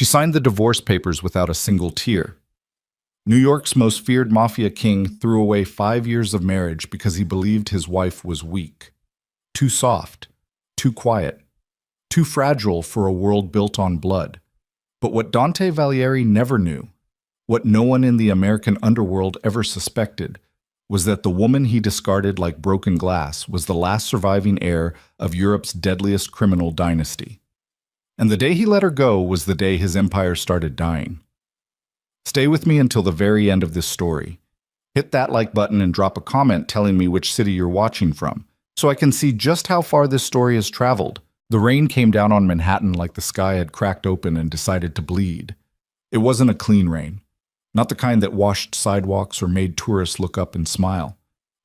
She signed the divorce papers without a single tear. New York's most feared mafia king threw away 5 years of marriage because he believed his wife was weak, too soft, too quiet, too fragile for a world built on blood. But what Dante Valieri never knew, what no one in the American underworld ever suspected, was that the woman he discarded like broken glass was the last surviving heir of Europe's deadliest criminal dynasty. And the day he let her go was the day his empire started dying. Stay with me until the very end of this story. Hit that like button and drop a comment telling me which city you're watching from, so I can see just how far this story has traveled. The rain came down on Manhattan like the sky had cracked open and decided to bleed. It wasn't a clean rain, not the kind that washed sidewalks or made tourists look up and smile.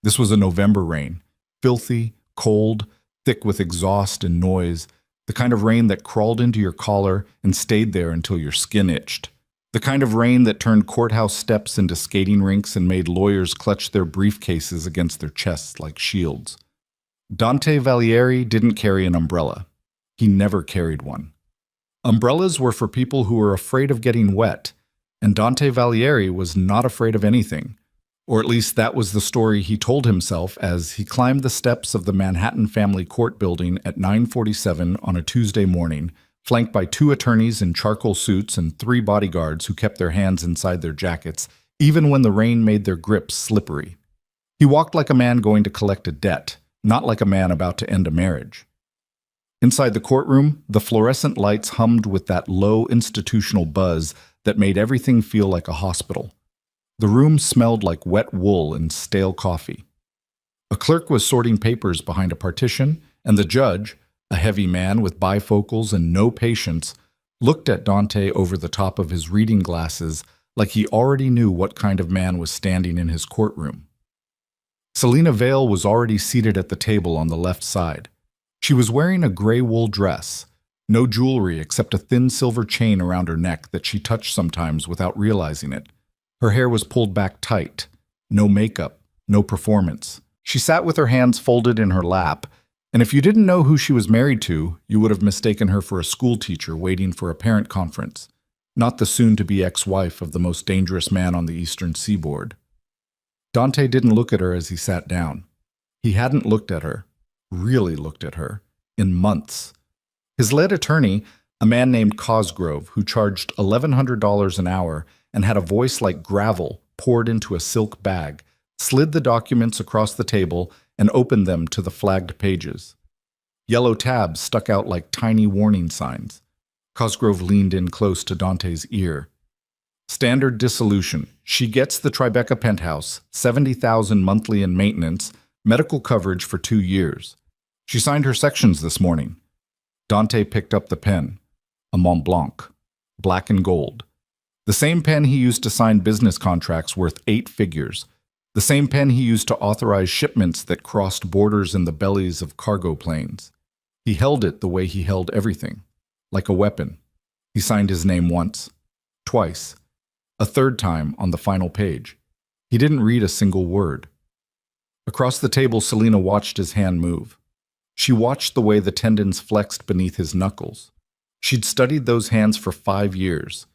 This was a November rain, filthy, cold, thick with exhaust and noise, the kind of rain that crawled into your collar and stayed there until your skin itched. The kind of rain that turned courthouse steps into skating rinks and made lawyers clutch their briefcases against their chests like shields. Dante Valieri didn't carry an umbrella. He never carried one. Umbrellas were for people who were afraid of getting wet, and Dante Valieri was not afraid of anything. Or at least that was the story he told himself as he climbed the steps of the Manhattan Family Court building at 9:47 on a Tuesday morning, flanked by 2 attorneys in charcoal suits and 3 bodyguards who kept their hands inside their jackets, even when the rain made their grips slippery. He walked like a man going to collect a debt, not like a man about to end a marriage. Inside the courtroom, the fluorescent lights hummed with that low institutional buzz that made everything feel like a hospital. The room smelled like wet wool and stale coffee. A clerk was sorting papers behind a partition, and the judge, a heavy man with bifocals and no patience, looked at Dante over the top of his reading glasses like he already knew what kind of man was standing in his courtroom. Selina Vale was already seated at the table on the left side. She was wearing a gray wool dress, no jewelry except a thin silver chain around her neck that she touched sometimes without realizing it. Her hair was pulled back tight, no makeup, no performance. She sat with her hands folded in her lap, and if you didn't know who she was married to, you would have mistaken her for a school teacher waiting for a parent conference, not the soon-to-be ex-wife of the most dangerous man on the eastern seaboard. Dante didn't look at her as he sat down. He hadn't looked at her, really looked at her, in months. His lead attorney, a man named Cosgrove, who charged $1,100 an hour and had a voice like gravel poured into a silk bag, slid the documents across the table and opened them to the flagged pages. Yellow tabs stuck out like tiny warning signs. Cosgrove leaned in close to Dante's ear. Standard dissolution. She gets the Tribeca penthouse, $70,000 monthly in maintenance, medical coverage for 2 years. She signed her sections this morning. Dante picked up the pen, a Mont Blanc, black and gold. The same pen he used to sign business contracts worth 8 figures. The same pen he used to authorize shipments that crossed borders in the bellies of cargo planes. He held it the way he held everything, like a weapon. He signed his name once, twice, a third time on the final page. He didn't read a single word. Across the table, Selina watched his hand move. She watched the way the tendons flexed beneath his knuckles. She'd studied those hands for 5 years.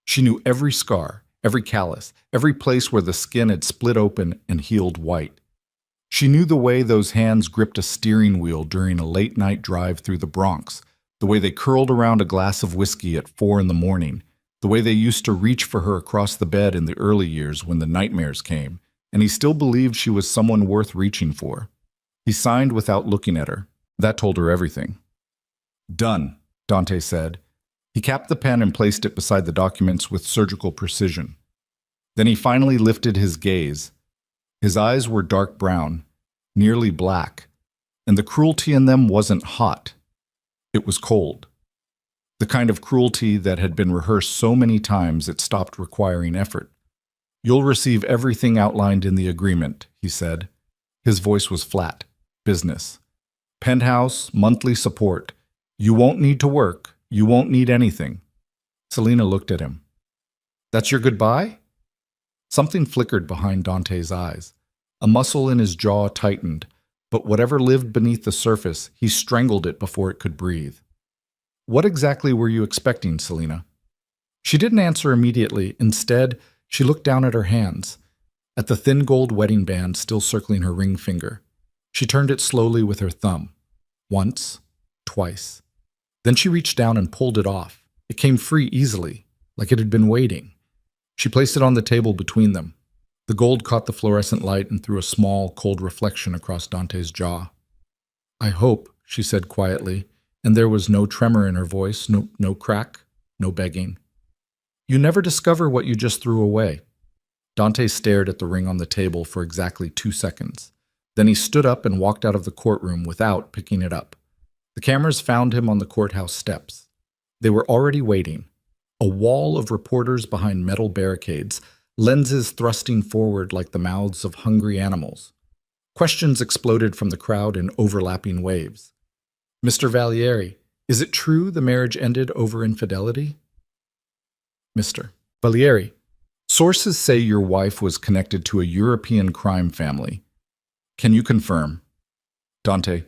She knew every scar, every callus, every place where the skin had split open and healed white. She knew the way those hands gripped a steering wheel during a late-night drive through the Bronx, the way they curled around a glass of whiskey at 4 in the morning, the way they used to reach for her across the bed in the early years when the nightmares came, and he still believed she was someone worth reaching for. He signed without looking at her. That told her everything. "Done," Dante said. He capped the pen and placed it beside the documents with surgical precision. Then he finally lifted his gaze. His eyes were dark brown, nearly black, and the cruelty in them wasn't hot. It was cold. The kind of cruelty that had been rehearsed so many times it stopped requiring effort. "You'll receive everything outlined in the agreement," he said. His voice was flat. Business. Penthouse, monthly support. You won't need to work. You won't need anything. Selina looked at him. "That's your goodbye?" Something flickered behind Dante's eyes. A muscle in his jaw tightened, but whatever lived beneath the surface, he strangled it before it could breathe. "What exactly were you expecting, Selina?" She didn't answer immediately. Instead, she looked down at her hands, at the thin gold wedding band still circling her ring finger. She turned it slowly with her thumb. Once, twice. Then she reached down and pulled it off. It came free easily, like it had been waiting. She placed it on the table between them. The gold caught the fluorescent light and threw a small, cold reflection across Dante's jaw. "I hope," she said quietly, and there was no tremor in her voice, no crack, no begging. "You never discover what you just threw away." Dante stared at the ring on the table for exactly 2 seconds. Then he stood up and walked out of the courtroom without picking it up. The cameras found him on the courthouse steps. They were already waiting. A wall of reporters behind metal barricades, lenses thrusting forward like the mouths of hungry animals. Questions exploded from the crowd in overlapping waves. "Mr. Valieri, is it true the marriage ended over infidelity?" "Mr. Valieri, sources say your wife was connected to a European crime family. Can you confirm?" "Dante,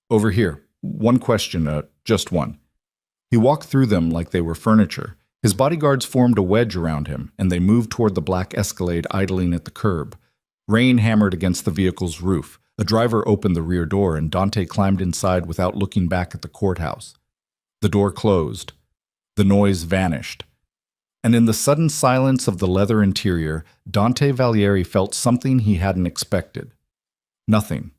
over here. One question, just one." He walked through them like they were furniture. His bodyguards formed a wedge around him, and they moved toward the black Escalade idling at the curb. Rain hammered against the vehicle's roof. A driver opened the rear door, and Dante climbed inside without looking back at the courthouse. The door closed. The noise vanished. And in the sudden silence of the leather interior, Dante Valieri felt something he hadn't expected. Nothing.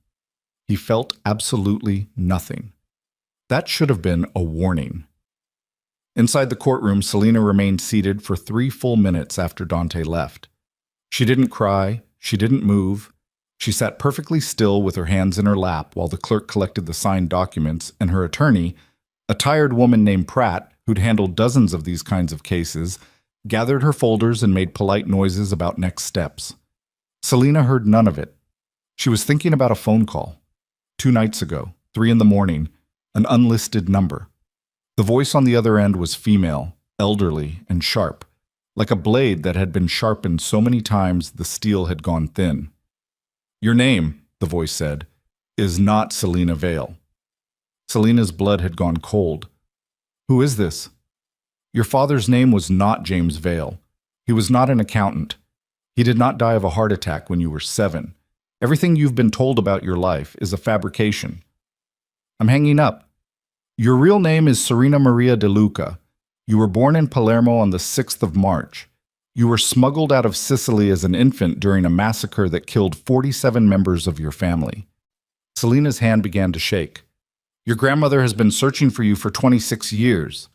He felt absolutely nothing. That should have been a warning. Inside the courtroom, Selena remained seated for 3 full minutes after Dante left. She didn't cry. She didn't move. She sat perfectly still with her hands in her lap while the clerk collected the signed documents, and her attorney, a tired woman named Pratt, who'd handled dozens of these kinds of cases, gathered her folders and made polite noises about next steps. Selena heard none of it. She was thinking about a phone call. 2 nights ago, 3 in the morning, an unlisted number. The voice on the other end was female, elderly, and sharp, like a blade that had been sharpened so many times the steel had gone thin. "Your name," the voice said, "is not Selena Vale." Selena's blood had gone cold. "Who is this?" "Your father's name was not James Vale. He was not an accountant. He did not die of a heart attack when you were 7. Everything you've been told about your life is a fabrication." "I'm hanging up." "Your real name is Serena Maria De Luca. You were born in Palermo on the 6th of March. You were smuggled out of Sicily as an infant during a massacre that killed 47 members of your family." Selena's hand began to shake. "Your grandmother has been searching for you for 26 years.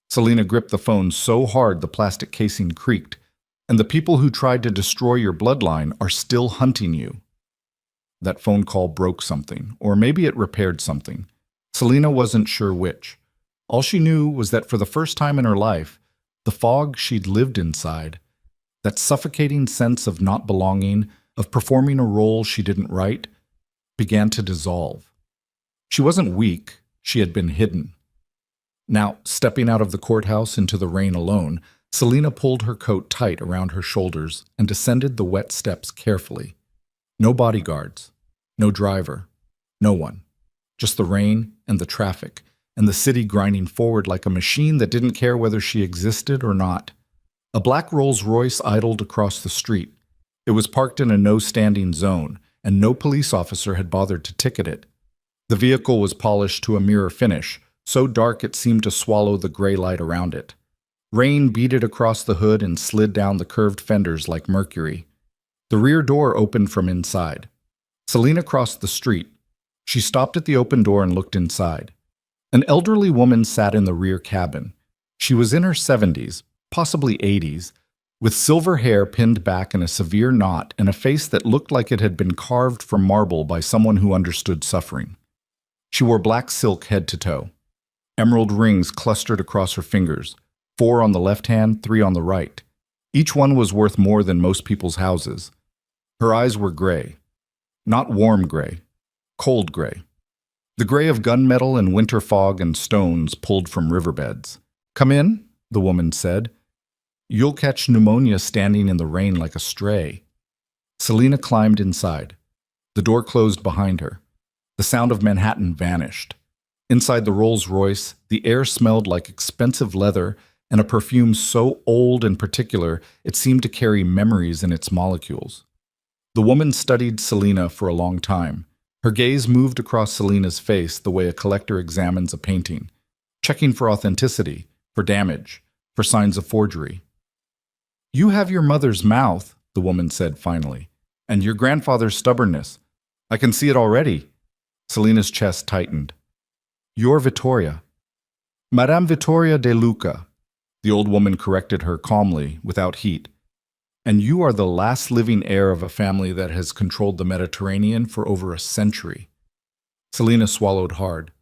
Selena gripped the phone so hard the plastic casing creaked. "And the people who tried to destroy your bloodline are still hunting you." That phone call broke something, or maybe it repaired something. Selena wasn't sure which. All she knew was that for the first time in her life, the fog she'd lived inside, that suffocating sense of not belonging, of performing a role she didn't write, began to dissolve. She wasn't weak, she had been hidden. Now, stepping out of the courthouse into the rain alone, Selena pulled her coat tight around her shoulders and descended the wet steps carefully. No bodyguards, no driver, no one. Just the rain and the traffic, and the city grinding forward like a machine that didn't care whether she existed or not. A black Rolls-Royce idled across the street. It was parked in a no-standing zone, and no police officer had bothered to ticket it. The vehicle was polished to a mirror finish, so dark it seemed to swallow the gray light around it. Rain beaded across the hood and slid down the curved fenders like mercury. The rear door opened from inside. Selena crossed the street. She stopped at the open door and looked inside. An elderly woman sat in the rear cabin. She was in her 70s, possibly 80s, with silver hair pinned back in a severe knot and a face that looked like it had been carved from marble by someone who understood suffering. She wore black silk head to toe. Emerald rings clustered across her fingers, 4 on the left hand, 3 on the right. Each one was worth more than most people's houses. Her eyes were gray. Not warm gray, cold gray. The gray of gunmetal and winter fog and stones pulled from riverbeds. "Come in," the woman said. "You'll catch pneumonia standing in the rain like a stray." Selena climbed inside. The door closed behind her. The sound of Manhattan vanished. Inside the Rolls-Royce, the air smelled like expensive leather and a perfume so old and particular it seemed to carry memories in its molecules. The woman studied Selena for a long time. Her gaze moved across Selena's face the way a collector examines a painting, checking for authenticity, for damage, for signs of forgery. "You have your mother's mouth," the woman said finally, "and your grandfather's stubbornness. I can see it already." Selena's chest tightened. "You're Vittoria." "Madame Vittoria de Luca," the old woman corrected her calmly, without heat. "And you are the last living heir of a family that has controlled the Mediterranean for over a century." Selena swallowed hard.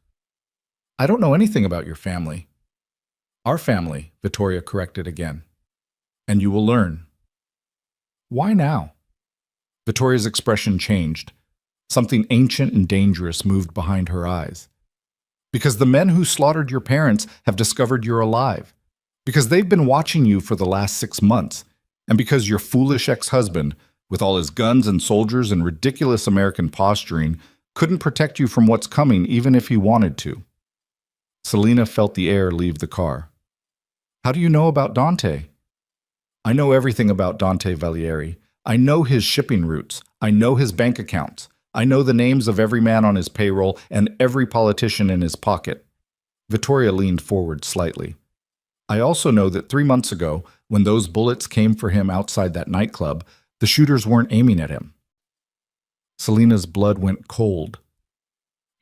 "I don't know anything about your family." "Our family," Vittoria corrected again. "And you will learn." "Why now?" Vittoria's expression changed. Something ancient and dangerous moved behind her eyes. "Because the men who slaughtered your parents have discovered you're alive. Because they've been watching you for the last 6 months. And because your foolish ex-husband, with all his guns and soldiers and ridiculous American posturing, couldn't protect you from what's coming even if he wanted to." Selena felt the air leave the car. "How do you know about Dante?" "I know everything about Dante Valieri. I know his shipping routes. I know his bank accounts. I know the names of every man on his payroll and every politician in his pocket." Vittoria leaned forward slightly. "I also know that 3 months ago, when those bullets came for him outside that nightclub, the shooters weren't aiming at him." Selena's blood went cold.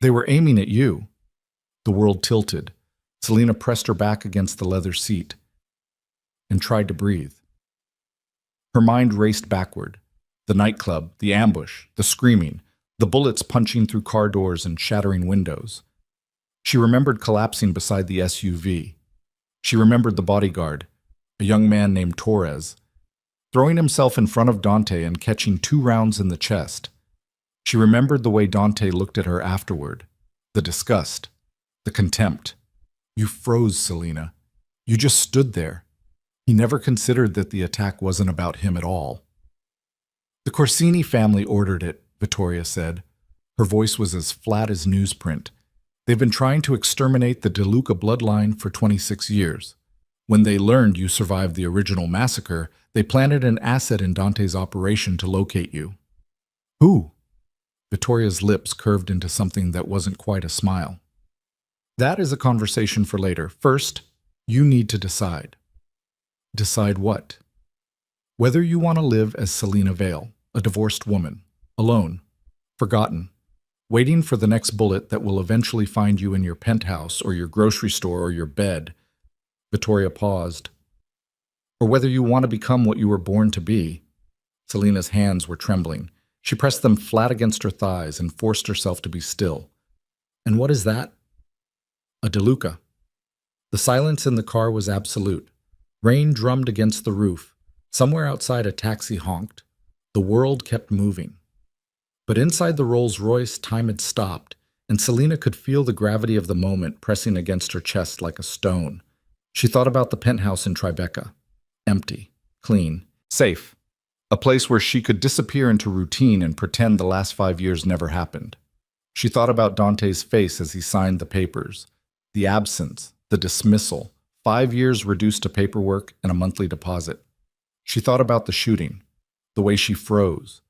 "They were aiming at you." The world tilted. Selena pressed her back against the leather seat and tried to breathe. Her mind raced backward. The nightclub, the ambush, the screaming, the bullets punching through car doors and shattering windows. She remembered collapsing beside the SUV. She remembered the bodyguard, a young man named Torres, throwing himself in front of Dante and catching 2 rounds in the chest. She remembered the way Dante looked at her afterward, the disgust, the contempt. "You froze, Selena. You just stood there." He never considered that the attack wasn't about him at all. "The Corsini family ordered it," Vittoria said. Her voice was as flat as newsprint. "They've been trying to exterminate the De Luca bloodline for 26 years. When they learned you survived the original massacre, they planted an asset in Dante's operation to locate you." "Who?" Vittoria's lips curved into something that wasn't quite a smile. "That is a conversation for later. First, you need to decide." "Decide what?" "Whether you want to live as Selena Vale, a divorced woman, alone, forgotten, waiting for the next bullet that will eventually find you in your penthouse or your grocery store or your bed." Vittoria paused. "Or whether you want to become what you were born to be." Selena's hands were trembling. She pressed them flat against her thighs and forced herself to be still. "And what is that?" "A De Luca." The silence in the car was absolute. Rain drummed against the roof. Somewhere outside a taxi honked. The world kept moving. But inside the Rolls-Royce, time had stopped, and Selena could feel the gravity of the moment pressing against her chest like a stone. She thought about the penthouse in Tribeca. Empty, clean, safe. A place where she could disappear into routine and pretend the last 5 years never happened. She thought about Dante's face as he signed the papers. The absence, the dismissal, 5 years reduced to paperwork and a monthly deposit. She thought about the shooting, the way she froze,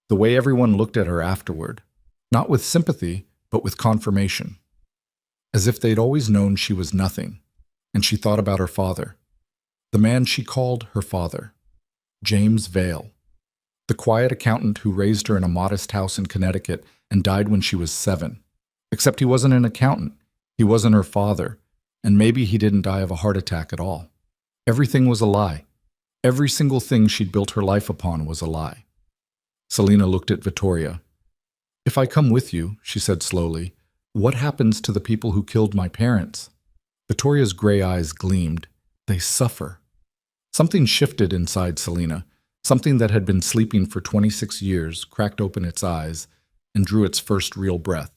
the way everyone looked at her afterward, not with sympathy, but with confirmation, as if they'd always known she was nothing. And she thought about her father, the man she called her father, James Vale, the quiet accountant who raised her in a modest house in Connecticut and died when she was 7. Except he wasn't an accountant, he wasn't her father, and maybe he didn't die of a heart attack at all. Everything was a lie. Every single thing she'd built her life upon was a lie. Selena looked at Vittoria. "If I come with you," she said slowly, "what happens to the people who killed my parents?" Vittoria's gray eyes gleamed. "They suffer." Something shifted inside Selena. Something that had been sleeping for 26 years cracked open its eyes and drew its first real breath.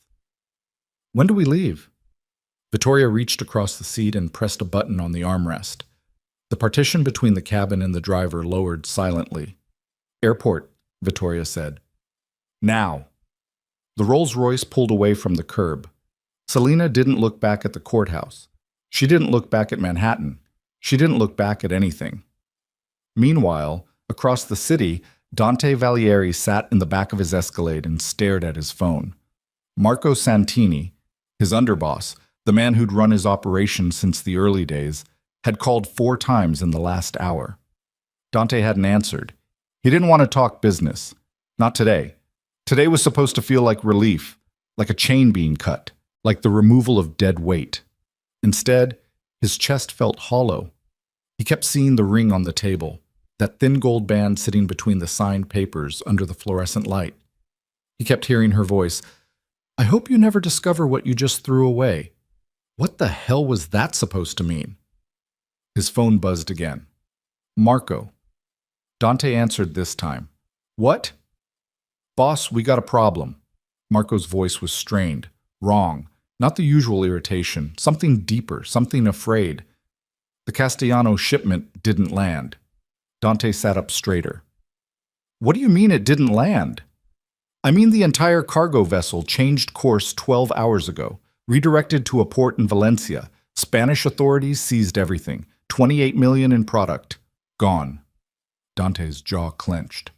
"When do we leave?" Vittoria reached across the seat and pressed a button on the armrest. The partition between the cabin and the driver lowered silently. "Airport," Vittoria said. "Now." The Rolls-Royce pulled away from the curb. Selena didn't look back at the courthouse. She didn't look back at Manhattan. She didn't look back at anything. Meanwhile, across the city, Dante Valieri sat in the back of his Escalade and stared at his phone. Marco Santini, his underboss, the man who'd run his operation since the early days, had called 4 times in the last hour. Dante hadn't answered. He didn't want to talk business. Not today. Today was supposed to feel like relief, like a chain being cut, like the removal of dead weight. Instead, his chest felt hollow. He kept seeing the ring on the table, that thin gold band sitting between the signed papers under the fluorescent light. He kept hearing her voice, "I hope you never discover what you just threw away." What the hell was that supposed to mean? His phone buzzed again. Marco. Dante answered this time. "What?" "Boss, we got a problem." Marco's voice was strained, wrong, not the usual irritation, something deeper, something afraid. The Castellano shipment didn't land. Dante sat up straighter. "What do you mean it didn't land?" "I mean the entire cargo vessel changed course 12 hours ago, redirected to a port in Valencia. Spanish authorities seized everything. 28 million in product. Gone." Dante's jaw clenched.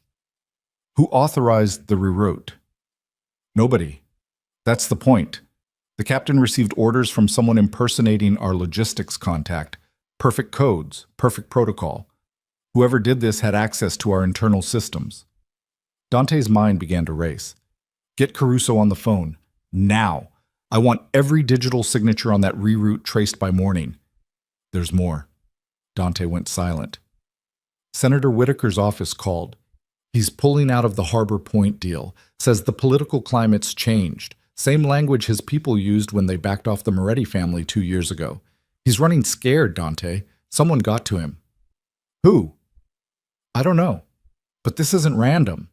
"Who authorized the reroute?" "Nobody. That's the point. The captain received orders from someone impersonating our logistics contact. Perfect codes, perfect protocol. Whoever did this had access to our internal systems." Dante's mind began to race. "Get Caruso on the phone. Now. I want every digital signature on that reroute traced by morning." "There's more." Dante went silent. Senator Whitaker's office called. "He's pulling out of the Harbor Point deal. Says the political climate's changed. Same language his people used when they backed off the Moretti family 2 years ago. He's running scared, Dante. Someone got to him." "Who?" "I don't know. But this isn't random.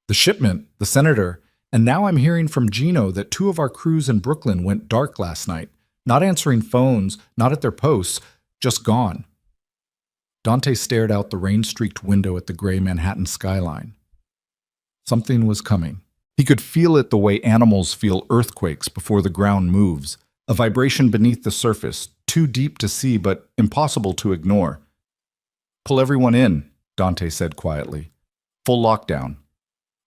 The shipment, the senator, and now I'm hearing from Gino that 2 of our crews in Brooklyn went dark last night. Not answering phones, not at their posts, just gone." Dante stared out the rain-streaked window at the gray Manhattan skyline. Something was coming. He could feel it the way animals feel earthquakes before the ground moves, a vibration beneath the surface, too deep to see but impossible to ignore. "Pull everyone in," Dante said quietly. "Full lockdown.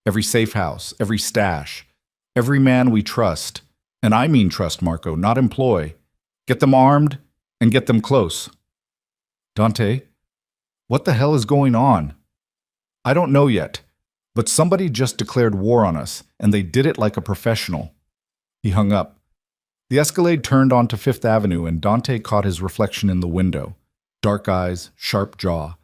Every safe house, every stash, every man we trust, and I mean trust, Marco, not employ. Get them armed and get them close." "Dante, what the hell is going on?" "I don't know yet, but somebody just declared war on us, and they did it like a professional." He hung up. The Escalade turned onto 5th Avenue, and Dante caught his reflection in the window. Dark eyes, sharp jaw,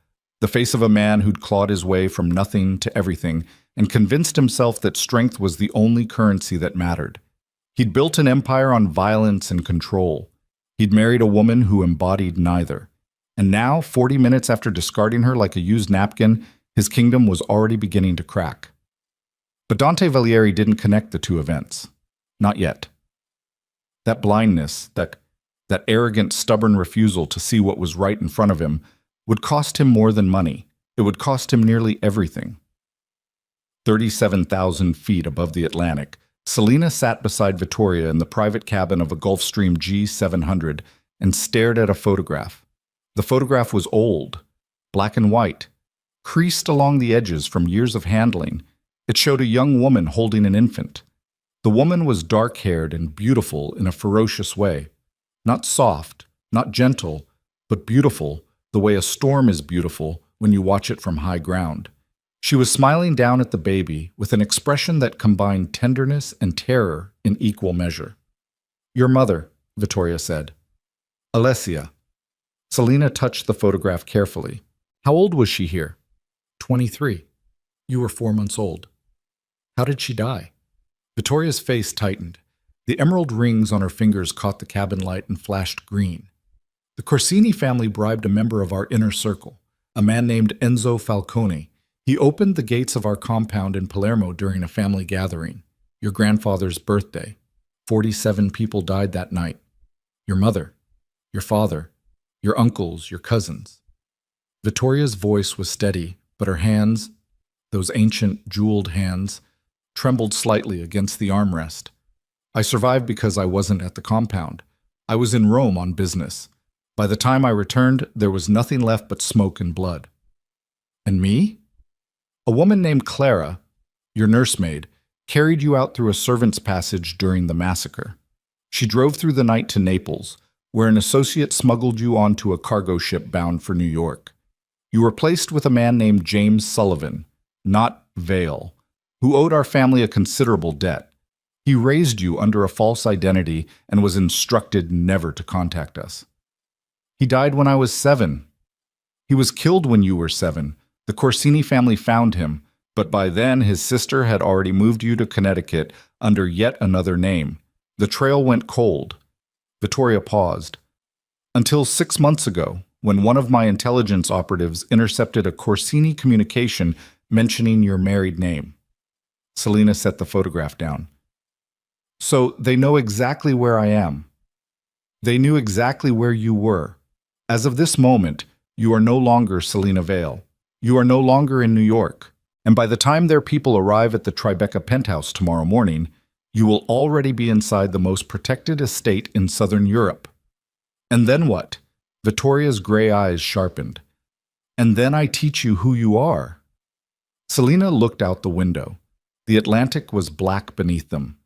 the face of a man who'd clawed his way from nothing to everything and convinced himself that strength was the only currency that mattered. He'd built an empire on violence and control. He'd married a woman who embodied neither. And now, 40 minutes after discarding her like a used napkin, his kingdom was already beginning to crack. But Dante Valieri didn't connect the 2 events. Not yet. That blindness, that arrogant, stubborn refusal to see what was right in front of him, would cost him more than money. It would cost him nearly everything. 37,000 feet above the Atlantic, Selena sat beside Vittoria in the private cabin of a Gulfstream G700 and stared at a photograph. The photograph was old, black and white, creased along the edges from years of handling. It showed a young woman holding an infant. The woman was dark-haired and beautiful in a ferocious way. Not soft, not gentle, but beautiful, the way a storm is beautiful when you watch it from high ground. She was smiling down at the baby with an expression that combined tenderness and terror in equal measure. "Your mother," Vittoria said. "Alessia." Selena touched the photograph carefully. "How old was she here?" 23. "You were 4 months old." "How did she die?" Vittoria's face tightened. The emerald rings on her fingers caught the cabin light and flashed green. "The Corsini family bribed a member of our inner circle, a man named Enzo Falcone. He opened the gates of our compound in Palermo during a family gathering. Your grandfather's birthday. 47 people died that night. Your mother, your father, your uncles, your cousins." Vittoria's voice was steady, but her hands, those ancient, jeweled hands, trembled slightly against the armrest. "I survived because I wasn't at the compound. I was in Rome on business. By the time I returned, there was nothing left but smoke and blood. And me? A woman named Clara, your nursemaid, carried you out through a servant's passage during the massacre. She drove through the night to Naples, where an associate smuggled you onto a cargo ship bound for New York. You were placed with a man named James Sullivan, not Vale, who owed our family a considerable debt. He raised you under a false identity and was instructed never to contact us. He died when I was 7. He was killed when you were 7. The Corsini family found him, but by then his sister had already moved you to Connecticut under yet another name. The trail went cold. Vittoria paused. Until 6 months ago, when one of my intelligence operatives intercepted a Corsini communication mentioning your married name. Selina set the photograph down. So they know exactly where I am. They knew exactly where you were. As of this moment, you are no longer Selina Vale. You are no longer in New York. And by the time their people arrive at the Tribeca penthouse tomorrow morning, you will already be inside the most protected estate in southern Europe. And then what? Vittoria's gray eyes sharpened. And then I teach you who you are. Selina looked out the window. The Atlantic was black beneath them,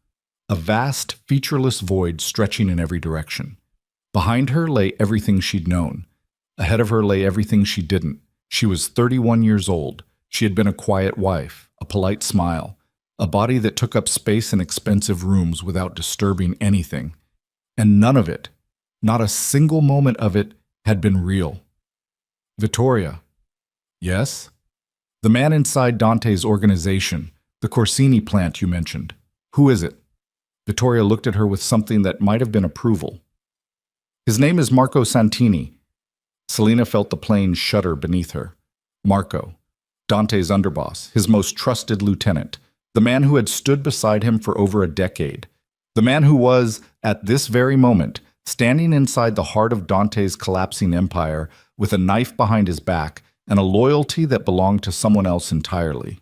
a vast, featureless void stretching in every direction. Behind her lay everything she'd known. Ahead of her lay everything she didn't. She was 31 years old. She had been a quiet wife, a polite smile, a body that took up space in expensive rooms without disturbing anything. And none of it, not a single moment of it, had been real. Vittoria. Yes? The man inside Dante's organization, the Corsini plant you mentioned. Who is it? Vittoria looked at her with something that might have been approval. His name is Marco Santini. Selina felt the plane shudder beneath her. Marco, Dante's underboss, his most trusted lieutenant, the man who had stood beside him for over a decade, the man who was, at this very moment, standing inside the heart of Dante's collapsing empire with a knife behind his back and a loyalty that belonged to someone else entirely.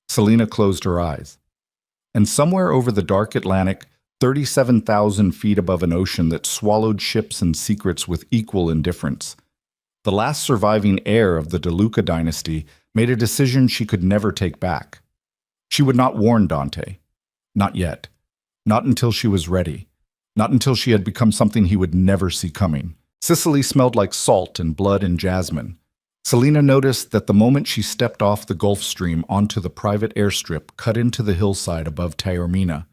Selina closed her eyes. And somewhere over the dark Atlantic, 37,000 feet above an ocean that swallowed ships and secrets with equal indifference, the last surviving heir of the De Luca dynasty made a decision she could never take back. She would not warn Dante. Not yet. Not until she was ready. Not until she had become something he would never see coming. Sicily smelled like salt and blood and jasmine. Selina noticed that the moment she stepped off the Gulf Stream onto the private airstrip cut into the hillside above Taormina,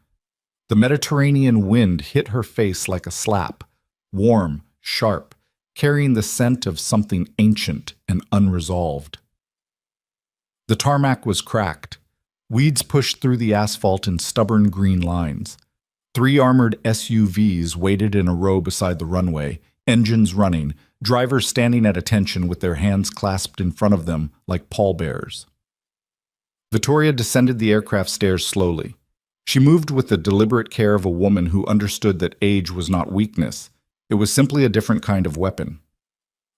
the Mediterranean wind hit her face like a slap, warm, sharp, carrying the scent of something ancient and unresolved. The tarmac was cracked. Weeds pushed through the asphalt in stubborn green lines. 3 armored SUVs waited in a row beside the runway, engines running, drivers standing at attention with their hands clasped in front of them like pallbearers. Vittoria descended the aircraft stairs slowly. She moved with the deliberate care of a woman who understood that age was not weakness. It was simply a different kind of weapon.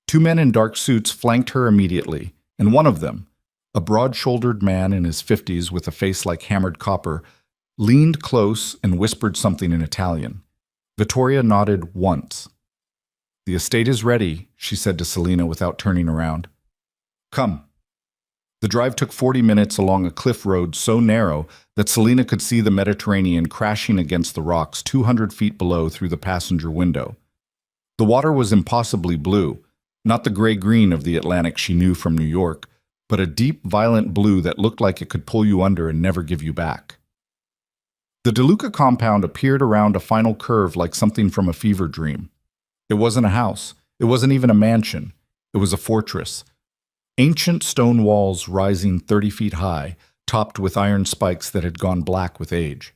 2 men in dark suits flanked her immediately, and one of them, a broad-shouldered man in his 50s with a face like hammered copper, leaned close and whispered something in Italian. Vittoria nodded once. "The estate is ready," she said to Selina without turning around. "Come." The drive took 40 minutes along a cliff road so narrow that Selina could see the Mediterranean crashing against the rocks 200 feet below through the passenger window. The water was impossibly blue, not the gray-green of the Atlantic she knew from New York, but a deep, violent blue that looked like it could pull you under and never give you back. The De Luca compound appeared around a final curve like something from a fever dream. It wasn't a house. It wasn't even a mansion. It was a fortress. Ancient stone walls rising 30 feet high, topped with iron spikes that had gone black with age.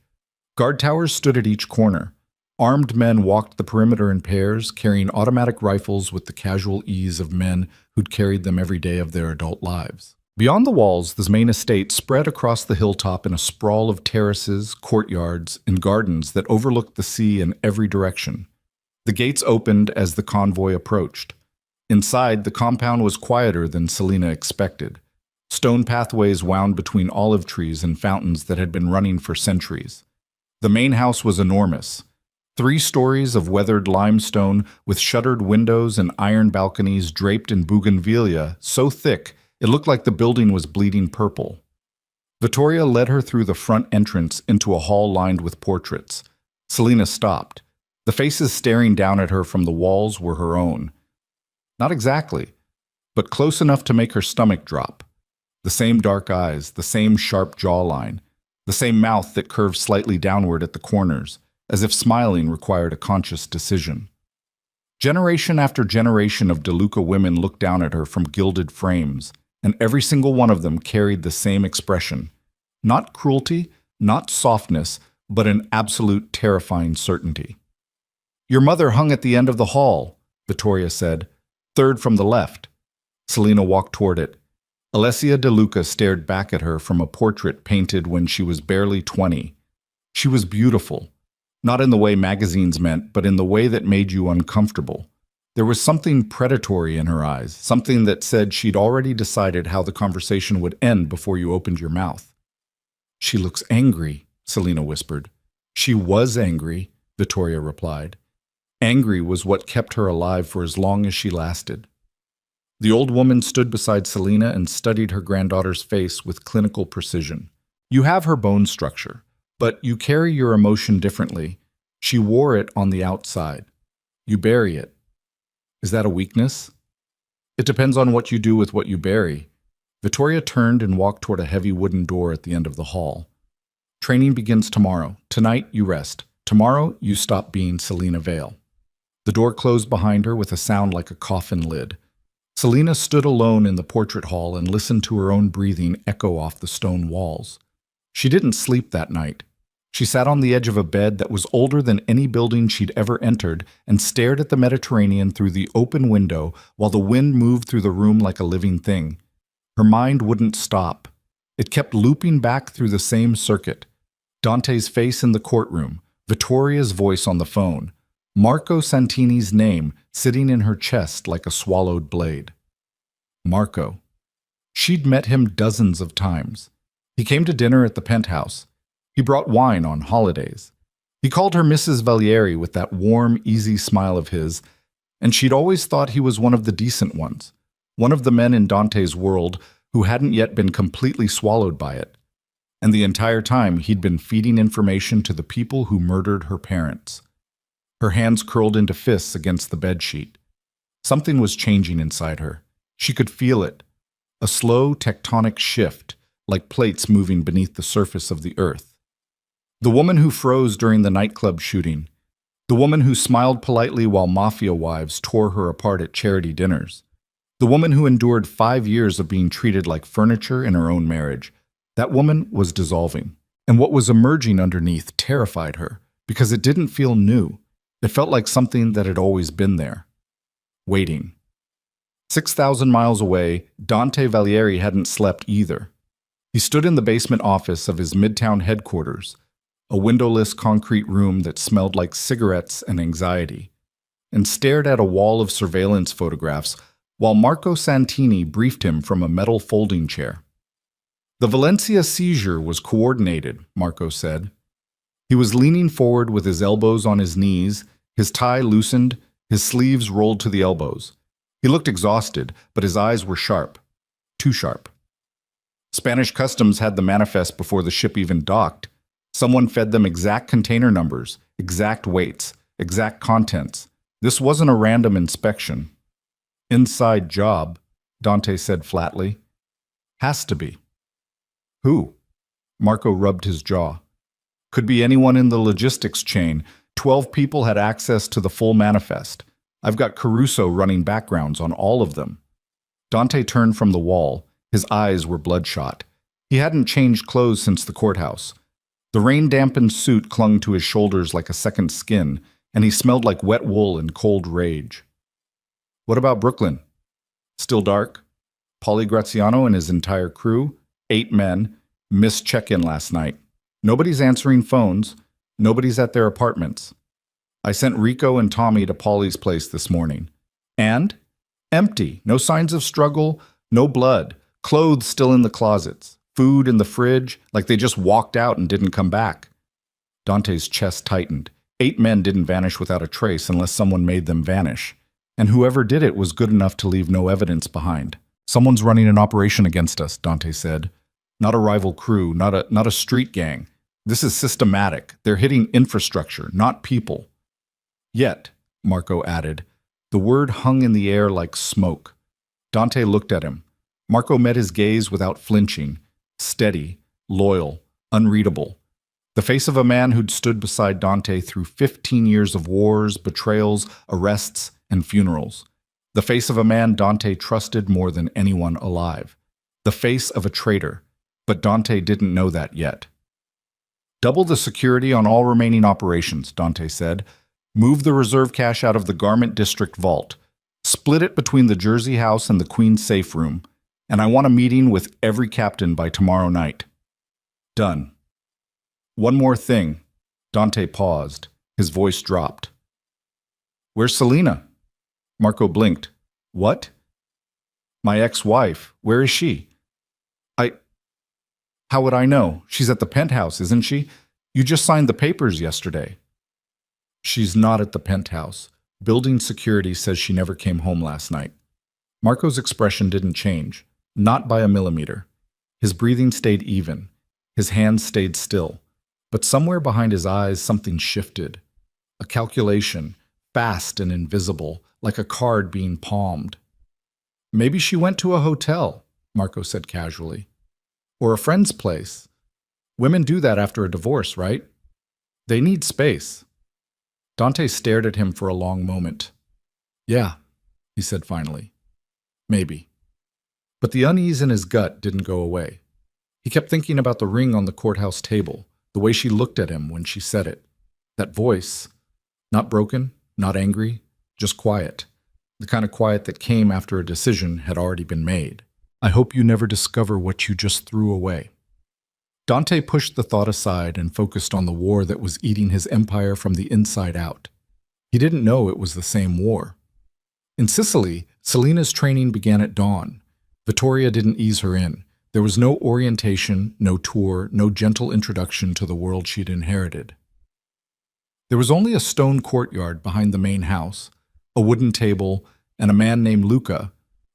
Guard towers stood at each corner. Armed men walked the perimeter in pairs, carrying automatic rifles with the casual ease of men who'd carried them every day of their adult lives. Beyond the walls, the main estate spread across the hilltop in a sprawl of terraces, courtyards, and gardens that overlooked the sea in every direction. The gates opened as the convoy approached. Inside, the compound was quieter than Selina expected. Stone pathways wound between olive trees and fountains that had been running for centuries. The main house was enormous. 3 stories of weathered limestone with shuttered windows and iron balconies draped in bougainvillea so thick it looked like the building was bleeding purple. Vittoria led her through the front entrance into a hall lined with portraits. Selina stopped. The faces staring down at her from the walls were her own. Not exactly, but close enough to make her stomach drop. The same dark eyes, the same sharp jawline, the same mouth that curved slightly downward at the corners, as if smiling required a conscious decision. Generation after generation of De Luca women looked down at her from gilded frames, and every single one of them carried the same expression. Not cruelty, not softness, but an absolute terrifying certainty. "Your mother hung at the end of the hall," Vittoria said. "Third from the left." Selina walked toward it. Alessia De Luca stared back at her from a portrait painted when she was barely 20. She was beautiful, not in the way magazines meant, but in the way that made you uncomfortable. There was something predatory in her eyes, something that said she'd already decided how the conversation would end before you opened your mouth. "She looks angry," Selina whispered. "She was angry," Vittoria replied. Angry was what kept her alive for as long as she lasted. The old woman stood beside Selina and studied her granddaughter's face with clinical precision. "You have her bone structure, but you carry your emotion differently. She wore it on the outside. You bury it. Is that a weakness?" "It depends on what you do with what you bury." Vittoria turned and walked toward a heavy wooden door at the end of the hall. "Training begins tomorrow. Tonight, you rest. Tomorrow, you stop being Selina Vale." The door closed behind her with a sound like a coffin lid. Selina stood alone in the portrait hall and listened to her own breathing echo off the stone walls. She didn't sleep that night. She sat on the edge of a bed that was older than any building she'd ever entered and stared at the Mediterranean through the open window while the wind moved through the room like a living thing. Her mind wouldn't stop. It kept looping back through the same circuit. Dante's face in the courtroom, Vittoria's voice on the phone, Marco Santini's name sitting in her chest like a swallowed blade. Marco. She'd met him dozens of times. He came to dinner at the penthouse. He brought wine on holidays. He called her Mrs. Valieri with that warm, easy smile of his, and she'd always thought he was one of the decent ones, one of the men in Dante's world who hadn't yet been completely swallowed by it. And the entire time he'd been feeding information to the people who murdered her parents. Her hands curled into fists against the bedsheet. Something was changing inside her. She could feel it. A slow tectonic shift, like plates moving beneath the surface of the earth. The woman who froze during the nightclub shooting. The woman who smiled politely while mafia wives tore her apart at charity dinners. The woman who endured 5 years of being treated like furniture in her own marriage. That woman was dissolving. And what was emerging underneath terrified her, because it didn't feel new. It felt like something that had always been there. Waiting. 6,000 miles away, Dante Valieri hadn't slept either. He stood in the basement office of his Midtown headquarters, a windowless concrete room that smelled like cigarettes and anxiety, and stared at a wall of surveillance photographs while Marco Santini briefed him from a metal folding chair. "The Valencia seizure was coordinated," Marco said. He was leaning forward with his elbows on his knees, his tie loosened, his sleeves rolled to the elbows. He looked exhausted, but his eyes were sharp. Too sharp. Spanish customs had the manifest before the ship even docked. Someone fed them exact container numbers, exact weights, exact contents. This wasn't a random inspection. "Inside job," Dante said flatly. "Has to be." "Who?" Marco rubbed his jaw. "Could be anyone in the logistics chain. 12 people had access to the full manifest. I've got Caruso running backgrounds on all of them." Dante turned from the wall. His eyes were bloodshot. He hadn't changed clothes since the courthouse. The rain-dampened suit clung to his shoulders like a second skin, and he smelled like wet wool and cold rage. "What about Brooklyn?" "Still dark. Paulie Graziano and his entire crew, 8 men, missed check-in last night. Nobody's answering phones. Nobody's at their apartments. I sent Rico and Tommy to Paulie's place this morning. And? Empty. No signs of struggle, no blood. Clothes still in the closets. Food in the fridge, like they just walked out and didn't come back." Dante's chest tightened. 8 men didn't vanish without a trace unless someone made them vanish. And whoever did it was good enough to leave no evidence behind. Someone's running an operation against us, Dante said. Not a rival crew, not a street gang. This is systematic. They're hitting infrastructure, not people. Yet, Marco added, the word hung in the air like smoke. Dante looked at him. Marco met his gaze without flinching, steady, loyal, unreadable. The face of a man who'd stood beside Dante through 15 years of wars, betrayals, arrests, and funerals. The face of a man Dante trusted more than anyone alive. The face of a traitor, but Dante didn't know that yet. Double the security on all remaining operations, Dante said. Move the reserve cash out of the Garment District vault. Split it between the Jersey House and the Queen's safe room. And I want a meeting with every captain by tomorrow night. Done. One more thing. Dante paused. His voice dropped. Where's Selena? Marco blinked. What? My ex-wife. Where is she? How would I know? She's at the penthouse, isn't she? You just signed the papers yesterday. She's not at the penthouse. Building security says she never came home last night. Marco's expression didn't change, not by a millimeter. His breathing stayed even. His hands stayed still. But somewhere behind his eyes, something shifted. A calculation, fast and invisible, like a card being palmed. Maybe she went to a hotel, Marco said casually. Or a friend's place. Women do that after a divorce, right? They need space. Dante stared at him for a long moment. Yeah, he said finally. Maybe. But the unease in his gut didn't go away. He kept thinking about the ring on the courthouse table, the way she looked at him when she said it. That voice, not broken, not angry, just quiet. The kind of quiet that came after a decision had already been made. I hope you never discover what you just threw away. Dante pushed the thought aside and focused on the war that was eating his empire from the inside out. He didn't know it was the same war. In Sicily, Selena's training began at dawn. Vittoria didn't ease her in. There was no orientation, no tour, no gentle introduction to the world she'd inherited. There was only a stone courtyard behind the main house, a wooden table, and a man named Luca,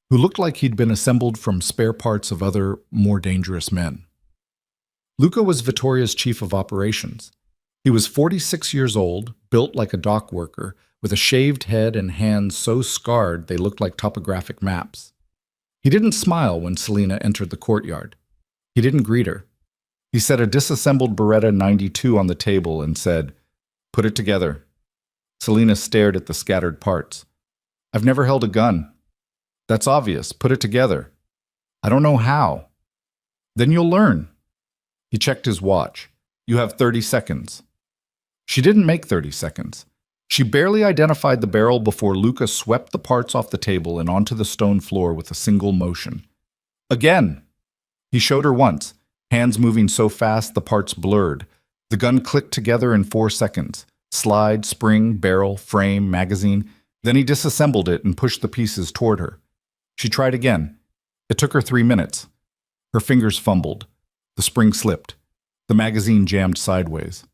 who looked like he'd been assembled from spare parts of other, more dangerous men. Luca was Vittoria's chief of operations. He was 46 years old, built like a dock worker, with a shaved head and hands so scarred they looked like topographic maps. He didn't smile when Selena entered the courtyard. He didn't greet her. He set a disassembled Beretta 92 on the table and said, "Put it together." Selena stared at the scattered parts. "I've never held a gun." "That's obvious. Put it together." "I don't know how." "Then you'll learn." He checked his watch. "You have 30 seconds. She didn't make 30 seconds. She barely identified the barrel before Luca swept the parts off the table and onto the stone floor with a single motion. "Again!" He showed her once, hands moving so fast the parts blurred. The gun clicked together in 4 seconds. Slide, spring, barrel, frame, magazine. Then he disassembled it and pushed the pieces toward her. She tried again. It took her 3 minutes. Her fingers fumbled. The spring slipped. The magazine jammed sideways.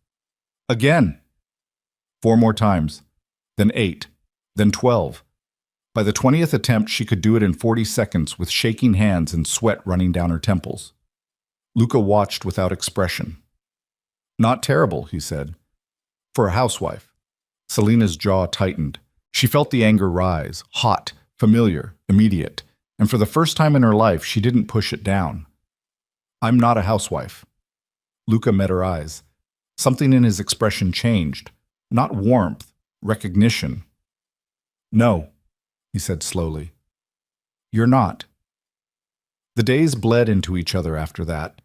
Again! 4 more times. Then 8. Then 12. By the 20th attempt, she could do it in 40 seconds with shaking hands and sweat running down her temples. Luca watched without expression. "Not terrible," he said. "For a housewife." Selena's jaw tightened. She felt the anger rise, hot, familiar, immediate, and for the first time in her life, she didn't push it down. "I'm not a housewife." Luca met her eyes. Something in his expression changed. Not warmth, recognition. "No," he said slowly. "You're not." The days bled into each other after that.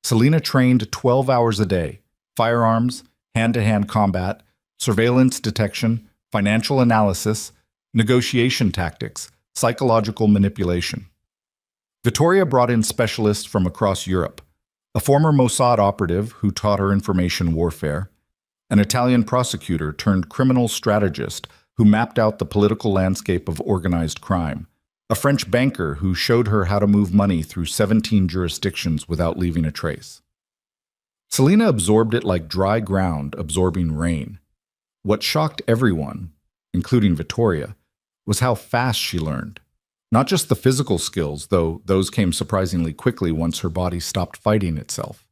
Selena trained 12 hours a day. Firearms, hand-to-hand combat, surveillance detection, financial analysis, negotiation tactics, psychological manipulation. Vittoria brought in specialists from across Europe, a former Mossad operative who taught her information warfare, an Italian prosecutor turned criminal strategist who mapped out the political landscape of organized crime, a French banker who showed her how to move money through 17 jurisdictions without leaving a trace. Selena absorbed it like dry ground absorbing rain. What shocked everyone, including Vittoria, was how fast she learned. Not just the physical skills, though those came surprisingly quickly once her body stopped fighting itself.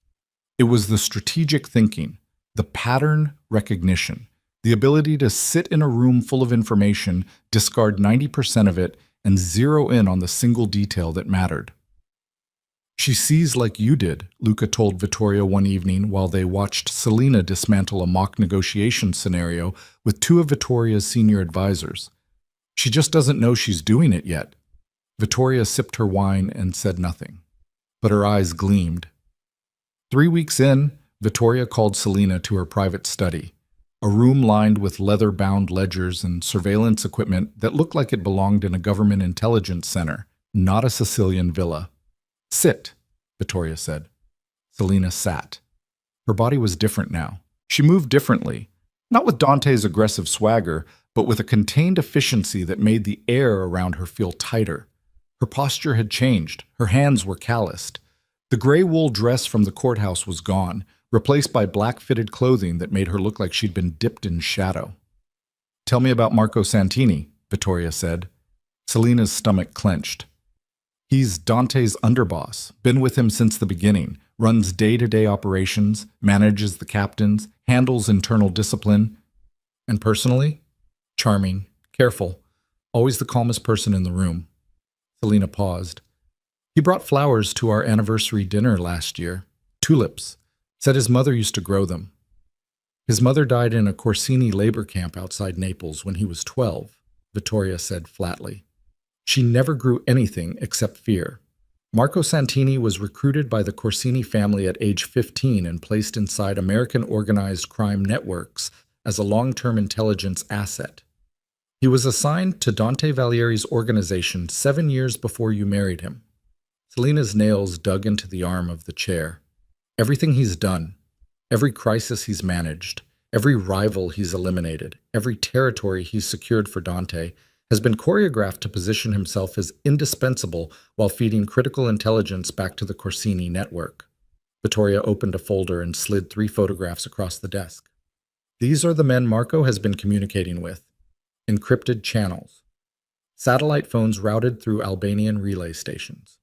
It was the strategic thinking, the pattern recognition, the ability to sit in a room full of information, discard 90% of it, and zero in on the single detail that mattered. She sees like you did, Luca told Vittoria one evening while they watched Selena dismantle a mock negotiation scenario with two of Vittoria's senior advisors. She just doesn't know she's doing it yet. Vittoria sipped her wine and said nothing, but her eyes gleamed. 3 weeks in, Vittoria called Selena to her private study, a room lined with leather-bound ledgers and surveillance equipment that looked like it belonged in a government intelligence center, not a Sicilian villa. "Sit," Vittoria said. Selena sat. Her body was different now. She moved differently, not with Dante's aggressive swagger, but with a contained efficiency that made the air around her feel tighter. Her posture had changed. Her hands were calloused. The gray wool dress from the courthouse was gone, replaced by black-fitted clothing that made her look like she'd been dipped in shadow. "Tell me about Marco Santini," Vittoria said. Selena's stomach clenched. "He's Dante's underboss, been with him since the beginning, runs day-to-day operations, manages the captains, handles internal discipline. And personally? Charming, careful, always the calmest person in the room." Selena paused. "He brought flowers to our anniversary dinner last year. Tulips. Said his mother used to grow them. His mother died in a Corsini labor camp outside Naples when he was 12, Vittoria said flatly. She never grew anything except fear. Marco Santini was recruited by the Corsini family at age 15 and placed inside American organized crime networks as a long-term intelligence asset. He was assigned to Dante Valieri's organization 7 years before you married him." Selena's nails dug into the arm of the chair. "Everything he's done, every crisis he's managed, every rival he's eliminated, every territory he's secured for Dante has been choreographed to position himself as indispensable while feeding critical intelligence back to the Corsini network." Vittoria opened a folder and slid 3 photographs across the desk. "These are the men Marco has been communicating with. Encrypted channels. Satellite phones routed through Albanian relay stations."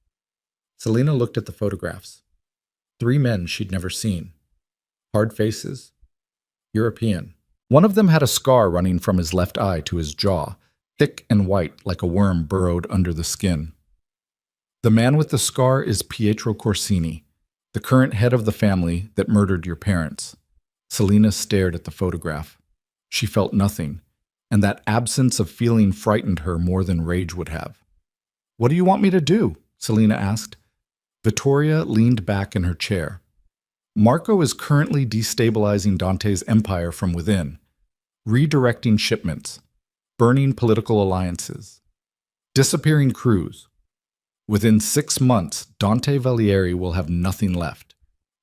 Selena looked at the photographs. 3 men she'd never seen. Hard faces. European. One of them had a scar running from his left eye to his jaw, thick and white like a worm burrowed under the skin. "The man with the scar is Pietro Corsini, the current head of the family that murdered your parents." Selena stared at the photograph. She felt nothing, and that absence of feeling frightened her more than rage would have. "What do you want me to do?" Selena asked. Vittoria leaned back in her chair. "Marco is currently destabilizing Dante's empire from within, redirecting shipments, burning political alliances, disappearing crews. Within 6 months, Dante Valieri will have nothing left.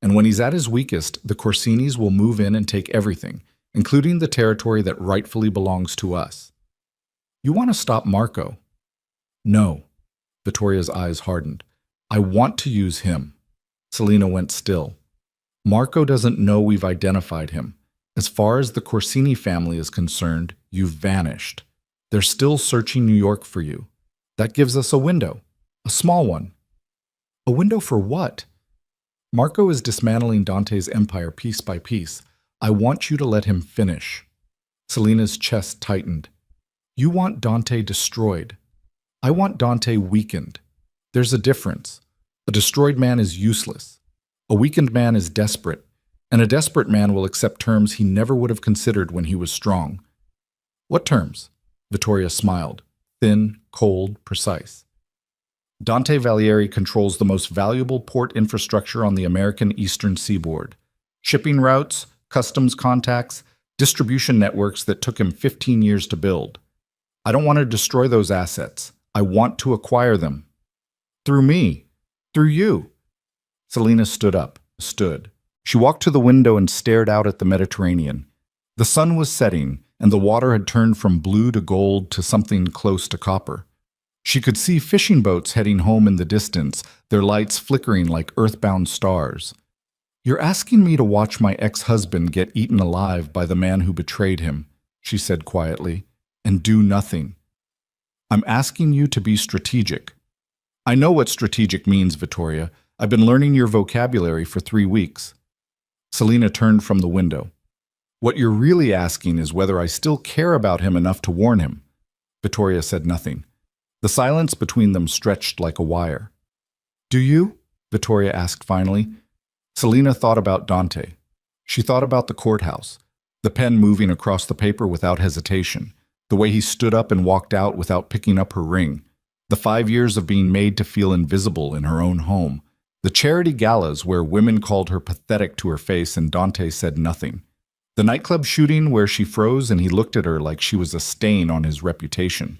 And when he's at his weakest, the Corsinis will move in and take everything, including the territory that rightfully belongs to us. You want to stop Marco?" "No." Vittoria's eyes hardened. "I want to use him." Selena went still. "Marco doesn't know we've identified him. As far as the Corsini family is concerned, you've vanished. They're still searching New York for you. That gives us a window. A small one." "A window for what?" "Marco is dismantling Dante's empire piece by piece. I want you to let him finish." Selena's chest tightened. "You want Dante destroyed. I want Dante weakened. There's a difference. A destroyed man is useless. A weakened man is desperate, and a desperate man will accept terms he never would have considered when he was strong." "What terms?" Vittoria smiled, thin, cold, precise. "Dante Valieri controls the most valuable port infrastructure on the American eastern seaboard. Shipping routes, customs contacts, distribution networks that took him 15 years to build. I don't want to destroy those assets. I want to acquire them. Through me. Through you." Selena stood. She walked to the window and stared out at the Mediterranean. The sun was setting, and the water had turned from blue to gold to something close to copper. She could see fishing boats heading home in the distance, their lights flickering like earthbound stars. "You're asking me to watch my ex-husband get eaten alive by the man who betrayed him," she said quietly, and do nothing. I'm asking you to be strategic. I know what strategic means, Vittoria. I've been learning your vocabulary for 3 weeks. Selina turned from the window. What you're really asking is whether I still care about him enough to warn him. Vittoria said nothing. The silence between them stretched like a wire. Do you? Vittoria asked finally. Selina thought about Dante. She thought about the courthouse, the pen moving across the paper without hesitation, the way he stood up and walked out without picking up her ring, the 5 years of being made to feel invisible in her own home, the charity galas where women called her pathetic to her face and Dante said nothing, the nightclub shooting where she froze and he looked at her like she was a stain on his reputation.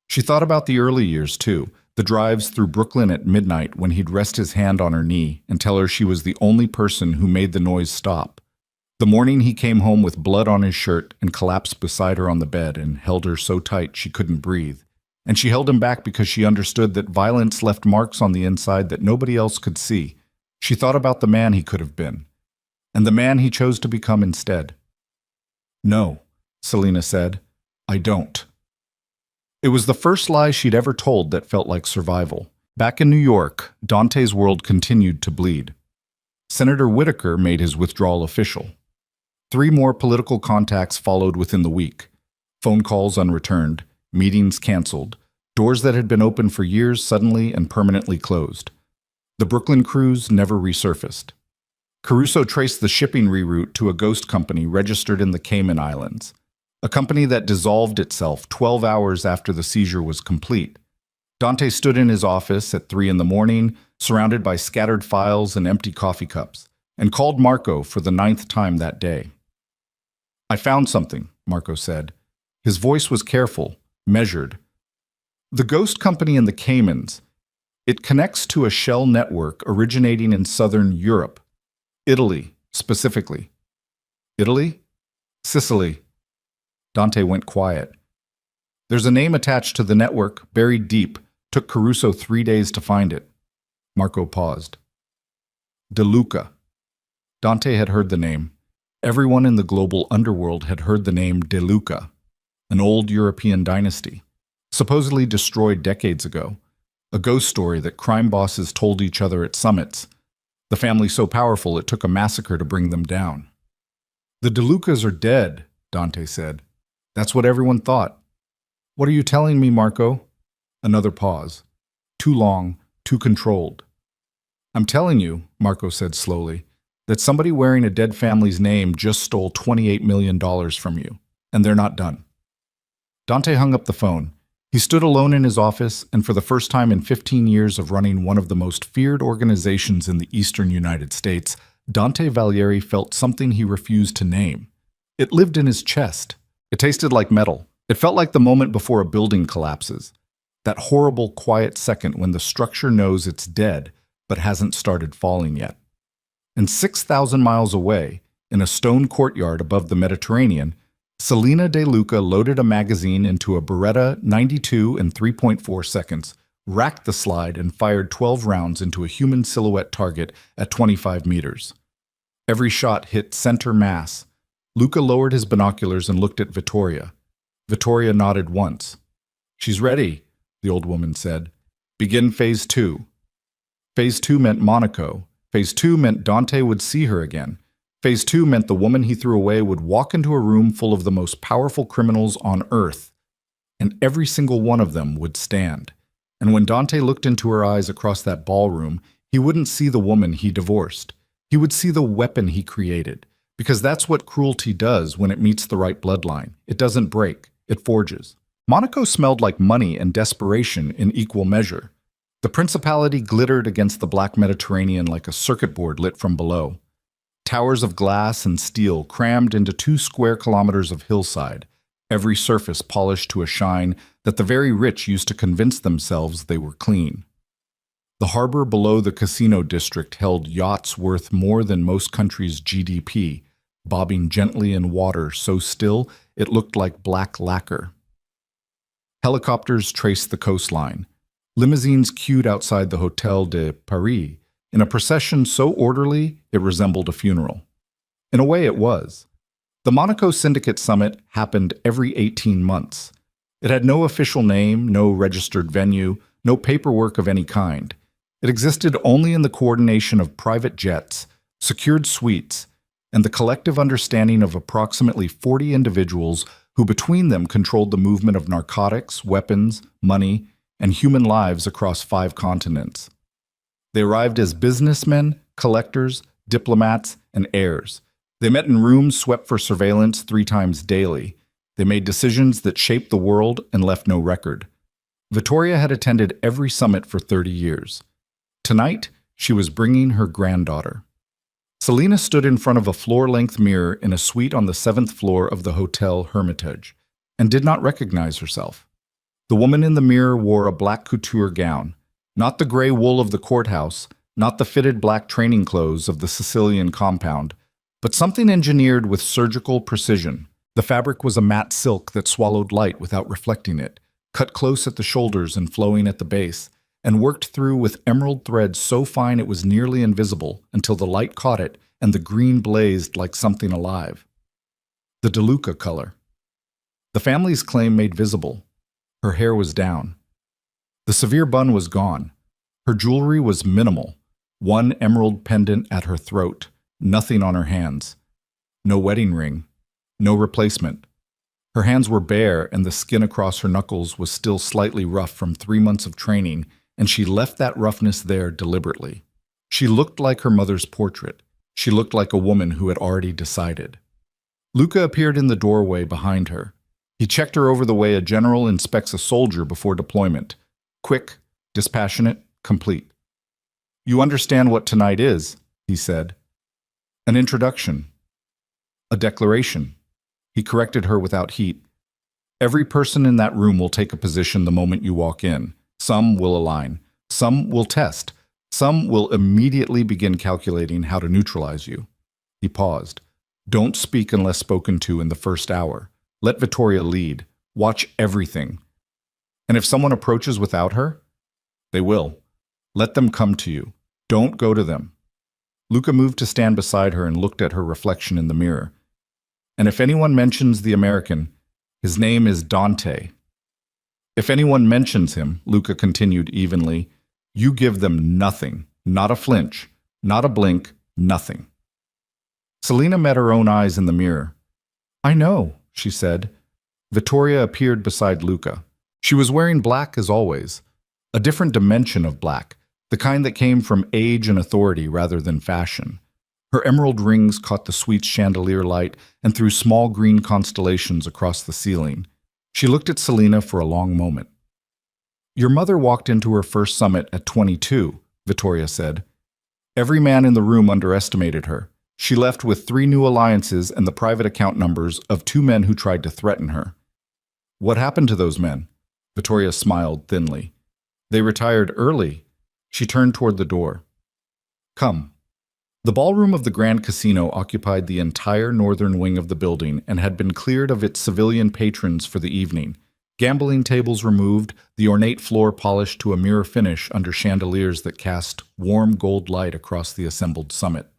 She thought about the early years, too, the drives through Brooklyn at midnight when he'd rest his hand on her knee and tell her she was the only person who made the noise stop. The morning he came home with blood on his shirt and collapsed beside her on the bed and held her so tight she couldn't breathe. And she held him back because she understood that violence left marks on the inside that nobody else could see. She thought about the man he could have been, and the man he chose to become instead. No, Selina said, I don't. It was the first lie she'd ever told that felt like survival. Back in New York, Dante's world continued to bleed. Senator Whitaker made his withdrawal official. 3 more political contacts followed within the week. Phone calls unreturned, meetings canceled, doors that had been open for years suddenly and permanently closed. The Brooklyn cruise never resurfaced. Caruso traced the shipping reroute to a ghost company registered in the Cayman Islands, a company that dissolved itself 12 hours after the seizure was complete. Dante stood in his office at 3 in the morning, surrounded by scattered files and empty coffee cups, and called Marco for the 9th time that day. I found something, Marco said. His voice was careful, measured. The ghost company in the Caymans. It connects to a shell network originating in southern Europe. Italy, specifically. Italy? Sicily. Dante went quiet. There's a name attached to the network, buried deep. Took Caruso 3 days to find it. Marco paused. De Luca. Dante had heard the name. Everyone in the global underworld had heard the name De Luca, an old European dynasty, supposedly destroyed decades ago, a ghost story that crime bosses told each other at summits, the family so powerful it took a massacre to bring them down. The De Lucas are dead, Dante said. That's what everyone thought. What are you telling me, Marco? Another pause. Too long, too controlled. I'm telling you, Marco said slowly, that somebody wearing a dead family's name just stole $28 million from you, and they're not done. Dante hung up the phone. He stood alone in his office, and for the first time in 15 years of running one of the most feared organizations in the eastern United States, Dante Valieri felt something he refused to name. It lived in his chest. It tasted like metal. It felt like the moment before a building collapses. That horrible, quiet second when the structure knows it's dead, but hasn't started falling yet. And 6,000 miles away, in a stone courtyard above the Mediterranean, Selina De Luca loaded a magazine into a Beretta 92 in 3.4 seconds, racked the slide, and fired 12 rounds into a human silhouette target at 25 meters. Every shot hit center mass. Luca lowered his binoculars and looked at Vittoria. Vittoria nodded once. She's ready, the old woman said. Begin phase 2. Phase 2 meant Monaco. Phase 2 meant Dante would see her again. Phase 2 meant the woman he threw away would walk into a room full of the most powerful criminals on Earth, and every single one of them would stand. And when Dante looked into her eyes across that ballroom, he wouldn't see the woman he divorced. He would see the weapon he created, because that's what cruelty does when it meets the right bloodline. It doesn't break, it forges. Monaco smelled like money and desperation in equal measure. The principality glittered against the black Mediterranean like a circuit board lit from below. Towers of glass and steel crammed into 2 square kilometers of hillside, every surface polished to a shine that the very rich used to convince themselves they were clean. The harbor below the casino district held yachts worth more than most countries' GDP, bobbing gently in water so still it looked like black lacquer. Helicopters traced the coastline. Limousines queued outside the Hôtel de Paris in a procession so orderly it resembled a funeral. In a way it was. The Monaco Syndicate Summit happened every 18 months. It had no official name, no registered venue, no paperwork of any kind. It existed only in the coordination of private jets, secured suites, and the collective understanding of approximately 40 individuals who between them controlled the movement of narcotics, weapons, money, and human lives across 5 continents. They arrived as businessmen, collectors, diplomats, and heirs. They met in rooms swept for surveillance 3 times daily. They made decisions that shaped the world and left no record. Vittoria had attended every summit for 30 years. Tonight, she was bringing her granddaughter. Selena stood in front of a floor-length mirror in a suite on the 7th floor of the Hotel Hermitage and did not recognize herself. The woman in the mirror wore a black couture gown, not the gray wool of the courthouse, not the fitted black training clothes of the Sicilian compound, but something engineered with surgical precision. The fabric was a matte silk that swallowed light without reflecting it, cut close at the shoulders and flowing at the base, and worked through with emerald thread so fine it was nearly invisible until the light caught it and the green blazed like something alive. The DeLuca color. The family's claim made visible. Her hair was down. The severe bun was gone. Her jewelry was minimal. 1 emerald pendant at her throat, nothing on her hands. No wedding ring, no replacement. Her hands were bare and the skin across her knuckles was still slightly rough from 3 months of training, and she left that roughness there deliberately. She looked like her mother's portrait. She looked like a woman who had already decided. Luca appeared in the doorway behind her. He checked her over the way a general inspects a soldier before deployment. Quick, dispassionate, complete. "You understand what tonight is," he said. "An introduction. A declaration." He corrected her without heat. "Every person in that room will take a position the moment you walk in. Some will align. Some will test. Some will immediately begin calculating how to neutralize you." He paused. "Don't speak unless spoken to in the first hour. Let Vittoria lead. Watch everything. And if someone approaches without her, they will. Let them come to you. Don't go to them." Luca moved to stand beside her and looked at her reflection in the mirror. "And if anyone mentions the American, his name is Dante. If anyone mentions him," Luca continued evenly, "you give them nothing, not a flinch, not a blink, nothing." Selena met her own eyes in the mirror. "I know," she said. Vittoria appeared beside Luca. She was wearing black as always, a different dimension of black, the kind that came from age and authority rather than fashion. Her emerald rings caught the suite's chandelier light and threw small green constellations across the ceiling. She looked at Selena for a long moment. "Your mother walked into her first summit at 22, Vittoria said. "Every man in the room underestimated her. She left with 3 new alliances and the private account numbers of 2 men who tried to threaten her." "What happened to those men?" Vittoria smiled thinly. "They retired early." She turned toward the door. "Come." The ballroom of the Grand Casino occupied the entire northern wing of the building and had been cleared of its civilian patrons for the evening. Gambling tables removed, the ornate floor polished to a mirror finish under chandeliers that cast warm gold light across the assembled summit.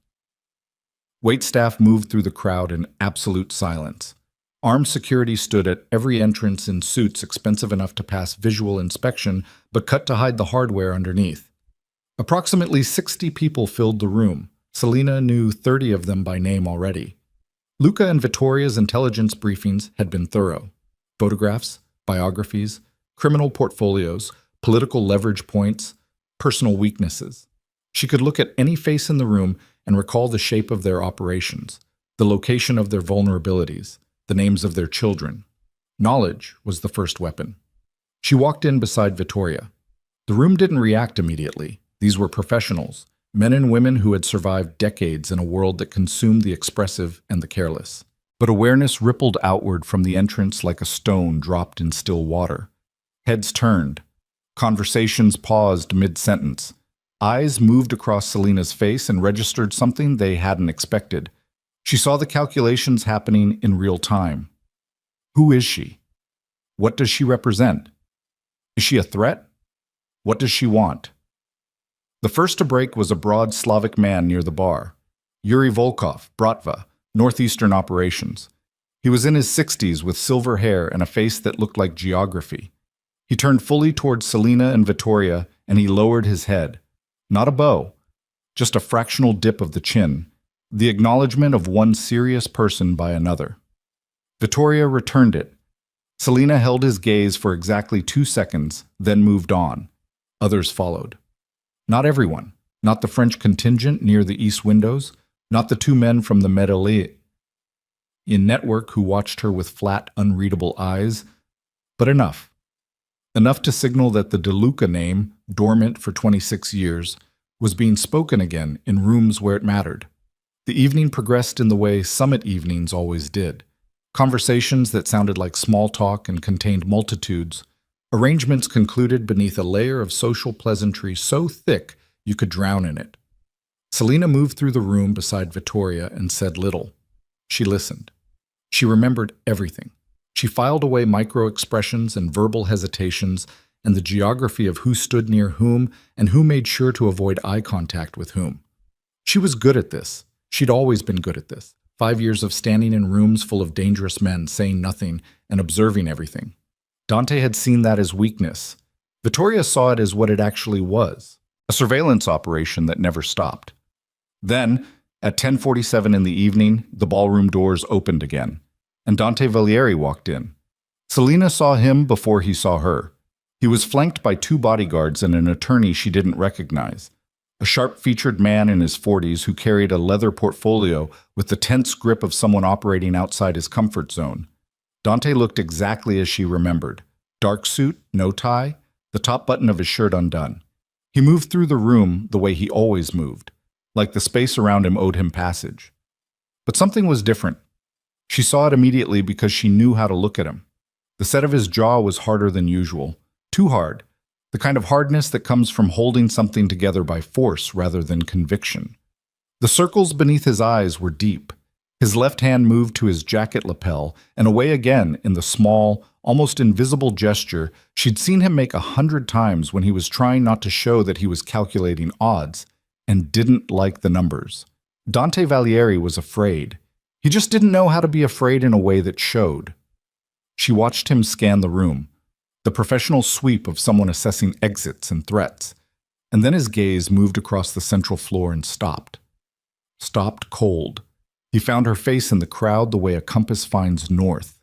Waitstaff moved through the crowd in absolute silence. Armed security stood at every entrance in suits expensive enough to pass visual inspection, but cut to hide the hardware underneath. Approximately 60 people filled the room. Selena knew 30 of them by name already. Luca and Vittoria's intelligence briefings had been thorough. Photographs, biographies, criminal portfolios, political leverage points, personal weaknesses. She could look at any face in the room and recall the shape of their operations, the location of their vulnerabilities, the names of their children. Knowledge was the first weapon. She walked in beside Vittoria. The room didn't react immediately. These were professionals, men and women who had survived decades in a world that consumed the expressive and the careless. But awareness rippled outward from the entrance like a stone dropped in still water. Heads turned. Conversations paused mid-sentence. Eyes moved across Selena's face and registered something they hadn't expected. She saw the calculations happening in real time. Who is she? What does she represent? Is she a threat? What does she want? The first to break was a broad Slavic man near the bar. Yuri Volkov, Bratva, Northeastern Operations. He was in his 60s with silver hair and a face that looked like geography. He turned fully towards Selena and Vittoria, and he lowered his head. Not a bow, just a fractional dip of the chin, the acknowledgement of one serious person by another. Vittoria returned it. Selena held his gaze for exactly 2 seconds, then moved on. Others followed. Not everyone. Not the French contingent near the east windows. Not the 2 men from the Medellin network who watched her with flat, unreadable eyes. But enough. Enough to signal that the De Luca name, dormant for 26 years, was being spoken again in rooms where it mattered. The evening progressed in the way summit evenings always did. Conversations that sounded like small talk and contained multitudes. Arrangements concluded beneath a layer of social pleasantry so thick you could drown in it. Selena moved through the room beside Vittoria and said little. She listened. She remembered everything. She filed away micro-expressions and verbal hesitations and the geography of who stood near whom and who made sure to avoid eye contact with whom. She was good at this. She'd always been good at this. 5 years of standing in rooms full of dangerous men, saying nothing, and observing everything. Dante had seen that as weakness. Vittoria saw it as what it actually was, a surveillance operation that never stopped. Then, at 10:47 in the evening, the ballroom doors opened again, and Dante Valieri walked in. Selena saw him before he saw her. He was flanked by 2 bodyguards and an attorney she didn't recognize. A sharp-featured man in his 40s who carried a leather portfolio with the tense grip of someone operating outside his comfort zone. Dante looked exactly as she remembered. Dark suit, no tie, the top button of his shirt undone. He moved through the room the way he always moved, like the space around him owed him passage. But something was different. She saw it immediately because she knew how to look at him. The set of his jaw was harder than usual, too hard, the kind of hardness that comes from holding something together by force rather than conviction. The circles beneath his eyes were deep. His left hand moved to his jacket lapel and away again in the small, almost invisible gesture she'd seen him make 100 times when he was trying not to show that he was calculating odds and didn't like the numbers. Dante Valieri was afraid. He just didn't know how to be afraid in a way that showed. She watched him scan the room, the professional sweep of someone assessing exits and threats, and then his gaze moved across the central floor and stopped. Stopped cold. He found her face in the crowd the way a compass finds north.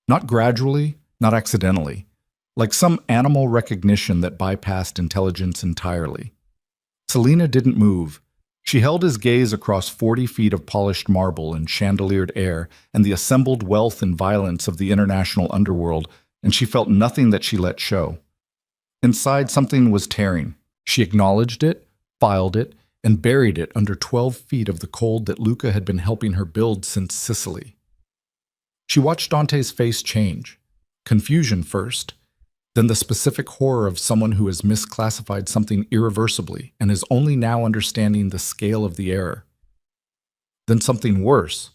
Not gradually, not accidentally, like some animal recognition that bypassed intelligence entirely. Selena didn't move. She held his gaze across 40 feet of polished marble and chandeliered air and the assembled wealth and violence of the international underworld, and she felt nothing that she let show. Inside, something was tearing. She acknowledged it, filed it, and buried it under 12 feet of the cold that Luca had been helping her build since Sicily. She watched Dante's face change. Confusion first, then the specific horror of someone who has misclassified something irreversibly and is only now understanding the scale of the error. Then something worse,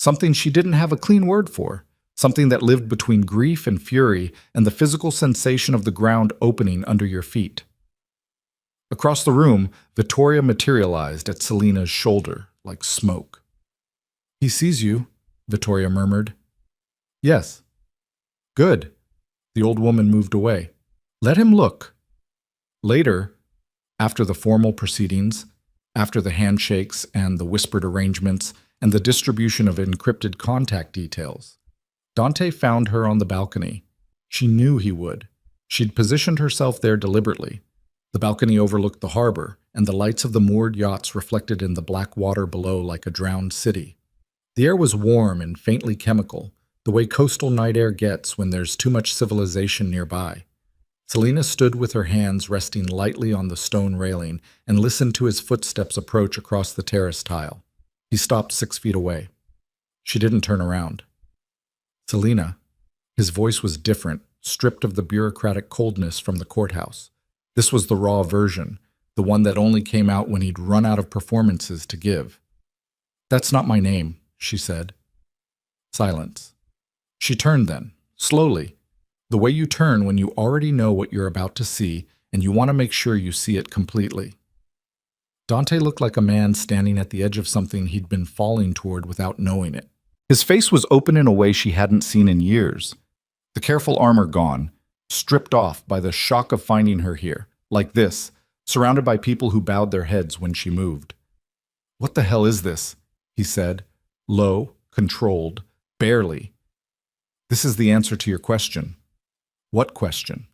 something she didn't have a clean word for, something that lived between grief and fury and the physical sensation of the ground opening under your feet. Across the room, Vittoria materialized at Selena's shoulder like smoke. "He sees you," Vittoria murmured. "Yes." "Good." The old woman moved away. "Let him look." Later, after the formal proceedings, after the handshakes and the whispered arrangements and the distribution of encrypted contact details, Dante found her on the balcony. She knew he would. She'd positioned herself there deliberately. The balcony overlooked the harbor, and the lights of the moored yachts reflected in the black water below like a drowned city. The air was warm and faintly chemical, the way coastal night air gets when there's too much civilization nearby. Selena stood with her hands resting lightly on the stone railing and listened to his footsteps approach across the terrace tile. He stopped 6 feet away. She didn't turn around. "Selena." His voice was different, stripped of the bureaucratic coldness from the courthouse. This was the raw version, the one that only came out when he'd run out of performances to give. "That's not my name," she said. Silence. She turned then, slowly, the way you turn when you already know what you're about to see and you want to make sure you see it completely. Dante looked like a man standing at the edge of something he'd been falling toward without knowing it. His face was open in a way she hadn't seen in years. The careful armor gone, stripped off by the shock of finding her here, like this, surrounded by people who bowed their heads when she moved. "What the hell is this?" he said, low, controlled, barely. "This is the answer to your question." "What question?"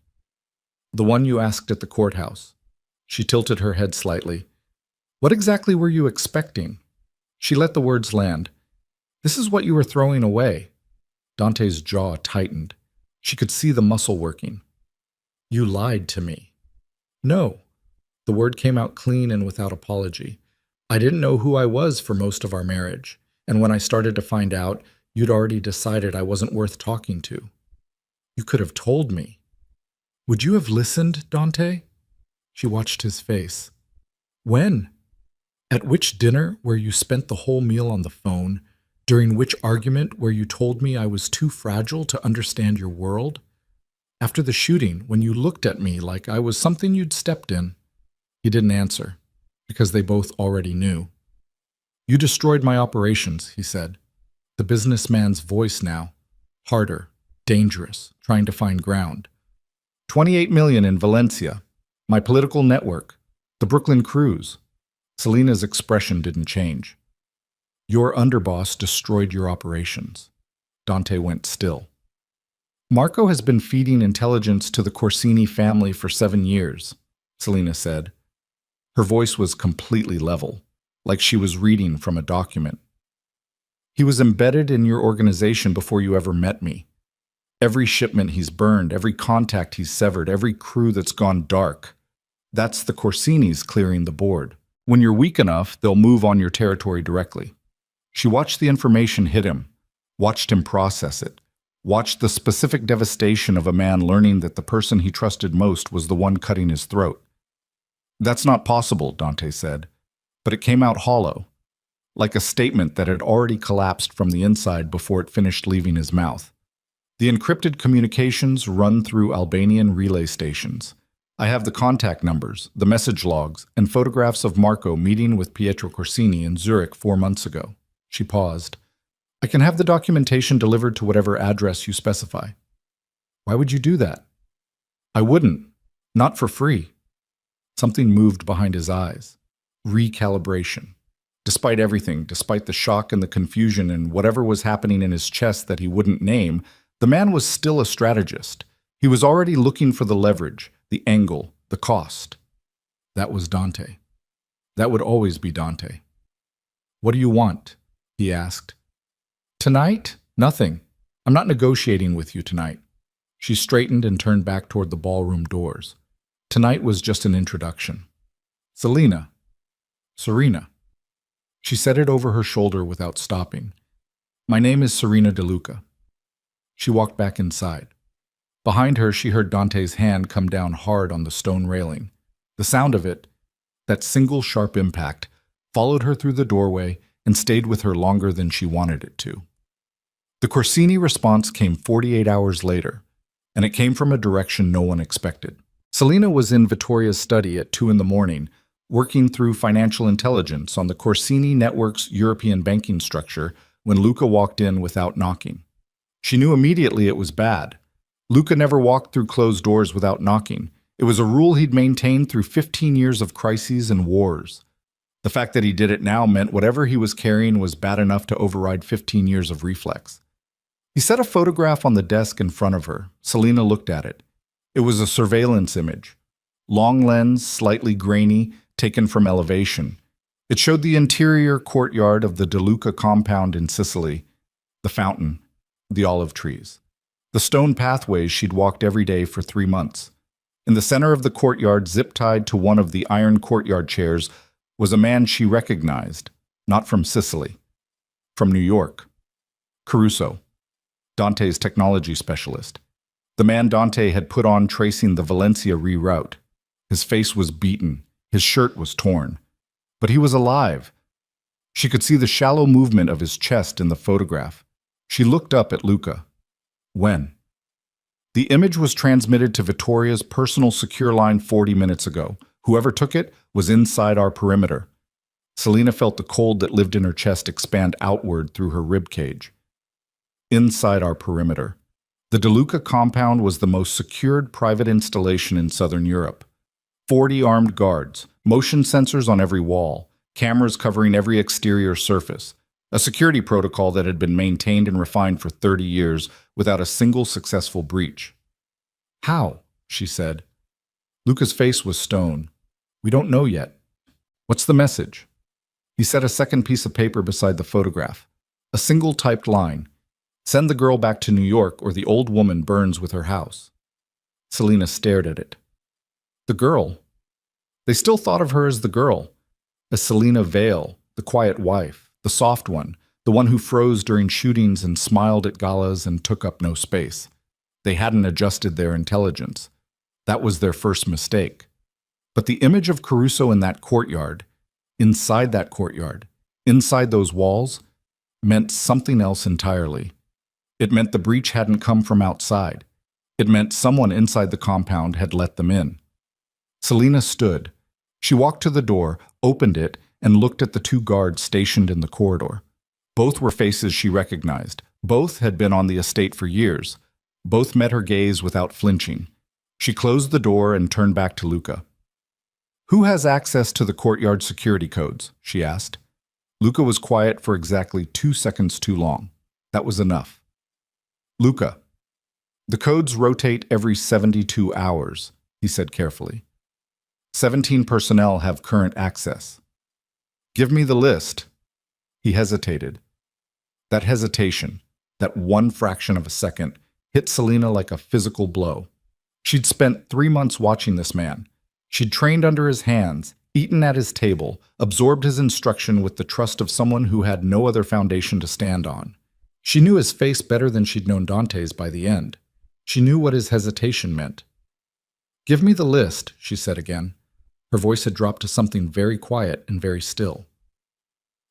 "The one you asked at the courthouse." She tilted her head slightly. "What exactly were you expecting?" She let the words land. "This is what you were throwing away." Dante's jaw tightened. She could see the muscle working. "You lied to me." "No." The word came out clean and without apology. "I didn't know who I was for most of our marriage, and when I started to find out, you'd already decided I wasn't worth talking to." "You could have told me." "Would you have listened, Dante?" She watched his face. "When? At which dinner where you spent the whole meal on the phone? During which argument where you told me I was too fragile to understand your world? After the shooting, when you looked at me like I was something you'd stepped in?" He didn't answer, because they both already knew. "You destroyed my operations," he said. The businessman's voice now, harder, dangerous, trying to find ground. 28 million in Valencia. My political network. The Brooklyn Cruise." Selena's expression didn't change. "Your underboss destroyed your operations." Dante went still. "Marco has been feeding intelligence to the Corsini family for 7 years, Selena said. Her voice was completely level, like she was reading from a document. "He was embedded in your organization before you ever met me. Every shipment he's burned, every contact he's severed, every crew that's gone dark. That's the Corsinis clearing the board. When you're weak enough, they'll move on your territory directly." She watched the information hit him, watched him process it, watched the specific devastation of a man learning that the person he trusted most was the one cutting his throat. "That's not possible," Dante said, but it came out hollow, like a statement that had already collapsed from the inside before it finished leaving his mouth. "The encrypted communications run through Albanian relay stations. I have the contact numbers, the message logs, and photographs of Marco meeting with Pietro Corsini in Zurich 4 months ago." She paused. "I can have the documentation delivered to whatever address you specify." "Why would you do that?" "I wouldn't. Not for free." Something moved behind his eyes. Recalibration. Despite everything, despite the shock and the confusion and whatever was happening in his chest that he wouldn't name, the man was still a strategist. He was already looking for the leverage, the angle, the cost. That was Dante. That would always be Dante. "What do you want?" he asked. "Tonight? Nothing. I'm not negotiating with you tonight." She straightened and turned back toward the ballroom doors. Tonight was just an introduction. "Selena." "Serena." She said it over her shoulder without stopping. "My name is Serena De Luca." She walked back inside. Behind her, she heard Dante's hand come down hard on the stone railing. The sound of it, that single sharp impact, followed her through the doorway and stayed with her longer than she wanted it to. The Corsini response came 48 hours later, and it came from a direction no one expected. Selena was in Vittoria's study at 2 a.m, working through financial intelligence on the Corsini network's European banking structure when Luca walked in without knocking. She knew immediately it was bad. Luca never walked through closed doors without knocking. It was a rule he'd maintained through 15 years of crises and wars. The fact that he did it now meant whatever he was carrying was bad enough to override 15 years of reflex. He set a photograph on the desk in front of her. Selena looked at it. It was a surveillance image. Long lens, slightly grainy, taken from elevation. It showed the interior courtyard of the De Luca compound in Sicily, the fountain, the olive trees, the stone pathways she'd walked every day for 3 months. In the center of the courtyard, zip-tied to one of the iron courtyard chairs, was a man she recognized, not from Sicily, from New York. Caruso, Dante's technology specialist. The man Dante had put on tracing the Valencia reroute. His face was beaten, his shirt was torn. But he was alive. She could see the shallow movement of his chest in the photograph. She looked up at Luca. When? The image was transmitted to Vittoria's personal secure line 40 minutes ago. Whoever took it was inside our perimeter. Selena felt the cold that lived in her chest expand outward through her rib cage. inside our perimeter. The DeLuca compound was the most secured private installation in southern Europe. 40 armed guards, motion sensors on every wall, cameras covering every exterior surface, a security protocol that had been maintained and refined for 30 years without a single successful breach. "How?" she said. Luca's face was stone. "We don't know yet." "What's the message?" He set a second piece of paper beside the photograph. A single typed line. "Send the girl back to New York or the old woman burns with her house." Selena stared at it. The girl. They still thought of her as the girl, as Selena Vale, the quiet wife, the soft one, the one who froze during shootings and smiled at galas and took up no space. They hadn't adjusted their intelligence. That was their first mistake. But the image of Caruso in that courtyard, inside those walls, meant something else entirely. It meant the breach hadn't come from outside. It meant someone inside the compound had let them in. Selena stood. She walked to the door, opened it, and looked at the two guards stationed in the corridor. Both were faces she recognized. Both had been on the estate for years. Both met her gaze without flinching. She closed the door and turned back to Luca. "Who has access to the courtyard security codes?" she asked. Luca was quiet for exactly 2 seconds too long. That was enough. "Luca, the codes rotate every 72 hours, he said carefully. 17 personnel have current access. "Give me the list." He hesitated. That hesitation, that one fraction of a second, hit Selena like a physical blow. She'd spent 3 months watching this man. She'd trained under his hands, eaten at his table, absorbed his instruction with the trust of someone who had no other foundation to stand on. She knew his face better than she'd known Dante's by the end. She knew what his hesitation meant. "Give me the list," she said again. Her voice had dropped to something very quiet and very still.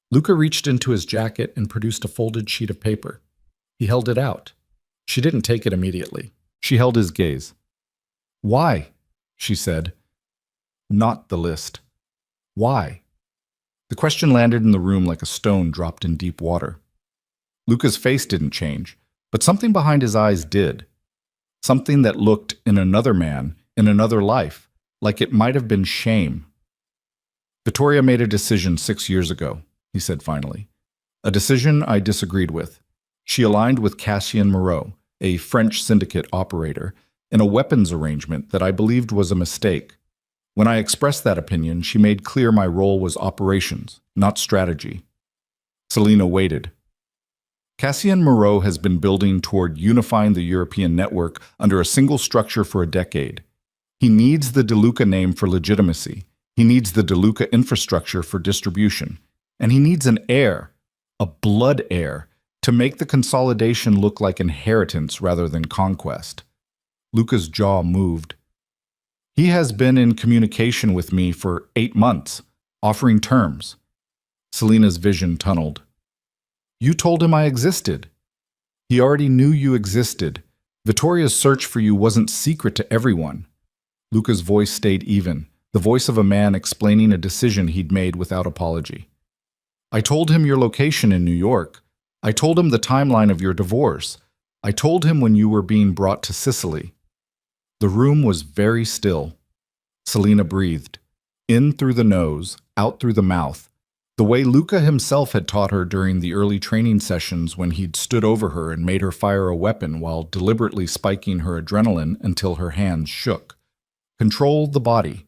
Luca reached into his jacket and produced a folded sheet of paper. He held it out. She didn't take it immediately. She held his gaze. "Why?" she said. "Not the list. Why?" The question landed in the room like a stone dropped in deep water. Luca's face didn't change, but something behind his eyes did. Something that looked, in another man, in another life, like it might have been shame. "Vittoria made a decision 6 years ago," he said finally. "A decision I disagreed with. She aligned with Cassian Moreau, a French syndicate operator, in a weapons arrangement that I believed was a mistake. When I expressed that opinion, she made clear my role was operations, not strategy." Selena waited. "Cassian Moreau has been building toward unifying the European network under a single structure for a decade. He needs the DeLuca name for legitimacy. He needs the DeLuca infrastructure for distribution. And he needs an heir, a blood heir, to make the consolidation look like inheritance rather than conquest." Luca's jaw moved. "He has been in communication with me for 8 months, offering terms." Selena's vision tunneled. "You told him I existed." "He already knew you existed. Vittoria's search for you wasn't secret to everyone." Luca's voice stayed even, the voice of a man explaining a decision he'd made without apology. "I told him your location in New York. I told him the timeline of your divorce. I told him when you were being brought to Sicily." The room was very still. Selena breathed, in through the nose, out through the mouth, the way Luca himself had taught her during the early training sessions when he'd stood over her and made her fire a weapon while deliberately spiking her adrenaline until her hands shook. Control the body.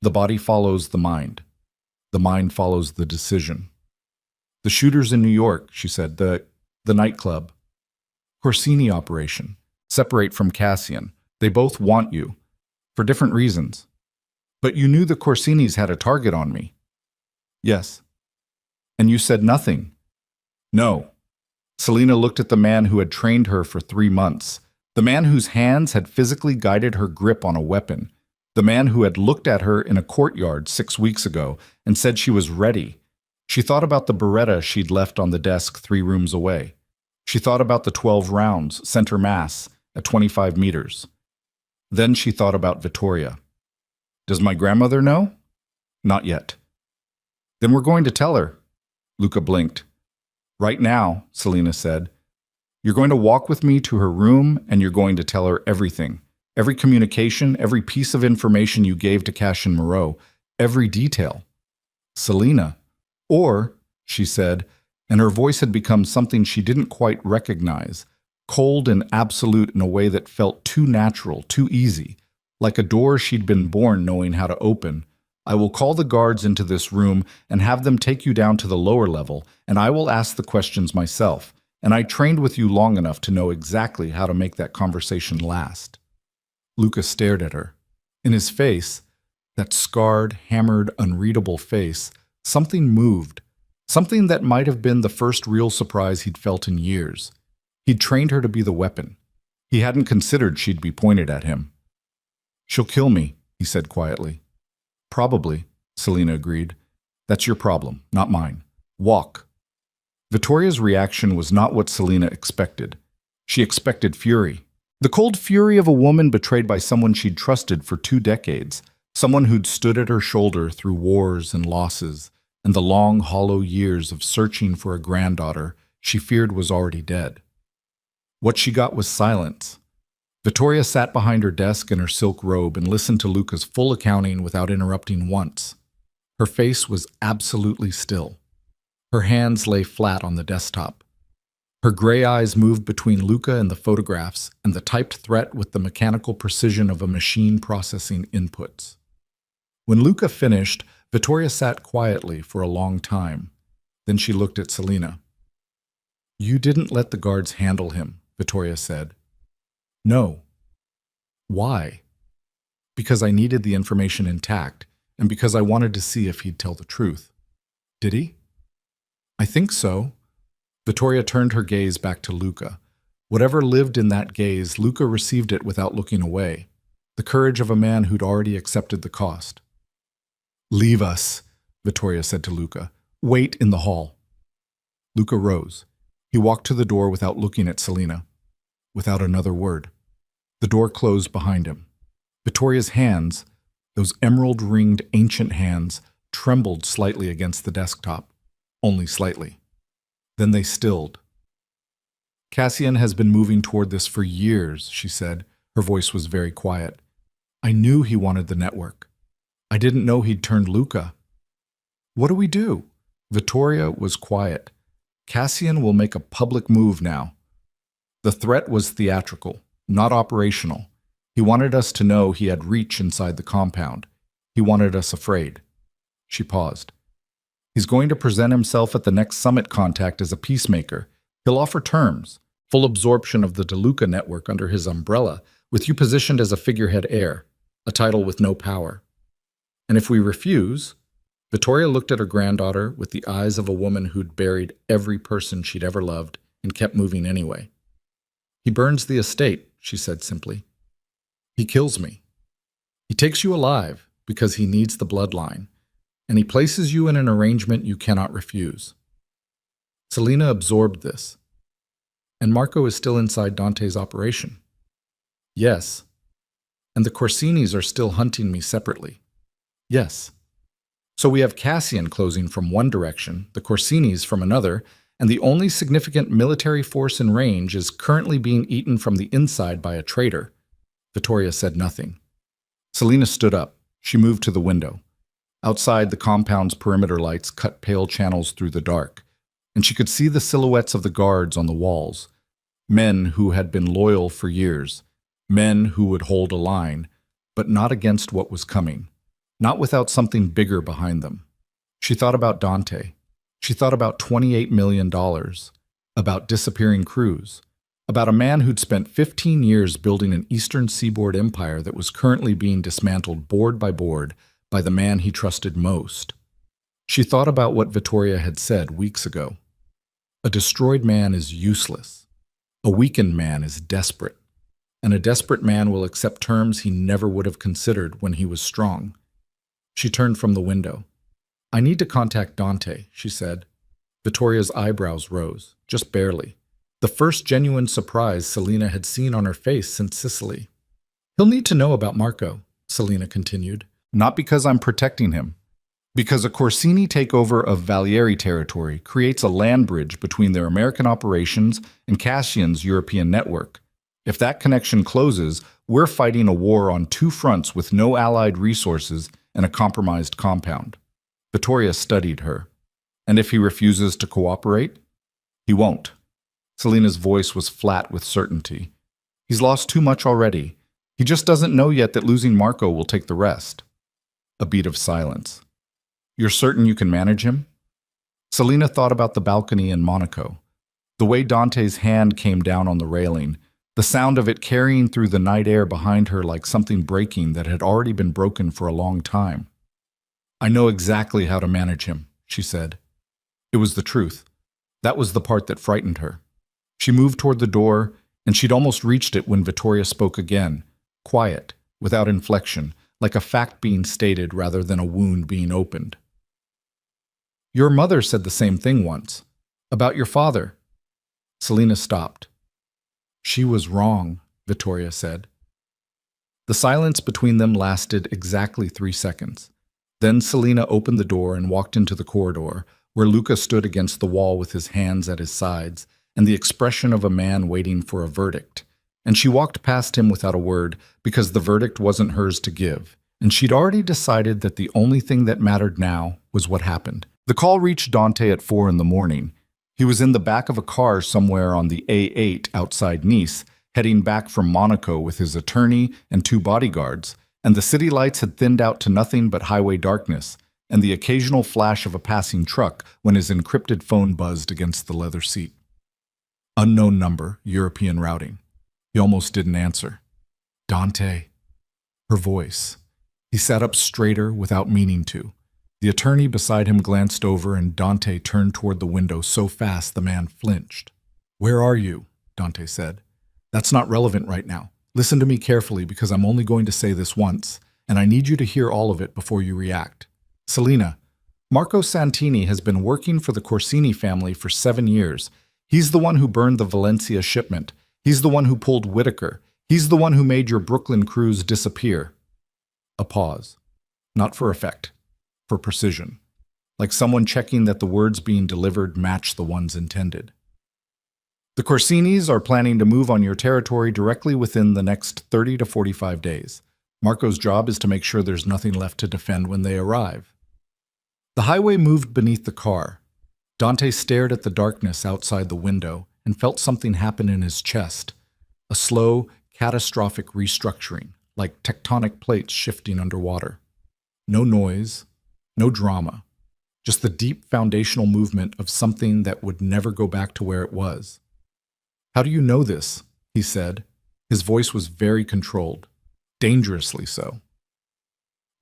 The body follows the mind. The mind follows the decision. "The shooters in New York," she said, the nightclub. "Corsini operation. Separate from Cassian. They both want you. For different reasons." "But you knew the Corsinis had a target on me." "Yes." "And you said nothing." "No." Selena looked at the man who had trained her for 3 months, the man whose hands had physically guided her grip on a weapon, the man who had looked at her in a courtyard 6 weeks ago and said she was ready. She thought about the Beretta she'd left on the desk 3 rooms away. She thought about the 12 rounds, center mass, at 25 meters. Then she thought about Vittoria. "Does my grandmother know?" "Not yet." "Then we're going to tell her." Luca blinked. "Right now," Selena said. You're going to walk with me to her room, and you're going to tell her everything. Every communication, every piece of information you gave to Cassian Moreau, every detail. Selena. Or, she said, and her voice had become something she didn't quite recognize, cold and absolute in a way that felt too natural, too easy, like a door she'd been born knowing how to open. I will call the guards into this room and have them take you down to the lower level, and I will ask the questions myself. And I trained with you long enough to know exactly how to make that conversation last. Luca stared at her. In his face, that scarred, hammered, unreadable face, something moved. Something that might have been the first real surprise he'd felt in years. He'd trained her to be the weapon. He hadn't considered she'd be pointed at him. She'll kill me, he said quietly. Probably, Selena agreed. That's your problem, not mine. Walk. Vittoria's reaction was not what Selena expected. She expected fury. The cold fury of a woman betrayed by someone she'd trusted for 2 decades, someone who'd stood at her shoulder through wars and losses, and the long, hollow years of searching for a granddaughter she feared was already dead. What she got was silence. Vittoria sat behind her desk in her silk robe and listened to Luca's full accounting without interrupting once. Her face was absolutely still. Her hands lay flat on the desktop. Her gray eyes moved between Luca and the photographs and the typed threat with the mechanical precision of a machine processing inputs. When Luca finished, Vittoria sat quietly for a long time. Then she looked at Selena. You didn't let the guards handle him, Vittoria said. No. Why? Because I needed the information intact, and because I wanted to see if he'd tell the truth. Did he? I think so. Vittoria turned her gaze back to Luca. Whatever lived in that gaze, Luca received it without looking away. The courage of a man who'd already accepted the cost. Leave us, Vittoria said to Luca. Wait in the hall. Luca rose. He walked to the door without looking at Selena. Without another word. The door closed behind him. Vittoria's hands, those emerald-ringed ancient hands, trembled slightly against the desktop. Only slightly. Then they stilled. Cassian has been moving toward this for years, she said. Her voice was very quiet. I knew he wanted the network. I didn't know he'd turned Luca. What do we do? Vittoria was quiet. Cassian will make a public move now. The threat was theatrical, not operational. He wanted us to know he had reach inside the compound. He wanted us afraid. She paused. He's going to present himself at the next summit contact as a peacemaker. He'll offer terms, full absorption of the DeLuca network under his umbrella, with you positioned as a figurehead heir, a title with no power. And if we refuse, Vittoria looked at her granddaughter with the eyes of a woman who'd buried every person she'd ever loved and kept moving anyway. He burns the estate, she said simply. He kills me. He takes you alive because he needs the bloodline, and he places you in an arrangement you cannot refuse. Selena absorbed this. And Marco is still inside Dante's operation. Yes. And the Corsinis are still hunting me separately. Yes. So we have Cassian closing from one direction, the Corsinis from another, and the only significant military force in range is currently being eaten from the inside by a traitor. Vittoria said nothing. Selena stood up. She moved to the window. Outside, the compound's perimeter lights cut pale channels through the dark, and she could see the silhouettes of the guards on the walls. Men who had been loyal for years. Men who would hold a line, but not against what was coming. Not without something bigger behind them. She thought about Dante. She thought about $28 million, about disappearing crews, about a man who'd spent 15 years building an eastern seaboard empire that was currently being dismantled board by board by the man he trusted most. She thought about what Vittoria had said weeks ago. A destroyed man is useless. A weakened man is desperate. And a desperate man will accept terms he never would have considered when he was strong. She turned from the window. I need to contact Dante, she said. Vittoria's eyebrows rose, just barely. The first genuine surprise Selena had seen on her face since Sicily. He'll need to know about Marco, Selena continued. Not because I'm protecting him. Because a Corsini takeover of Valieri territory creates a land bridge between their American operations and Cassian's European network. If that connection closes, we're fighting a war on two fronts with no allied resources and a compromised compound. Vittoria studied her. And if he refuses to cooperate? He won't. Selina's voice was flat with certainty. He's lost too much already. He just doesn't know yet that losing Marco will take the rest. A beat of silence. You're certain you can manage him? Selina thought about the balcony in Monaco. The way Dante's hand came down on the railing, the sound of it carrying through the night air behind her like something breaking that had already been broken for a long time. I know exactly how to manage him, she said. It was the truth. That was the part that frightened her. She moved toward the door, and she'd almost reached it when Vittoria spoke again, quiet, without inflection, like a fact being stated rather than a wound being opened. Your mother said the same thing once, about your father. Selina stopped. She was wrong, Vittoria said. The silence between them lasted exactly 3 seconds. Then Selina opened the door and walked into the corridor, where Luca stood against the wall with his hands at his sides and the expression of a man waiting for a verdict. And she walked past him without a word because the verdict wasn't hers to give, and she'd already decided that the only thing that mattered now was what happened. The call reached Dante at 4 in the morning. He was in the back of a car somewhere on the A8 outside Nice, heading back from Monaco with his attorney and 2 bodyguards, and the city lights had thinned out to nothing but highway darkness, and the occasional flash of a passing truck when his encrypted phone buzzed against the leather seat. Unknown number, European routing. He almost didn't answer. Dante. Her voice. He sat up straighter without meaning to. The attorney beside him glanced over and Dante turned toward the window so fast the man flinched. Where are you? Dante said. That's not relevant right now. Listen to me carefully because I'm only going to say this once, and I need you to hear all of it before you react. Selina, Marco Santini has been working for the Corsini family for 7 years. He's the one who burned the Valencia shipment. He's the one who pulled Whitaker. He's the one who made your Brooklyn cruise disappear. A pause. Not for effect. For precision. Like someone checking that the words being delivered match the ones intended. The Corsinis are planning to move on your territory directly within the next 30 to 45 days. Marco's job is to make sure there's nothing left to defend when they arrive. The highway moved beneath the car. Dante stared at the darkness outside the window and felt something happen in his chest. A slow, catastrophic restructuring, like tectonic plates shifting underwater. No noise, no drama, just the deep foundational movement of something that would never go back to where it was. How do you know this? He said. His voice was very controlled, dangerously so.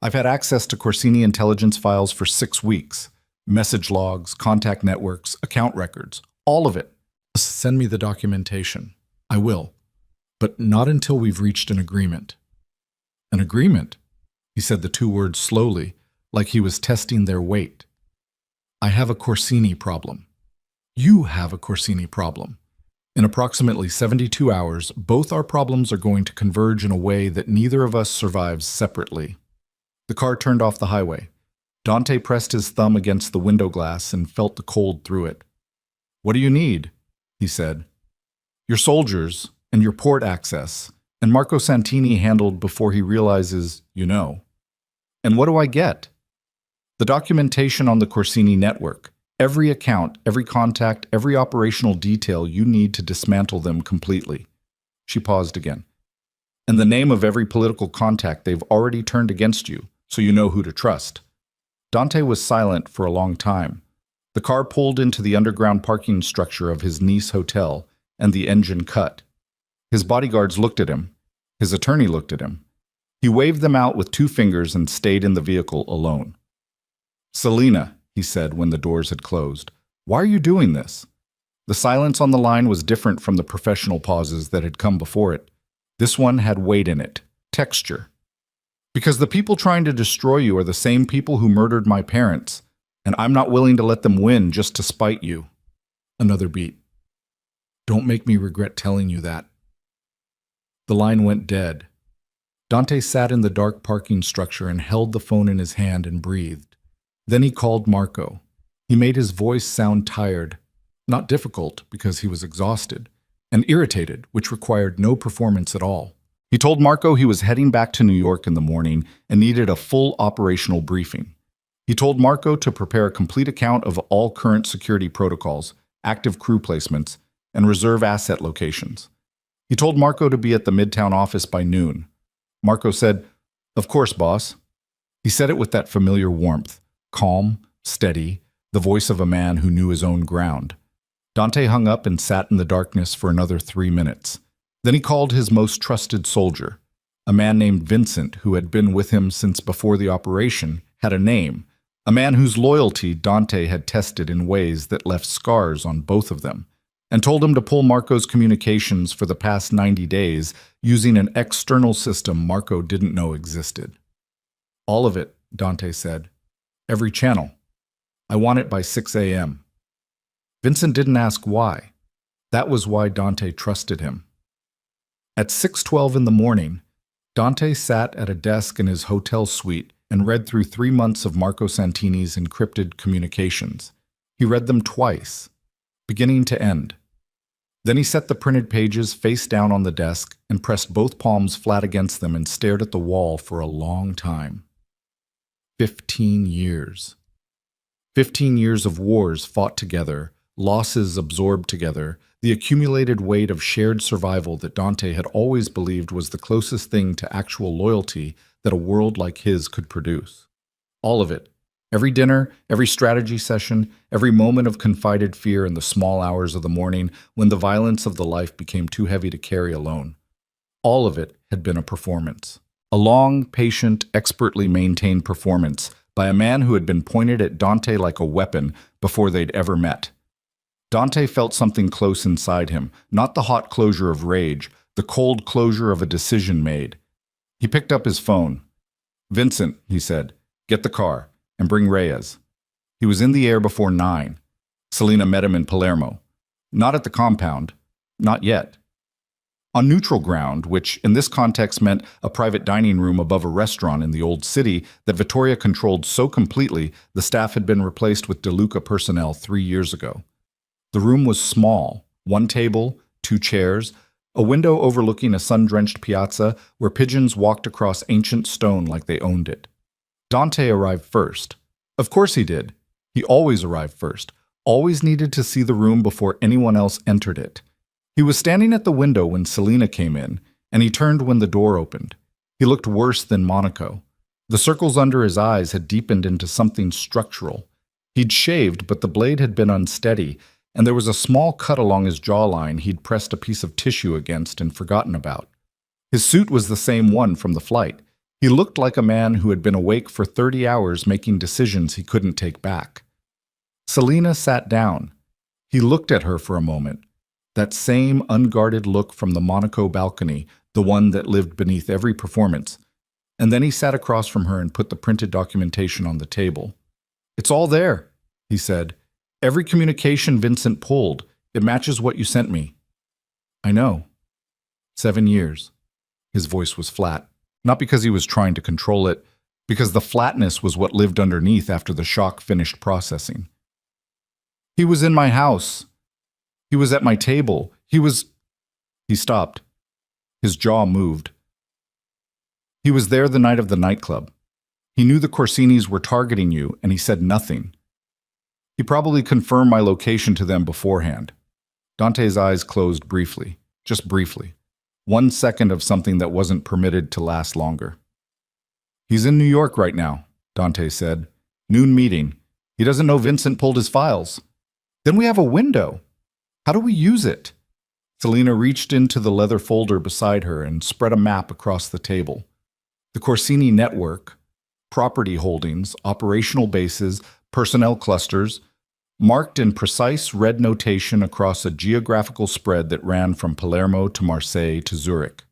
I've had access to Corsini intelligence files for 6 weeks. Message logs, contact networks, account records, all of it. Send me the documentation. I will. But not until we've reached an agreement. An agreement? He said the 2 words slowly, like he was testing their weight. I have a Corsini problem. You have a Corsini problem. In approximately 72 hours, both our problems are going to converge in a way that neither of us survives separately. The car turned off the highway. Dante pressed his thumb against the window glass and felt the cold through it. What do you need? He said. Your soldiers and your port access, and Marco Santini handled before he realizes you know. And what do I get? The documentation on the Corsini network, every account, every contact, every operational detail you need to dismantle them completely. She paused again. And the name of every political contact they've already turned against you, so you know who to trust. Dante was silent for a long time. The car pulled into the underground parking structure of his Nice hotel, and the engine cut. His bodyguards looked at him. His attorney looked at him. He waved them out with 2 fingers and stayed in the vehicle alone. Selina, he said when the doors had closed, why are you doing this? The silence on the line was different from the professional pauses that had come before it. This one had weight in it, texture. Because the people trying to destroy you are the same people who murdered my parents, and I'm not willing to let them win just to spite you. Another beat. Don't make me regret telling you that. The line went dead. Dante sat in the dark parking structure and held the phone in his hand and breathed. Then he called Marco. He made his voice sound tired, not difficult because he was exhausted, and irritated, which required no performance at all. He told Marco he was heading back to New York in the morning and needed a full operational briefing. He told Marco to prepare a complete account of all current security protocols, active crew placements, and reserve asset locations. He told Marco to be at the Midtown office by noon. Marco said, "Of course, boss." He said it with that familiar warmth, calm, steady, the voice of a man who knew his own ground. Dante hung up and sat in the darkness for another 3 minutes. Then he called his most trusted soldier. A man named Vincent, who had been with him since before the operation, had a name, a man whose loyalty Dante had tested in ways that left scars on both of them, and told him to pull Marco's communications for the past 90 days using an external system Marco didn't know existed. "All of it," Dante said. "Every channel. I want it by 6 a.m. Vincent didn't ask why. That was why Dante trusted him. At 6:12 in the morning, Dante sat at a desk in his hotel suite and read through 3 months of Marco Santini's encrypted communications. He read them twice, beginning to end. Then he set the printed pages face down on the desk and pressed both palms flat against them and stared at the wall for a long time. 15 years. 15 years of wars fought together, losses absorbed together, the accumulated weight of shared survival that Dante had always believed was the closest thing to actual loyalty that a world like his could produce. All of it. Every dinner, every strategy session, every moment of confided fear in the small hours of the morning when the violence of the life became too heavy to carry alone. All of it had been a performance. A long, patient, expertly maintained performance by a man who had been pointed at Dante like a weapon before they'd ever met. Dante felt something close inside him, not the hot closure of rage, the cold closure of a decision made. He picked up his phone. "Vincent," he said, "get the car and bring Reyes." He was in the air before 9. Selena met him in Palermo. Not at the compound. Not yet. On neutral ground, which in this context meant a private dining room above a restaurant in the old city that Vittoria controlled so completely the staff had been replaced with De Luca personnel 3 years ago. The room was small, 1 table, 2 chairs, a window overlooking a sun-drenched piazza where pigeons walked across ancient stone like they owned it. Dante arrived first. Of course he did. He always arrived first, always needed to see the room before anyone else entered it. He was standing at the window when Selena came in, and he turned when the door opened. He looked worse than Monaco. The circles under his eyes had deepened into something structural. He'd shaved, but the blade had been unsteady, and there was a small cut along his jawline he'd pressed a piece of tissue against and forgotten about. His suit was the same one from the flight. He looked like a man who had been awake for 30 hours making decisions he couldn't take back. Selena sat down. He looked at her for a moment. That same unguarded look from the Monaco balcony, the one that lived beneath every performance. And then he sat across from her and put the printed documentation on the table. "It's all there," he said. "Every communication Vincent pulled. It matches what you sent me." "I know. 7 years." His voice was flat, not because he was trying to control it, because the flatness was what lived underneath after the shock finished processing. "He was in my house. He was at my table. He stopped. His jaw moved. "He was there the night of the nightclub. He knew the Corsinis were targeting you, and he said nothing. He probably confirmed my location to them beforehand." Dante's eyes closed briefly, just briefly. 1 second of something that wasn't permitted to last longer. "He's in New York right now," Dante said. "Noon meeting. He doesn't know Vincent pulled his files." "Then we have a window. How do we use it?" Selena reached into the leather folder beside her and spread a map across the table. The Corsini network, property holdings, operational bases, personnel clusters, marked in precise red notation across a geographical spread that ran from Palermo to Marseille to Zurich.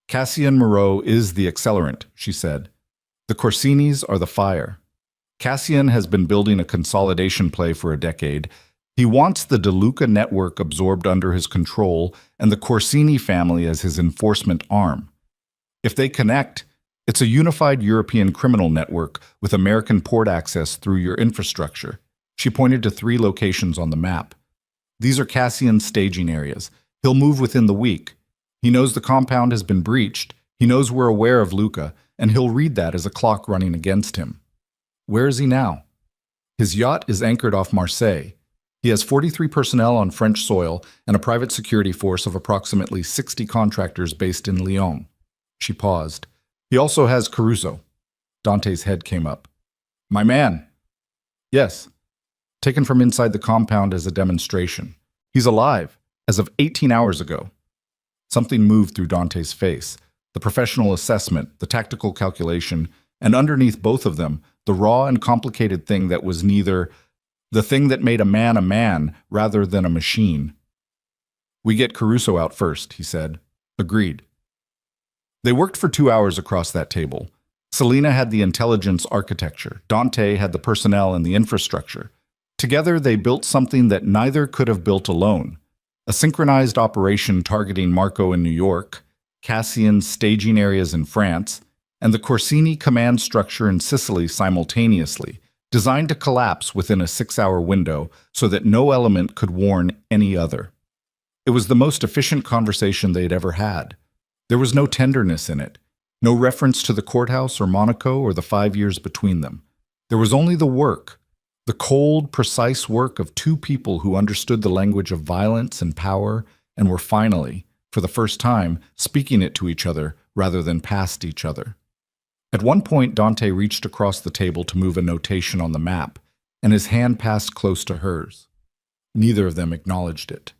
"Cassian Moreau is the accelerant," she said. "The Corsinis are the fire. Cassian has been building a consolidation play for a decade. He wants the De Luca network absorbed under his control and the Corsini family as his enforcement arm. If they connect, It's a unified European criminal network with American port access through your infrastructure. She pointed to 3 locations on the map. These are Cassian's staging areas. He'll move within the week. He knows the compound has been breached. He knows we're aware of Luca, and he'll read that as a clock running against him. Where is he now? His yacht is anchored off Marseille. He has 43 personnel on French soil and a private security force of approximately 60 contractors based in Lyon. She paused. He also has Caruso. Dante's head came up. My man. Yes. Taken from inside the compound as a demonstration. He's alive, as of 18 hours ago. Something moved through Dante's face. The professional assessment, the tactical calculation, and underneath both of them, the raw and complicated thing that was neither the thing that made a man rather than a machine. We get Caruso out first, he said. Agreed. They worked for 2 hours across that table. Selena had the intelligence architecture. Dante had the personnel and the infrastructure. Together, they built something that neither could have built alone. A synchronized operation targeting Marco in New York, Cassian's staging areas in France, and the Corsini command structure in Sicily simultaneously, designed to collapse within a 6-hour window so that no element could warn any other. It was the most efficient conversation they'd ever had. There was no tenderness in it, no reference to the courthouse or Monaco or the 5 years between them. There was only the work, the cold, precise work of 2 people who understood the language of violence and power and were finally, for the first time, speaking it to each other rather than past each other. At one point, Dante reached across the table to move a notation on the map, and his hand passed close to hers. Neither of them acknowledged it.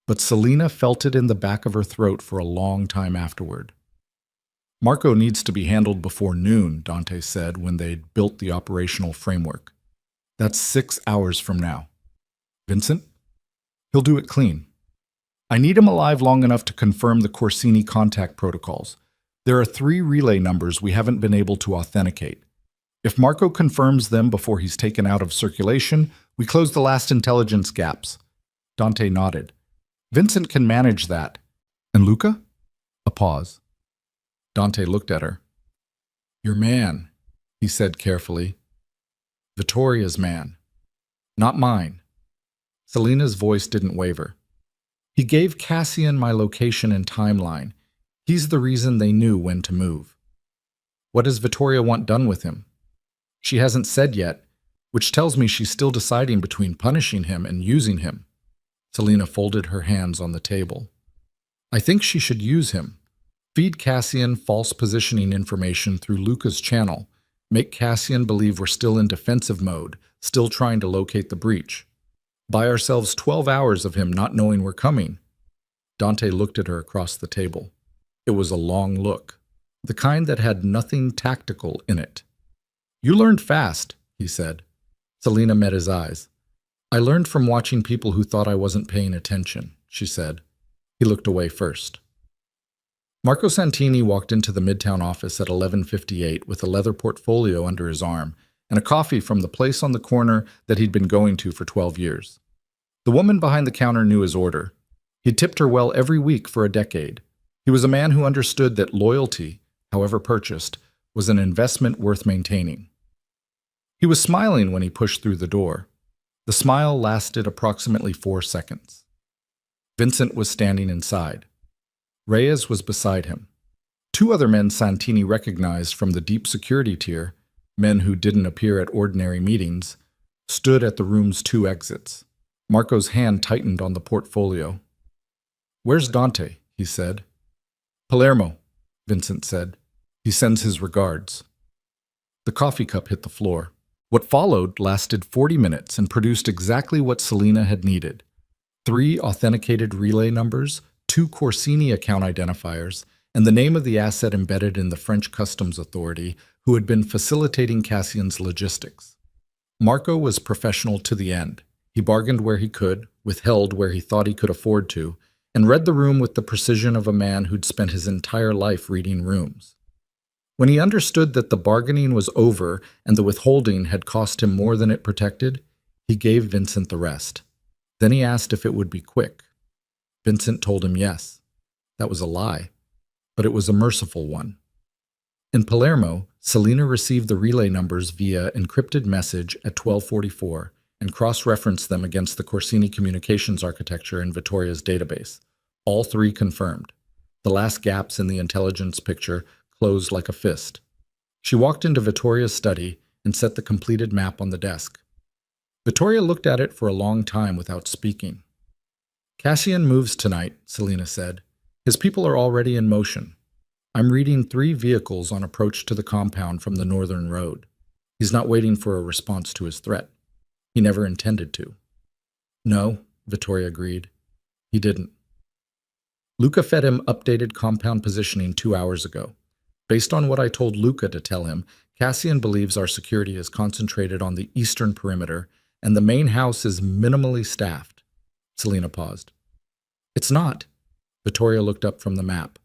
But Selena felt it in the back of her throat for a long time afterward. Marco needs to be handled before noon, Dante said when they'd built the operational framework. That's 6 hours from now. Vincent? He'll do it clean. I need him alive long enough to confirm the Corsini contact protocols. There are 3 relay numbers we haven't been able to authenticate. If Marco confirms them before he's taken out of circulation, we close the last intelligence gaps. Dante nodded. Vincent can manage that. And Luca? A pause. Dante looked at her. Your man, he said carefully. Vittoria's man. Not mine. Selena's voice didn't waver. He gave Cassian my location and timeline. He's the reason they knew when to move. What does Vittoria want done with him? She hasn't said yet, which tells me she's still deciding between punishing him and using him. Selena folded her hands on the table. I think she should use him. Feed Cassian false positioning information through Luca's channel. Make Cassian believe we're still in defensive mode, still trying to locate the breach. Buy ourselves 12 hours of him not knowing we're coming. Dante looked at her across the table. It was a long look, the kind that had nothing tactical in it. You learned fast, he said. Selena met his eyes. I learned from watching people who thought I wasn't paying attention, she said. He looked away first. Marco Santini walked into the Midtown office at 11:58 with a leather portfolio under his arm and a coffee from the place on the corner that he'd been going to for 12 years. The woman behind the counter knew his order. He'd tipped her well every week for a decade. He was a man who understood that loyalty, however purchased, was an investment worth maintaining. He was smiling when he pushed through the door. The smile lasted approximately 4 seconds. Vincent was standing inside. Reyes was beside him. 2 other men Santini recognized from the deep security tier, men who didn't appear at ordinary meetings, stood at the room's 2 exits. Marco's hand tightened on the portfolio. Where's Dante? He said. Palermo, Vincent said. He sends his regards. The coffee cup hit the floor. What followed lasted 40 minutes and produced exactly what Selena had needed. 3 authenticated relay numbers, 2 Corsini account identifiers, and the name of the asset embedded in the French Customs Authority who had been facilitating Cassian's logistics. Marco was professional to the end. He bargained where he could, withheld where he thought he could afford to, and read the room with the precision of a man who'd spent his entire life reading rooms. When he understood that the bargaining was over and the withholding had cost him more than it protected, he gave Vincent the rest. Then he asked if it would be quick. Vincent told him yes. That was a lie, but it was a merciful one. In Palermo, Selena received the relay numbers via encrypted message at 12:44 and cross-referenced them against the Corsini communications architecture in Vittoria's database. All three confirmed. The last gaps in the intelligence picture closed like a fist. She walked into Vittoria's study and set the completed map on the desk. Vittoria looked at it for a long time without speaking. Cassian moves tonight, Selena said. His people are already in motion. I'm reading 3 vehicles on approach to the compound from the northern road. He's not waiting for a response to his threat. He never intended to. No, Vittoria agreed. He didn't. Luca fed him updated compound positioning 2 hours ago. Based on what I told Luca to tell him, Cassian believes our security is concentrated on the eastern perimeter and the main house is minimally staffed. Selena paused. It's not. Vittoria looked up from the map.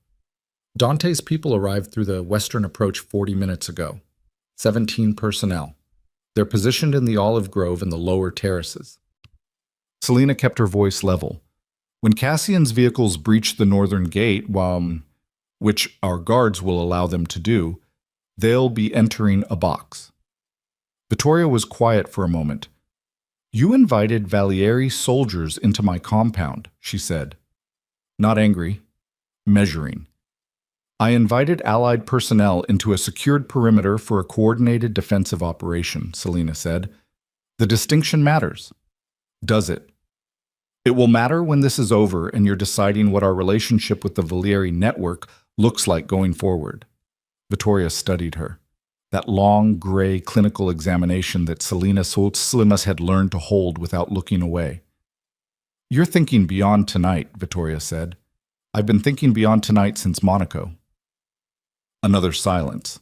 Dante's people arrived through the western approach 40 minutes ago. 17 personnel. They're positioned in the olive grove and the lower terraces. Selena kept her voice level. When Cassian's vehicles breach the northern gate, which our guards will allow them to do, they'll be entering a box. Vittoria was quiet for a moment. You invited Valieri soldiers into my compound, she said. Not angry, measuring. I invited Allied personnel into a secured perimeter for a coordinated defensive operation, Selena said. The distinction matters. Does it? It will matter when this is over and you're deciding what our relationship with the Valieri network looks like going forward. Vittoria studied her. That long, gray clinical examination that Selena Slimas had learned to hold without looking away. You're thinking beyond tonight, Vittoria said. I've been thinking beyond tonight since Monaco. Another silence.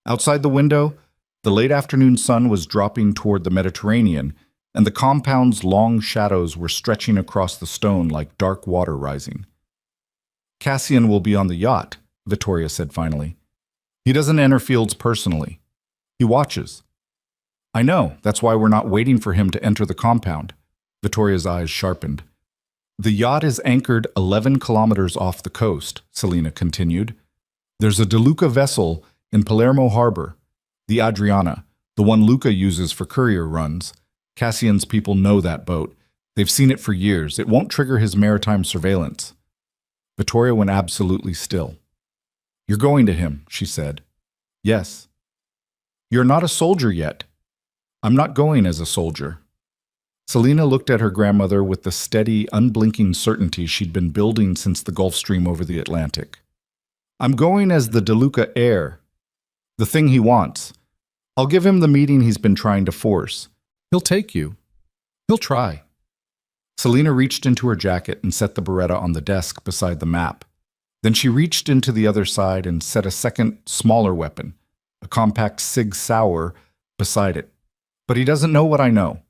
Outside the window, the late afternoon sun was dropping toward the Mediterranean, and the compound's long shadows were stretching across the stone like dark water rising. Cassian will be on the yacht, Vittoria said finally. He doesn't enter fields personally. He watches. I know, that's why we're not waiting for him to enter the compound. Vittoria's eyes sharpened. The yacht is anchored 11 kilometers off the coast, Selena continued. There's a De Luca vessel in Palermo harbor, the Adriana, the one Luca uses for courier runs. Cassian's people know that boat. They've seen it for years. It won't trigger his maritime surveillance. Vittoria went absolutely still. You're going to him, she said. Yes. You're not a soldier yet. I'm not going as a soldier. Selena looked at her grandmother with the steady, unblinking certainty she'd been building since the Gulf Stream over the Atlantic. I'm going as the De Luca heir. The thing he wants. I'll give him the meeting he's been trying to force. He'll take you. He'll try. Selena reached into her jacket and set the Beretta on the desk beside the map. Then she reached into the other side and set a second, smaller weapon, a compact Sig Sauer, beside it. But he doesn't know what I know.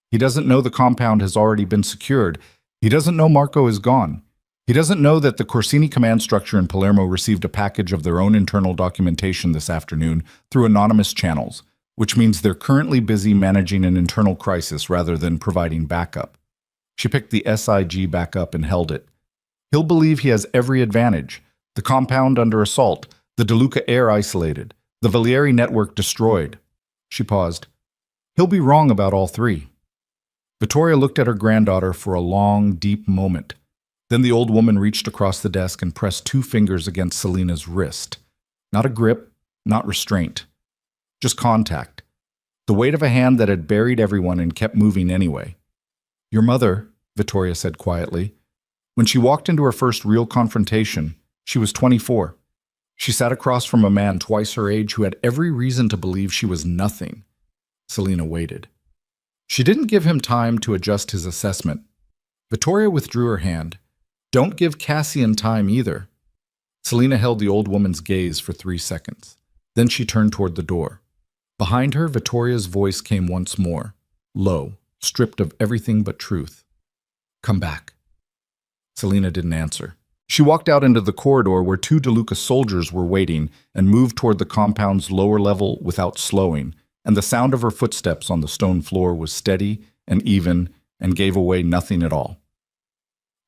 He doesn't know the compound has already been secured. He doesn't know Marco is gone. He doesn't know that the Corsini command structure in Palermo received a package of their own internal documentation this afternoon through anonymous channels, which means they're currently busy managing an internal crisis rather than providing backup. She picked the SIG back up and held it. He'll believe he has every advantage. The compound under assault, the De Luca heir isolated, the Valieri network destroyed. She paused. He'll be wrong about all three. Vittoria looked at her granddaughter for a long, deep moment. Then the old woman reached across the desk and pressed 2 fingers against Selena's wrist. Not a grip, not restraint. Just contact. The weight of a hand that had buried everyone and kept moving anyway. Your mother, Vittoria said quietly. When she walked into her first real confrontation, she was 24. She sat across from a man twice her age who had every reason to believe she was nothing. Selena waited. She didn't give him time to adjust his assessment. Vittoria withdrew her hand. Don't give Cassian time either. Selena held the old woman's gaze for 3 seconds. Then she turned toward the door. Behind her, Vittoria's voice came once more, low, stripped of everything but truth. Come back. Selena didn't answer. She walked out into the corridor where 2 De Luca soldiers were waiting and moved toward the compound's lower level without slowing, and the sound of her footsteps on the stone floor was steady and even and gave away nothing at all.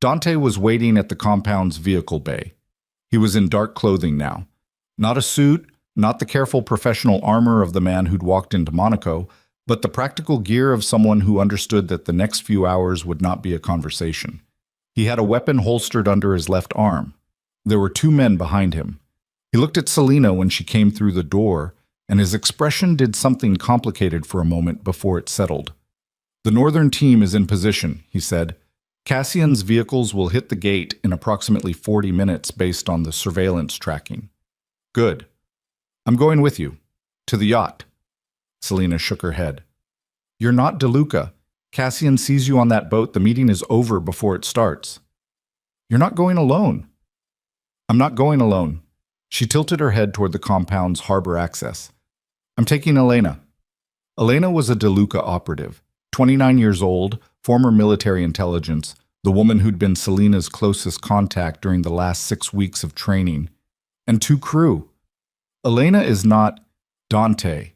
Dante was waiting at the compound's vehicle bay. He was in dark clothing now. Not a suit, Not the careful professional armor of the man who'd walked into Monaco, but the practical gear of someone who understood that the next few hours would not be a conversation. He had a weapon holstered under his left arm. There were two men behind him. He looked at Selena when she came through the door, and his expression did something complicated for a moment before it settled. "The northern team is in position," he said. "Cassian's vehicles will hit the gate in approximately 40 minutes based on the surveillance tracking." "Good. I'm going with you. To the yacht." Selena shook her head. "You're not DeLuca. Cassian sees you on that boat. The meeting is over before it starts." "You're not going alone." "I'm not going alone." She tilted her head toward the compound's harbor access. "I'm taking Elena." Elena was a DeLuca operative, 29 years old, former military intelligence, the woman who'd been Selena's closest contact during the last 6 weeks of training, and two crew. "Elena is not Dante."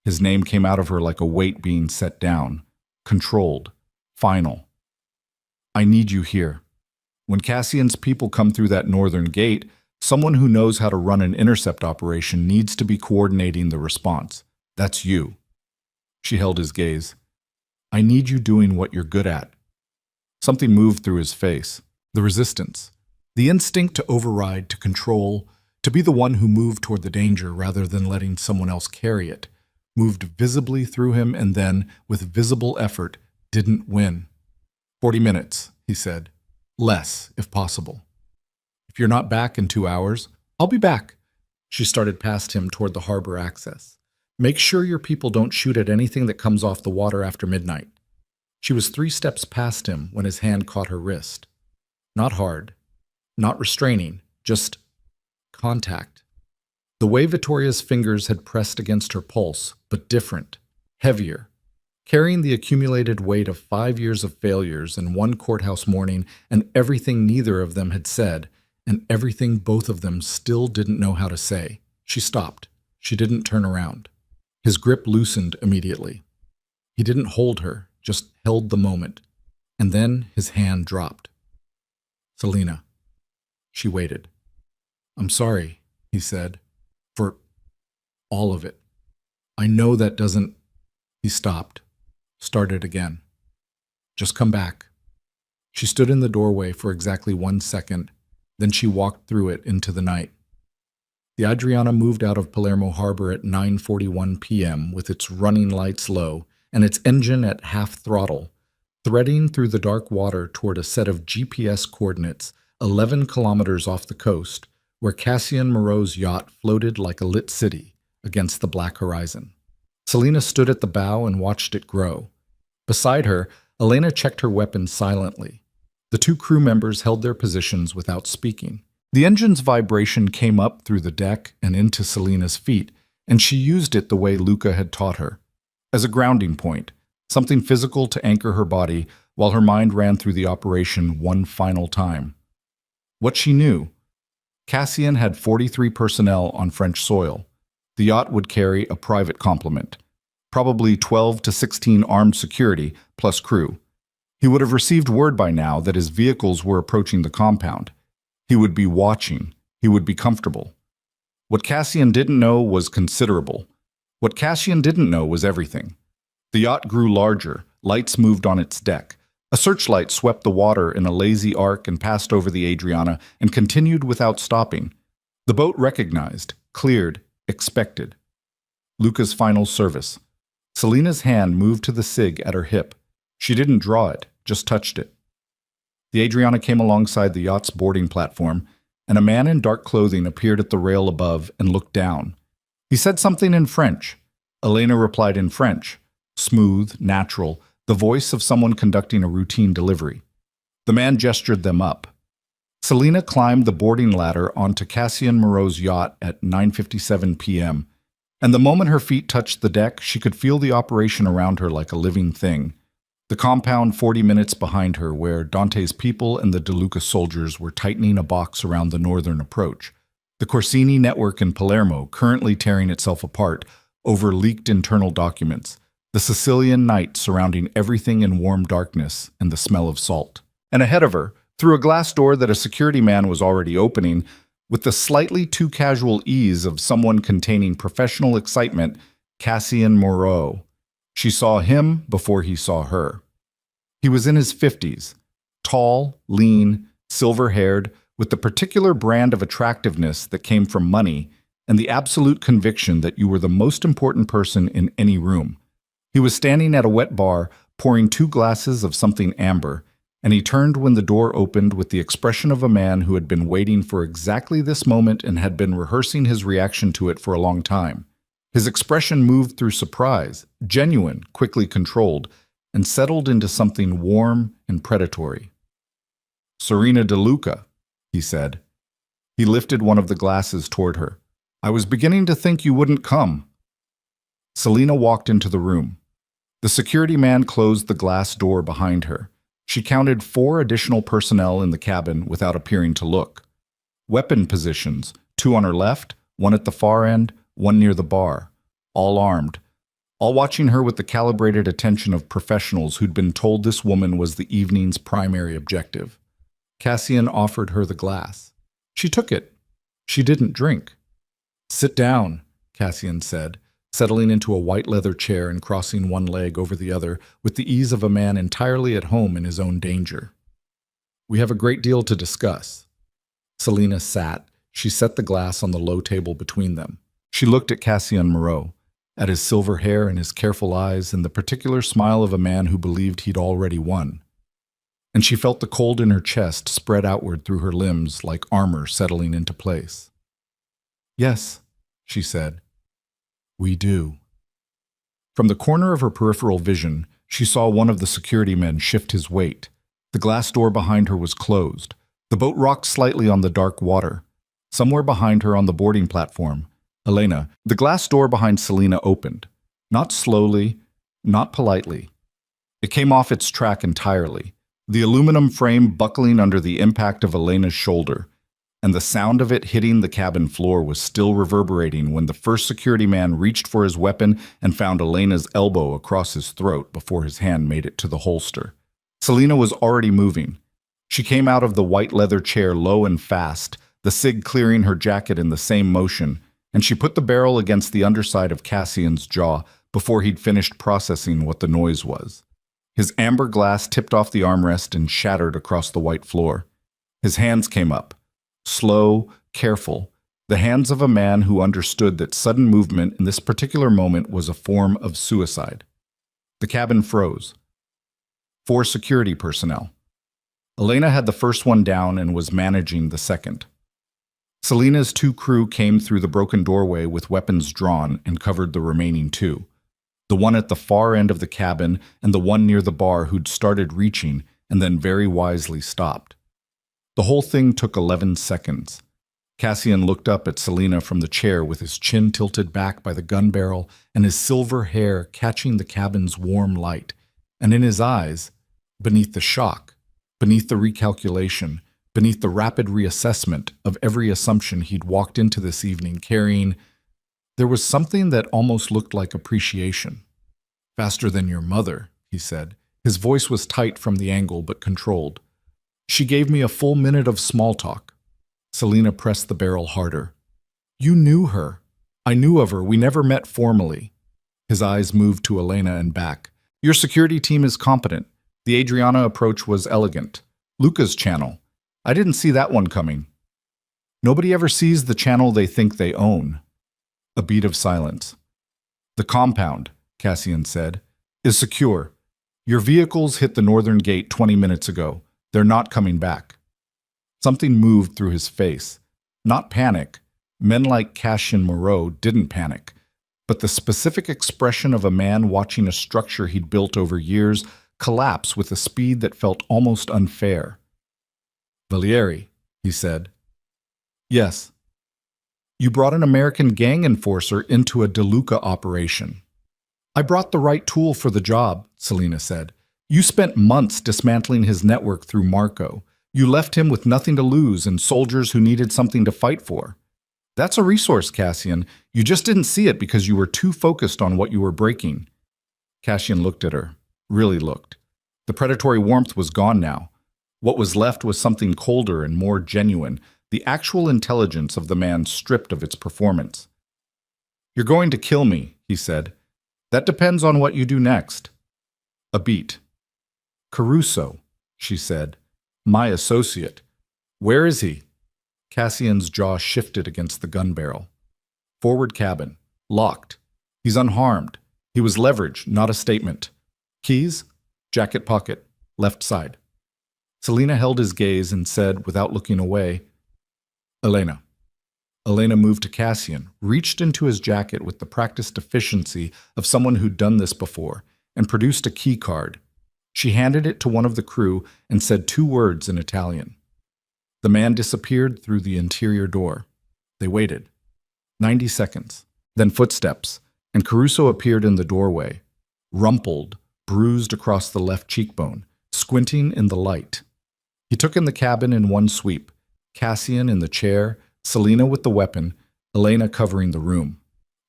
His name came out of her like a weight being set down, controlled, final. "I need you here. When Cassian's people come through that northern gate, someone who knows how to run an intercept operation needs to be coordinating the response. That's you." She held his gaze. "I need you doing what you're good at." Something moved through his face. The resistance. The instinct to override, to control, to be the one who moved toward the danger rather than letting someone else carry it, moved visibly through him and then, with visible effort, didn't win. 40 minutes, he said. Less, if possible. "If you're not back in 2 hours, I'll be back." She started past him toward the harbor access. "Make sure your people don't shoot at anything that comes off the water after midnight." She was 3 steps past him when his hand caught her wrist. Not hard, not restraining, just contact. The way Vittoria's fingers had pressed against her pulse, but different, heavier, carrying the accumulated weight of 5 years of failures and 1 courthouse morning and everything neither of them had said, and everything both of them still didn't know how to say. She stopped. She didn't turn around. His grip loosened immediately. He didn't hold her, just held the moment. And then his hand dropped. "Selena." She waited. "I'm sorry," he said, "for all of it. I know that doesn't—" He stopped, started again. "Just come back." She stood in the doorway for exactly 1 second, then she walked through it into the night. The Adriana moved out of Palermo Harbor at 9:41 p.m. with its running lights low and its engine at half throttle, threading through the dark water toward a set of GPS coordinates 11 kilometers off the coast, where Cassian Moreau's yacht floated like a lit city against the black horizon. Selena stood at the bow and watched it grow. Beside her, Elena checked her weapon silently. The 2 crew members held their positions without speaking. The engine's vibration came up through the deck and into Selena's feet, and she used it the way Luca had taught her, as a grounding point, something physical to anchor her body while her mind ran through the operation one final time. What she knew: Cassian had 43 personnel on French soil. The yacht would carry a private complement, probably 12 to 16 armed security plus crew. He would have received word by now that his vehicles were approaching the compound. He would be watching. He would be comfortable. What Cassian didn't know was considerable. What Cassian didn't know was everything. The yacht grew larger. Lights moved on its deck. A searchlight swept the water in a lazy arc and passed over the Adriana and continued without stopping. The boat recognized, cleared, expected. Luca's final service. Selena's hand moved to the SIG at her hip. She didn't draw it, just touched it. The Adriana came alongside the yacht's boarding platform, and a man in dark clothing appeared at the rail above and looked down. He said something in French. Elena replied in French, smooth, natural, the voice of someone conducting a routine delivery. The man gestured them up. Selena climbed the boarding ladder onto Cassian Moreau's yacht at 9:57 p.m., and the moment her feet touched the deck, she could feel the operation around her like a living thing. The compound 40 minutes behind her, where Dante's people and the DeLuca soldiers were tightening a box around the northern approach. The Corsini network in Palermo, currently tearing itself apart over leaked internal documents. The Sicilian night surrounding everything in warm darkness and the smell of salt. And ahead of her, through a glass door that a security man was already opening, With the slightly too casual ease of someone containing professional excitement, Cassian Moreau. She saw him before he saw her. He was in his 50s, tall, lean, silver-haired, with the particular brand of attractiveness that came from money and the absolute conviction that you were the most important person in any room. He was standing at a wet bar, pouring 2 glasses of something amber, and he turned when the door opened with the expression of a man who had been waiting for exactly this moment and had been rehearsing his reaction to it for a long time. His expression moved through surprise, genuine, quickly controlled, and settled into something warm and predatory. "Serena DeLuca," he said. He lifted one of the glasses toward her. "I was beginning to think you wouldn't come." Selena walked into the room. The security man closed the glass door behind her. She counted 4 additional personnel in the cabin without appearing to look. Weapon positions, 2 on her left, 1 at the far end, 1 near the bar, all armed, all watching her with the calibrated attention of professionals who'd been told this woman was the evening's primary objective. Cassian offered her the glass. She took it. She didn't drink. "Sit down," Cassian said, settling into a white leather chair and crossing one leg over the other with the ease of a man entirely at home in his own danger. "We have a great deal to discuss." Selena sat. She set the glass on the low table between them. She looked at Cassian Moreau, at his silver hair and his careful eyes and the particular smile of a man who believed he'd already won. And she felt the cold in her chest spread outward through her limbs like armor settling into place. "Yes," she said. "We do." From the corner of her peripheral vision, she saw one of the security men shift his weight. The glass door behind her was closed. The boat rocked slightly on the dark water. Somewhere behind her on the boarding platform, Elena, the glass door behind Selena opened. Not slowly, not politely. It came off its track entirely, the aluminum frame buckling under the impact of Elena's shoulder, and the sound of it hitting the cabin floor was still reverberating when the first security man reached for his weapon and found Elena's elbow across his throat before his hand made it to the holster. Selena was already moving. She came out of the white leather chair low and fast, the cig clearing her jacket in the same motion, and she put the barrel against the underside of Cassian's jaw before he'd finished processing what the noise was. His amber glass tipped off the armrest and shattered across the white floor. His hands came up. Slow, careful, the hands of a man who understood that sudden movement in this particular moment was a form of suicide. The cabin froze. 4 security personnel. Elena had the first one down and was managing the second. Selena's 2 crew came through the broken doorway with weapons drawn and covered the remaining 2. The one at the far end of the cabin and the one near the bar who'd started reaching and then very wisely stopped. The whole thing took 11 seconds. Cassian looked up at Selena from the chair with his chin tilted back by the gun barrel and his silver hair catching the cabin's warm light. And in his eyes, beneath the shock, beneath the recalculation, beneath the rapid reassessment of every assumption he'd walked into this evening carrying, there was something that almost looked like appreciation. "Faster than your mother," he said. His voice was tight from the angle but controlled. "She gave me a full minute of small talk." Selena pressed the barrel harder. "You knew her. I knew of her. We never met formally." His eyes moved to Elena and back. "Your security team is competent. The Adriana approach was elegant. Luca's channel. I didn't see that one coming." "Nobody ever sees the channel they think they own." A beat of silence. "The compound," Cassian said, "is secure. Your vehicles hit the northern gate 20 minutes ago. They're not coming back." Something moved through his face. Not panic. Men like Cassian Moreau didn't panic. But the specific expression of a man watching a structure he'd built over years collapse with a speed that felt almost unfair. "Valieri," he said. "Yes." "You brought an American gang enforcer into a DeLuca operation." "I brought the right tool for the job," Selena said. "You spent months dismantling his network through Marco. You left him with nothing to lose and soldiers who needed something to fight for. That's a resource, Cassian. You just didn't see it because you were too focused on what you were breaking." Cassian looked at her, really looked. The predatory warmth was gone now. What was left was something colder and more genuine, the actual intelligence of the man stripped of its performance. "You're going to kill me," he said. "That depends on what you do next." A beat. "Caruso," she said. "My associate. Where is he?" Cassian's jaw shifted against the gun barrel. "Forward cabin. Locked. He's unharmed. He was leverage, not a statement. Keys? Jacket pocket. Left side." Selena held his gaze and said, without looking away, "Elena." Elena moved to Cassian, reached into his jacket with the practiced efficiency of someone who'd done this before, and produced a key card. She handed it to one of the crew and said 2 words in Italian. The man disappeared through the interior door. They waited. 90 seconds. Then footsteps, and Caruso appeared in the doorway, rumpled, bruised across the left cheekbone, squinting in the light. He took in the cabin in one sweep, Cassian in the chair, Selena with the weapon, Elena covering the room.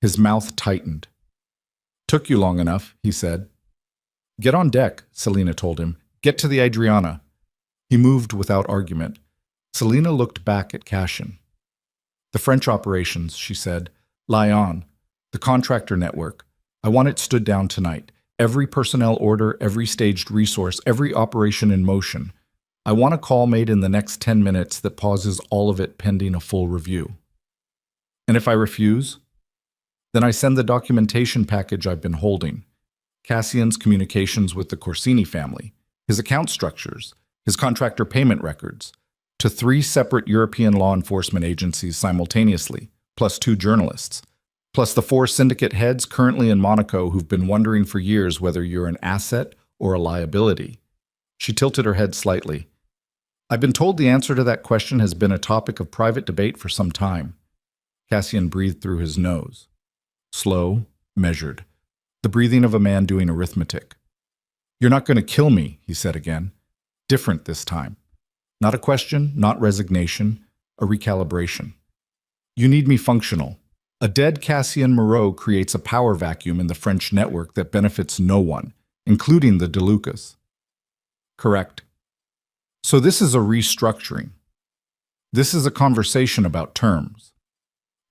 His mouth tightened. "Took you long enough," he said. "Get on deck," Selena told him. "Get to the Adriana." He moved without argument. Selena looked back at Cassian. "The French operations," she said. "Lie on. The contractor network. I want it stood down tonight. Every personnel order, every staged resource, every operation in motion. I want a call made in the next 10 minutes that pauses all of it pending a full review. And if I refuse, then I send the documentation package I've been holding. Cassian's communications with the Corsini family, his account structures, his contractor payment records, to 3 separate European law enforcement agencies simultaneously, plus 2 journalists, plus the 4 syndicate heads currently in Monaco who've been wondering for years whether you're an asset or a liability." She tilted her head slightly. "I've been told the answer to that question has been a topic of private debate for some time." Cassian breathed through his nose. Slow, measured. The breathing of a man doing arithmetic. "You're not going to kill me," he said again. Different this time. Not a question, not resignation, a recalibration. "You need me functional. A dead Cassian Moreau creates a power vacuum in the French network that benefits no one, including the DeLucas." "Correct. So this is a restructuring. This is a conversation about terms."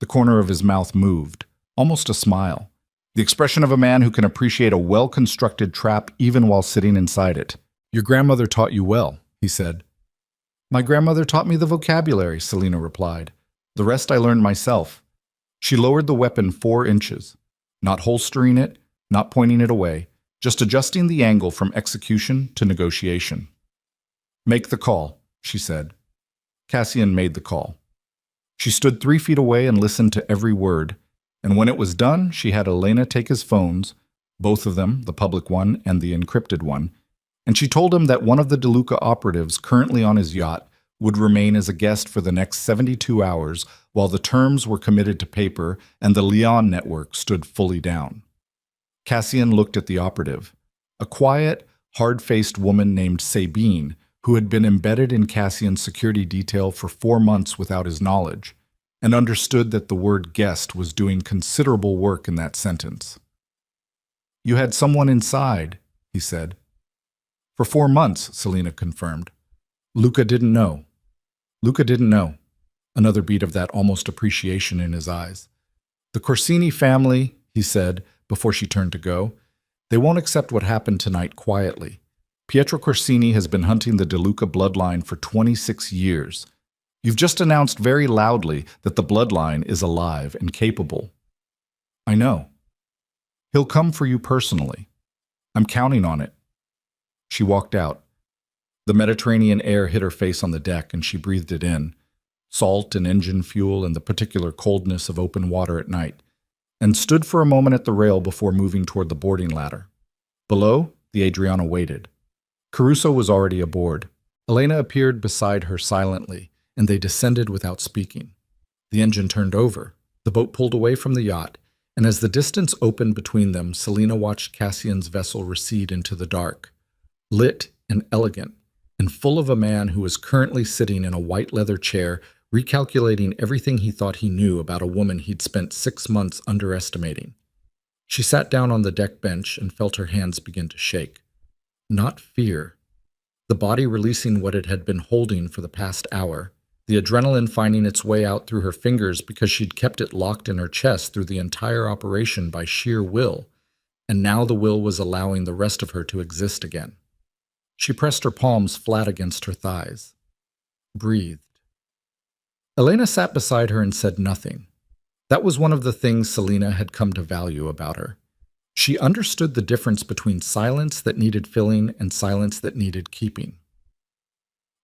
The corner of his mouth moved, almost a smile. The expression of a man who can appreciate a well-constructed trap even while sitting inside it. "Your grandmother taught you well," he said. "My grandmother taught me the vocabulary," Selena replied. "The rest I learned myself." She lowered the weapon 4 inches, not holstering it, not pointing it away, just adjusting the angle from execution to negotiation. "Make the call," she said. Cassian made the call. She stood 3 feet away and listened to every word, and when it was done, she had Elena take his phones, both of them, the public one and the encrypted one, and she told him that one of the DeLuca operatives currently on his yacht would remain as a guest for the next 72 hours while the terms were committed to paper and the Lyon network stood fully down. Cassian looked at the operative, a quiet, hard-faced woman named Sabine, who had been embedded in Cassian's security detail for 4 months without his knowledge, and understood that the word guest was doing considerable work in that sentence. "You had someone inside," he said. "For 4 months," Selena confirmed. Luca didn't know. Luca didn't know. Another beat of that almost appreciation in his eyes. "The Corsini family," he said before she turned to go, "they won't accept what happened tonight quietly. Pietro Corsini has been hunting the DeLuca bloodline for 26 years. You've just announced very loudly that the bloodline is alive and capable." "I know. He'll come for you personally. I'm counting on it." She walked out. The Mediterranean air hit her face on the deck and she breathed it in, salt and engine fuel and the particular coldness of open water at night, and stood for a moment at the rail before moving toward the boarding ladder. Below, the Adriana waited. Caruso was already aboard. Elena appeared beside her silently, and they descended without speaking. The engine turned over. The boat pulled away from the yacht, and as the distance opened between them, Selena watched Cassian's vessel recede into the dark, lit and elegant, and full of a man who was currently sitting in a white leather chair, recalculating everything he thought he knew about a woman he'd spent 6 months underestimating. She sat down on the deck bench and felt her hands begin to shake. Not fear. The body releasing what it had been holding for the past hour. the adrenaline finding its way out through her fingers because she'd kept it locked in her chest through the entire operation by sheer will, and now the will was allowing the rest of her to exist again. She pressed her palms flat against her thighs. Breathed. Elena sat beside her and said nothing. That was one of the things Selena had come to value about her. She understood the difference between silence that needed filling and silence that needed keeping.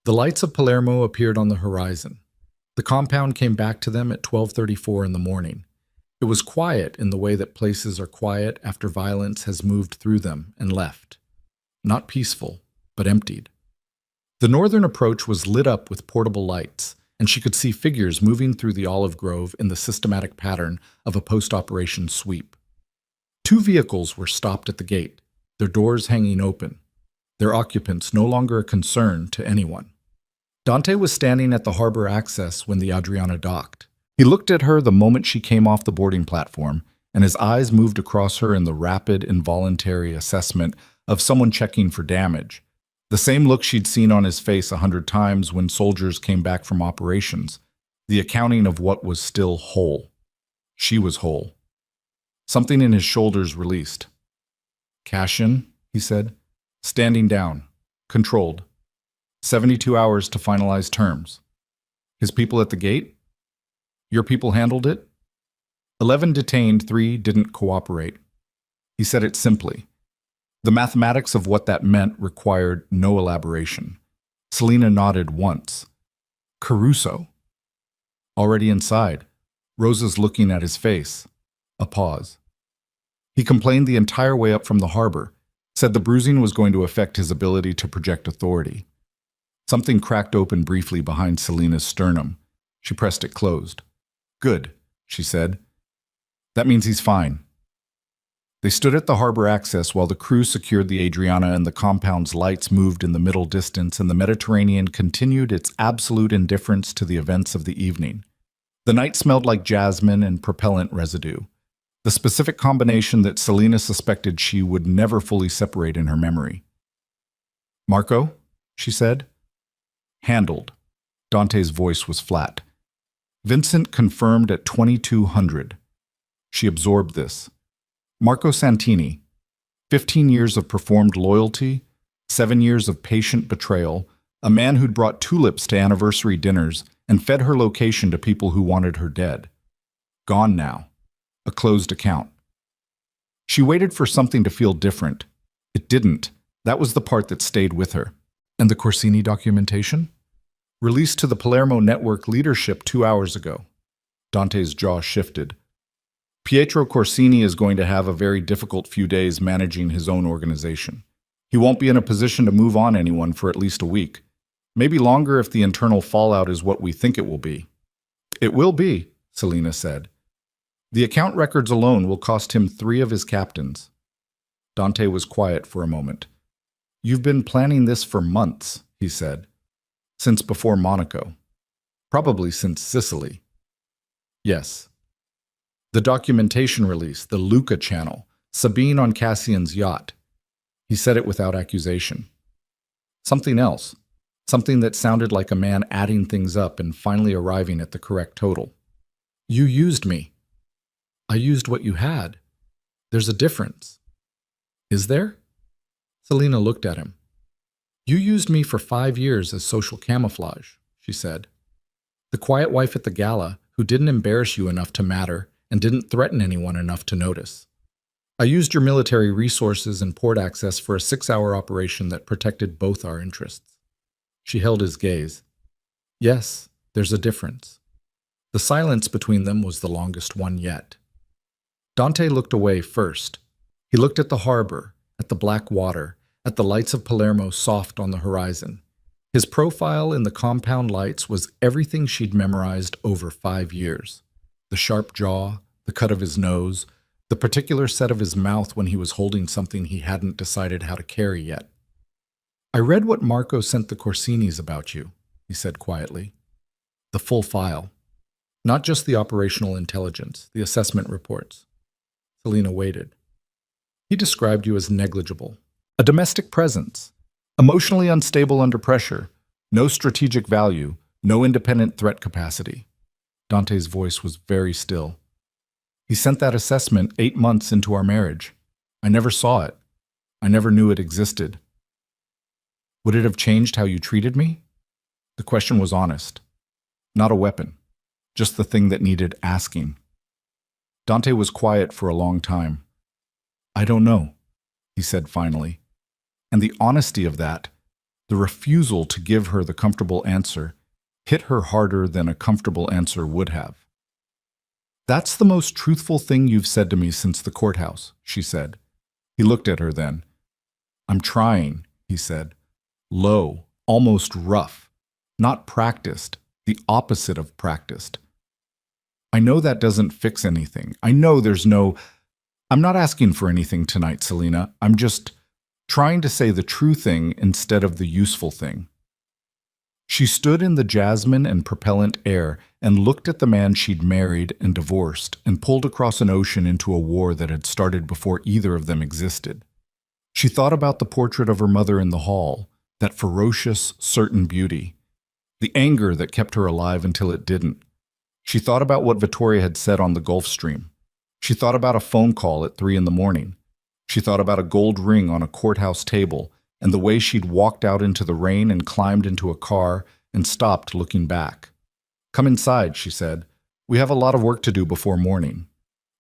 The lights of Palermo appeared on the horizon. The compound came back to them at 12:34 in the morning. It was quiet in the way that places are quiet after violence has moved through them and left. Not peaceful, but emptied. The northern approach was lit up with portable lights, and she could see figures moving through the olive grove in the systematic pattern of a post-operation sweep. 2 vehicles were stopped at the gate, their doors hanging open, their occupants no longer a concern to anyone. Dante was standing at the harbor access when the Adriana docked. He looked at her the moment she came off the boarding platform, and his eyes moved across her in the rapid, involuntary assessment of someone checking for damage. The same look she'd seen on his face 100 times when soldiers came back from operations, the accounting of what was still whole. She was whole. Something in his shoulders released. "Cash in," he said. "Standing down. Controlled. 72 hours to finalize terms." His people at the gate? "Your people handled it?" 11 detained, 3 didn't cooperate. He said it simply. The mathematics of what that meant required no elaboration. Selena nodded once. Caruso. Already inside. Rosa's looking at his face. A pause. He complained the entire way up from the harbor, said the bruising was going to affect his ability to project authority. Something cracked open briefly behind Selena's sternum. She pressed it closed. "Good," she said. "That means he's fine." They stood at the harbor access while the crew secured the Adriana and the compound's lights moved in the middle distance and the Mediterranean continued its absolute indifference to the events of the evening. The night smelled like jasmine and propellant residue, the specific combination that Selena suspected she would never fully separate in her memory. "Marco?" she said. "Handled." Dante's voice was flat. Vincent confirmed at 2200. She absorbed this. Marco Santini, 15 years of performed loyalty, 7 years of patient betrayal, a man who'd brought tulips to anniversary dinners and fed her location to people who wanted her dead. Gone now. A closed account. She waited for something to feel different. It didn't. That was the part that stayed with her. And the Corsini documentation? Released to the Palermo Network leadership 2 hours ago. Dante's jaw shifted. Pietro Corsini is going to have a very difficult few days managing his own organization. He won't be in a position to move on anyone for at least a week. Maybe longer if the internal fallout is what we think it will be. "It will be," Selena said. "The account records alone will cost him 3 of his captains." Dante was quiet for a moment. "You've been planning this for months," he said. "Since before Monaco. Probably since Sicily." "Yes." The documentation release, the Luca channel, Sabine on Cassian's yacht. He said it without accusation. Something else. Something that sounded like a man adding things up and finally arriving at the correct total. "You used me." "I used what you had. There's a difference." "Is there?" Selena looked at him. "You used me for 5 years as social camouflage," she said. "The quiet wife at the gala who didn't embarrass you enough to matter and didn't threaten anyone enough to notice. I used your military resources and port access for a 6-hour operation that protected both our interests." She held his gaze. "Yes, there's a difference." The silence between them was the longest one yet. Dante looked away first. He looked at the harbor, at the black water, at the lights of Palermo soft on the horizon. His profile in the compound lights was everything she'd memorized over 5 years. The sharp jaw, the cut of his nose, the particular set of his mouth when he was holding something he hadn't decided how to carry yet. "I read what Marco sent the Corsinis about you," he said quietly. "The full file. Not just the operational intelligence, the assessment reports." Selena waited. "He described you as negligible. A domestic presence. Emotionally unstable under pressure. No strategic value. No independent threat capacity. Dante's voice was very still. He sent that assessment 8 months into our marriage. I never saw it. I never knew it existed. Would it have changed how you treated me? The question was honest. Not a weapon. Just the thing that needed asking. Dante was quiet for a long time. I don't know, he said finally. And the honesty of that, the refusal to give her the comfortable answer, hit her harder than a comfortable answer would have. That's the most truthful thing you've said to me since the courthouse, she said. He looked at her then. I'm trying, he said. Low, almost rough. Not practiced, the opposite of practiced. I know that doesn't fix anything. I know there's no... I'm not asking for anything tonight, Selena. I'm just trying to say the true thing instead of the useful thing. She stood in the jasmine and propellant air and looked at the man she'd married and divorced and pulled across an ocean into a war that had started before either of them existed. She thought about the portrait of her mother in the hall, that ferocious, certain beauty, the anger that kept her alive until it didn't. She thought about what Vittoria had said on the Gulf Stream. She thought about a phone call at 3 a.m. She thought about a gold ring on a courthouse table and the way she'd walked out into the rain and climbed into a car and stopped looking back. Come inside, she said. We have a lot of work to do before morning.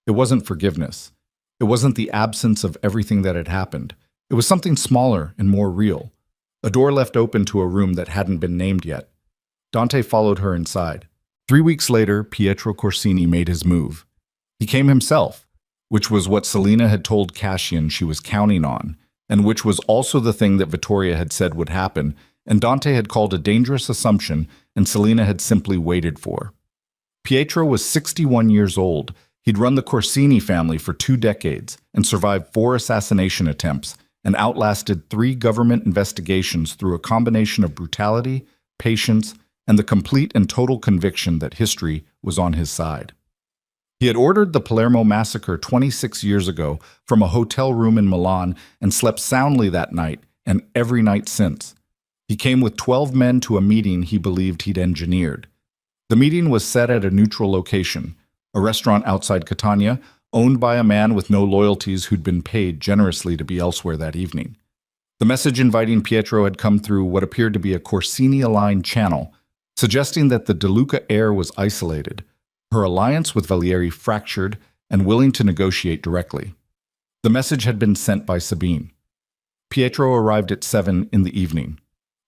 It wasn't forgiveness. It wasn't the absence of everything that had happened. It was something smaller and more real. A door left open to a room that hadn't been named yet. Dante followed her inside. 3 weeks later, Pietro Corsini made his move. He came himself, which was what Selena had told Cassian she was counting on, and which was also the thing that Vittoria had said would happen, and Dante had called a dangerous assumption, and Selena had simply waited for. Pietro was 61 years old. He'd run the Corsini family for 2 decades and survived 4 assassination attempts and outlasted 3 government investigations through a combination of brutality, patience, and the complete and total conviction that history was on his side. He had ordered the Palermo massacre 26 years ago from a hotel room in Milan and slept soundly that night and every night since. He came with 12 men to a meeting he believed he'd engineered. The meeting was set at a neutral location, a restaurant outside Catania, owned by a man with no loyalties who'd been paid generously to be elsewhere that evening. The message inviting Pietro had come through what appeared to be a Corsini-aligned channel, suggesting that the De Luca heir was isolated, her alliance with Valieri fractured, and willing to negotiate directly. The message had been sent by Sabine. Pietro arrived at 7 in the evening.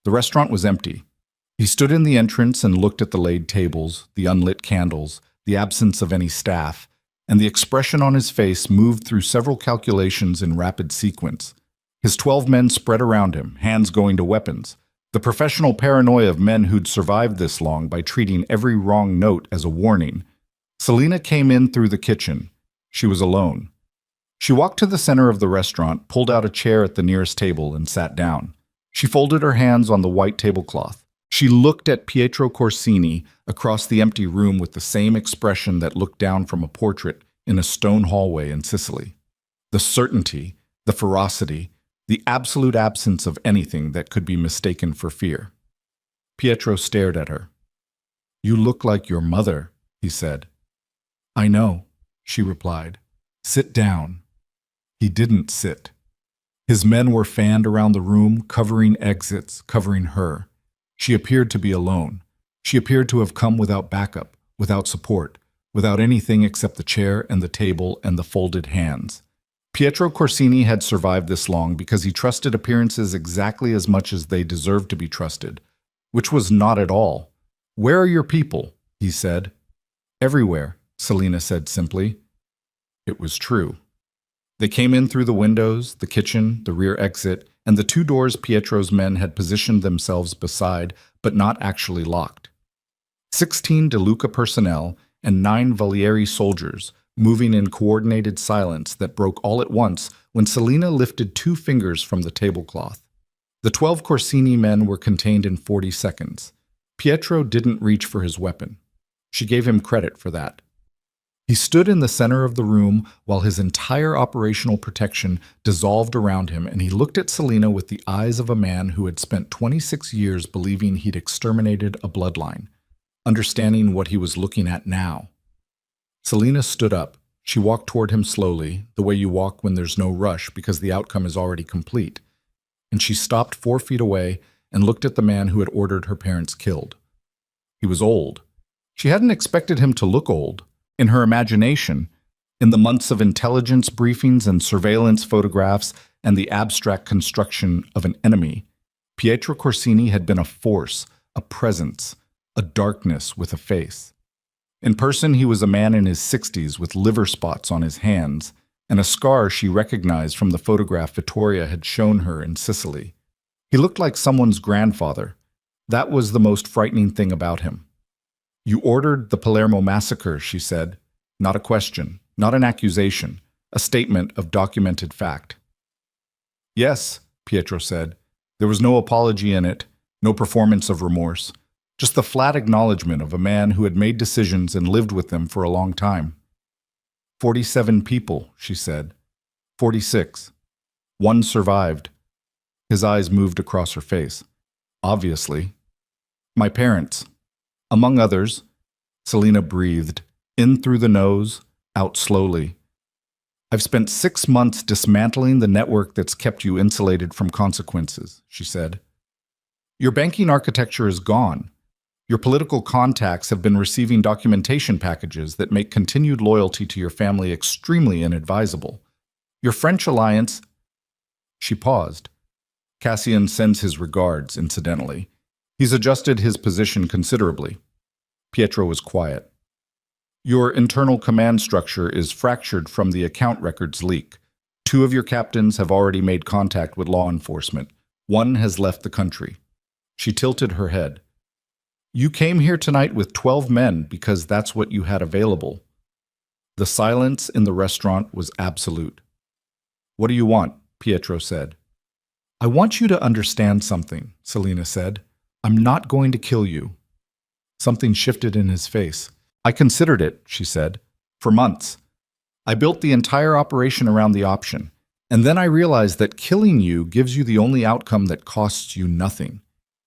The restaurant was empty. He stood in the entrance and looked at the laid tables, the unlit candles, the absence of any staff, and the expression on his face moved through several calculations in rapid sequence. His 12 men spread around him, hands going to weapons. The professional paranoia of men who'd survived this long by treating every wrong note as a warning. Selena came in through the kitchen. She was alone. She walked to the center of the restaurant, pulled out a chair at the nearest table, and sat down. She folded her hands on the white tablecloth. She looked at Pietro Corsini across the empty room with the same expression that looked down from a portrait in a stone hallway in Sicily. The certainty, the ferocity, the absolute absence of anything that could be mistaken for fear. Pietro stared at her. You look like your mother, he said. I know, she replied. Sit down. He didn't sit. His men were fanned around the room, covering exits, covering her. She appeared to be alone. She appeared to have come without backup, without support, without anything except the chair and the table and the folded hands. Pietro Corsini had survived this long because he trusted appearances exactly as much as they deserved to be trusted, which was not at all. Where are your people? He said. Everywhere, Selena said simply. It was true. They came in through the windows, the kitchen, the rear exit, and the 2 doors Pietro's men had positioned themselves beside, but not actually locked. 16 De Luca personnel and 9 Valieri soldiers, moving in coordinated silence that broke all at once when Selena lifted 2 fingers from the tablecloth. The 12 Corsini men were contained in 40 seconds. Pietro didn't reach for his weapon. She gave him credit for that. He stood in the center of the room while his entire operational protection dissolved around him, and he looked at Selena with the eyes of a man who had spent 26 years believing he'd exterminated a bloodline, understanding what he was looking at now. Selena stood up. She walked toward him slowly, the way you walk when there's no rush because the outcome is already complete. And she stopped 4 feet away and looked at the man who had ordered her parents killed. He was old. She hadn't expected him to look old. In her imagination, in the months of intelligence briefings and surveillance photographs and the abstract construction of an enemy, Pietro Corsini had been a force, a presence, a darkness with a face. In person, he was a man in his 60s with liver spots on his hands and a scar she recognized from the photograph Vittoria had shown her in Sicily. He looked like someone's grandfather. That was the most frightening thing about him. "You ordered the Palermo massacre," she said. Not a question, not an accusation, a statement of documented fact. "Yes," Pietro said. There was no apology in it, no performance of remorse, just the flat acknowledgement of a man who had made decisions and lived with them for a long time. 47 people, she said. 46. One survived. His eyes moved across her face. Obviously. "My parents. Among others," Selena breathed, in through the nose, out slowly. "I've spent 6 months dismantling the network that's kept you insulated from consequences," she said. "Your banking architecture is gone. Your political contacts have been receiving documentation packages that make continued loyalty to your family extremely inadvisable. Your French alliance—" She paused. "Cassian sends his regards, incidentally. He's adjusted his position considerably." Pietro was quiet. "Your internal command structure is fractured from the account records leak. 2 of your captains have already made contact with law enforcement. 1 has left the country." She tilted her head. "You came here tonight with 12 men because that's what you had available." The silence in the restaurant was absolute. "What do you want?" Pietro said. "I want you to understand something," Selena said. "I'm not going to kill you." Something shifted in his face. "I considered it," she said, "for months. I built the entire operation around the option, and then I realized that killing you gives you the only outcome that costs you nothing."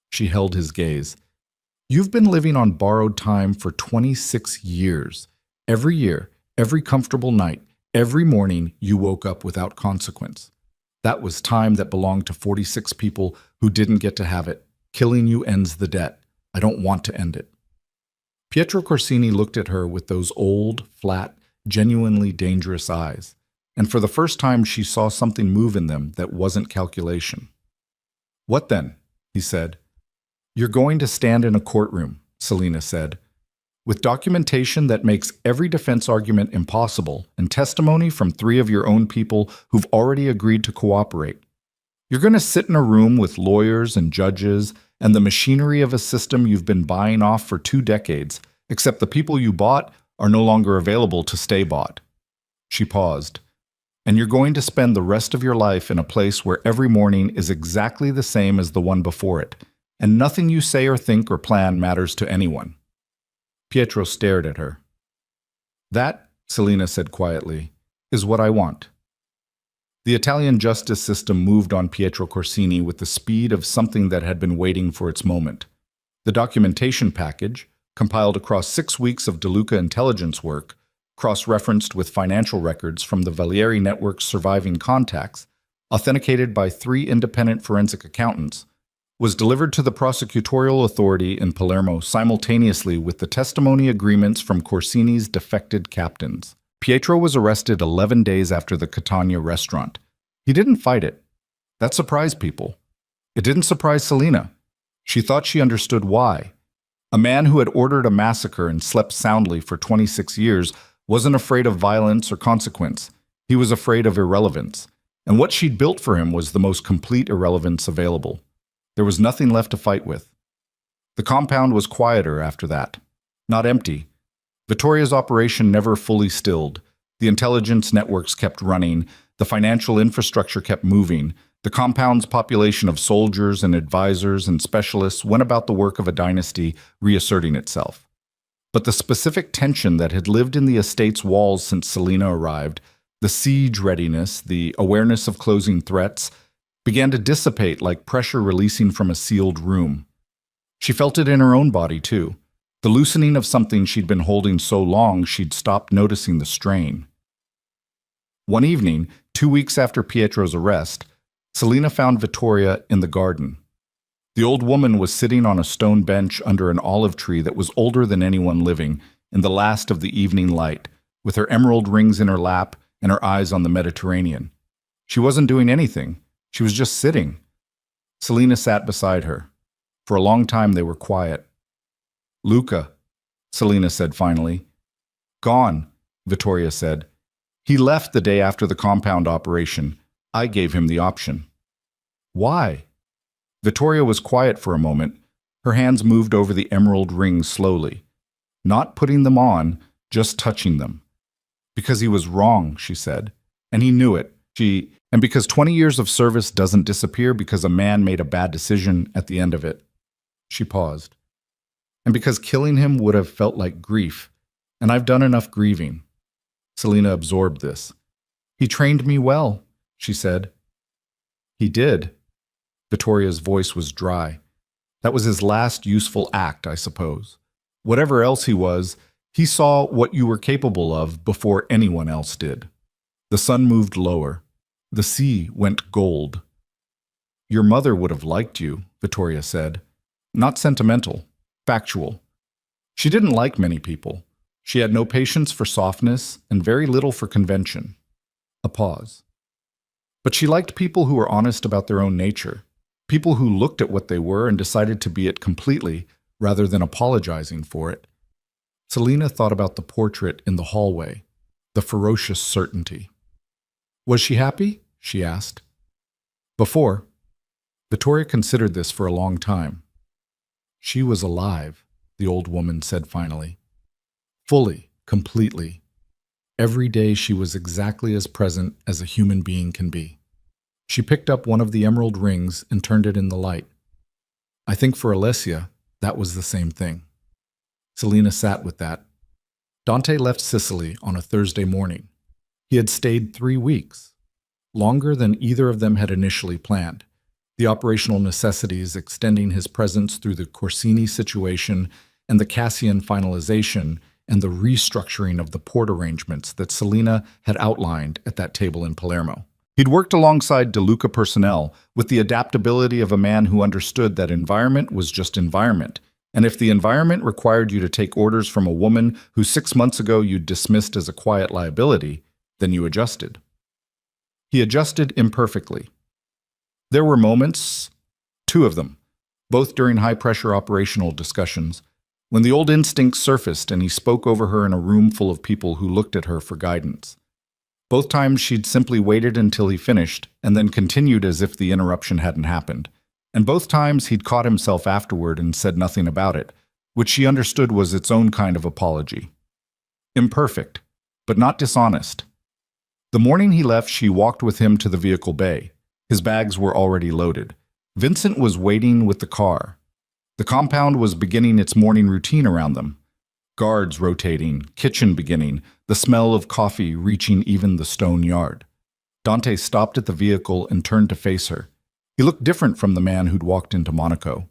She held his gaze. "You've been living on borrowed time for 26 years. Every year, every comfortable night, every morning you woke up without consequence. That was time that belonged to 46 people who didn't get to have it. Killing you ends the debt. I don't want to end it." Pietro Corsini looked at her with those old, flat, genuinely dangerous eyes, and for the first time she saw something move in them that wasn't calculation. "What then?" he said. "You're going to stand in a courtroom," Selena said, "with documentation that makes every defense argument impossible and testimony from 3 of your own people who've already agreed to cooperate. You're going to sit in a room with lawyers and judges and the machinery of a system you've been buying off for 2 decades, except the people you bought are no longer available to stay bought." She paused. "And you're going to spend the rest of your life in a place where every morning is exactly the same as the one before it, and nothing you say or think or plan matters to anyone." Pietro stared at her. "That," Selena said quietly, "is what I want." The Italian justice system moved on Pietro Corsini with the speed of something that had been waiting for its moment. The documentation package, compiled across 6 weeks of De Luca intelligence work, cross-referenced with financial records from the Valieri network's surviving contacts, authenticated by 3 independent forensic accountants, was delivered to the prosecutorial authority in Palermo simultaneously with the testimony agreements from Corsini's defected captains. Pietro was arrested 11 days after the Catania restaurant. He didn't fight it. That surprised people. It didn't surprise Selena. She thought she understood why. A man who had ordered a massacre and slept soundly for 26 years wasn't afraid of violence or consequence. He was afraid of irrelevance. And what she'd built for him was the most complete irrelevance available. There was nothing left to fight with. The compound was quieter after that. Not empty. Vittoria's operation never fully stilled. The intelligence networks kept running. The financial infrastructure kept moving. The compound's population of soldiers and advisors and specialists went about the work of a dynasty reasserting itself. But the specific tension that had lived in the estate's walls since Selena arrived, the siege readiness, the awareness of closing threats, began to dissipate like pressure releasing from a sealed room. She felt it in her own body, too. The loosening of something she'd been holding so long she'd stopped noticing the strain. One evening, 2 weeks after Pietro's arrest, Selena found Vittoria in the garden. The old woman was sitting on a stone bench under an olive tree that was older than anyone living, in the last of the evening light, with her emerald rings in her lap and her eyes on the Mediterranean. She wasn't doing anything. She was just sitting. Selena sat beside her. For a long time they were quiet. "Luca," Selena said finally. "Gone," Vittoria said. "He left the day after the compound operation. I gave him the option." "Why?" Vittoria was quiet for a moment. Her hands moved over the emerald rings slowly. Not putting them on, just touching them. "Because he was wrong," she said. "And he knew it. And because 20 years of service doesn't disappear because a man made a bad decision at the end of it." She paused. "And because killing him would have felt like grief. And I've done enough grieving." Selena absorbed this. "He trained me well," she said. "He did." Vittoria's voice was dry. "That was his last useful act, I suppose. Whatever else he saw what you were capable of before anyone else did." The sun moved lower. The sea went gold. "Your mother would have liked you," Vittoria said. "Not sentimental, factual. She didn't like many people. She had no patience for softness and very little for convention." A pause. "But she liked people who were honest about their own nature. People who looked at what they were and decided to be it completely, rather than apologizing for it." Selena thought about the portrait in the hallway, the ferocious certainty. "Was she happy?" she asked. "Before." Vittoria considered this for a long time. "She was alive," the old woman said finally. "Fully, completely. Every day she was exactly as present as a human being can be." She picked up one of the emerald rings and turned it in the light. "I think for Alessia, that was the same thing." Selena sat with that. Dante left Sicily on a Thursday morning. He had stayed 3 weeks, longer than either of them had initially planned, the operational necessities extending his presence through the Corsini situation and the Cassian finalization and the restructuring of the port arrangements that Selena had outlined at that table in Palermo. He'd worked alongside De Luca personnel with the adaptability of a man who understood that environment was just environment, and if the environment required you to take orders from a woman who 6 months ago you'd dismissed as a quiet liability, then you adjusted. He adjusted imperfectly. There were moments, 2 of them, both during high-pressure operational discussions, when the old instincts surfaced and he spoke over her in a room full of people who looked at her for guidance. Both times she'd simply waited until he finished and then continued as if the interruption hadn't happened. And both times he'd caught himself afterward and said nothing about it, which she understood was its own kind of apology. Imperfect, but not dishonest. The morning he left, she walked with him to the vehicle bay. His bags were already loaded. Vincent was waiting with the car. The compound was beginning its morning routine around them. Guards rotating, kitchen beginning, the smell of coffee reaching even the stone yard. Dante stopped at the vehicle and turned to face her. He looked different from the man who'd walked into Monaco.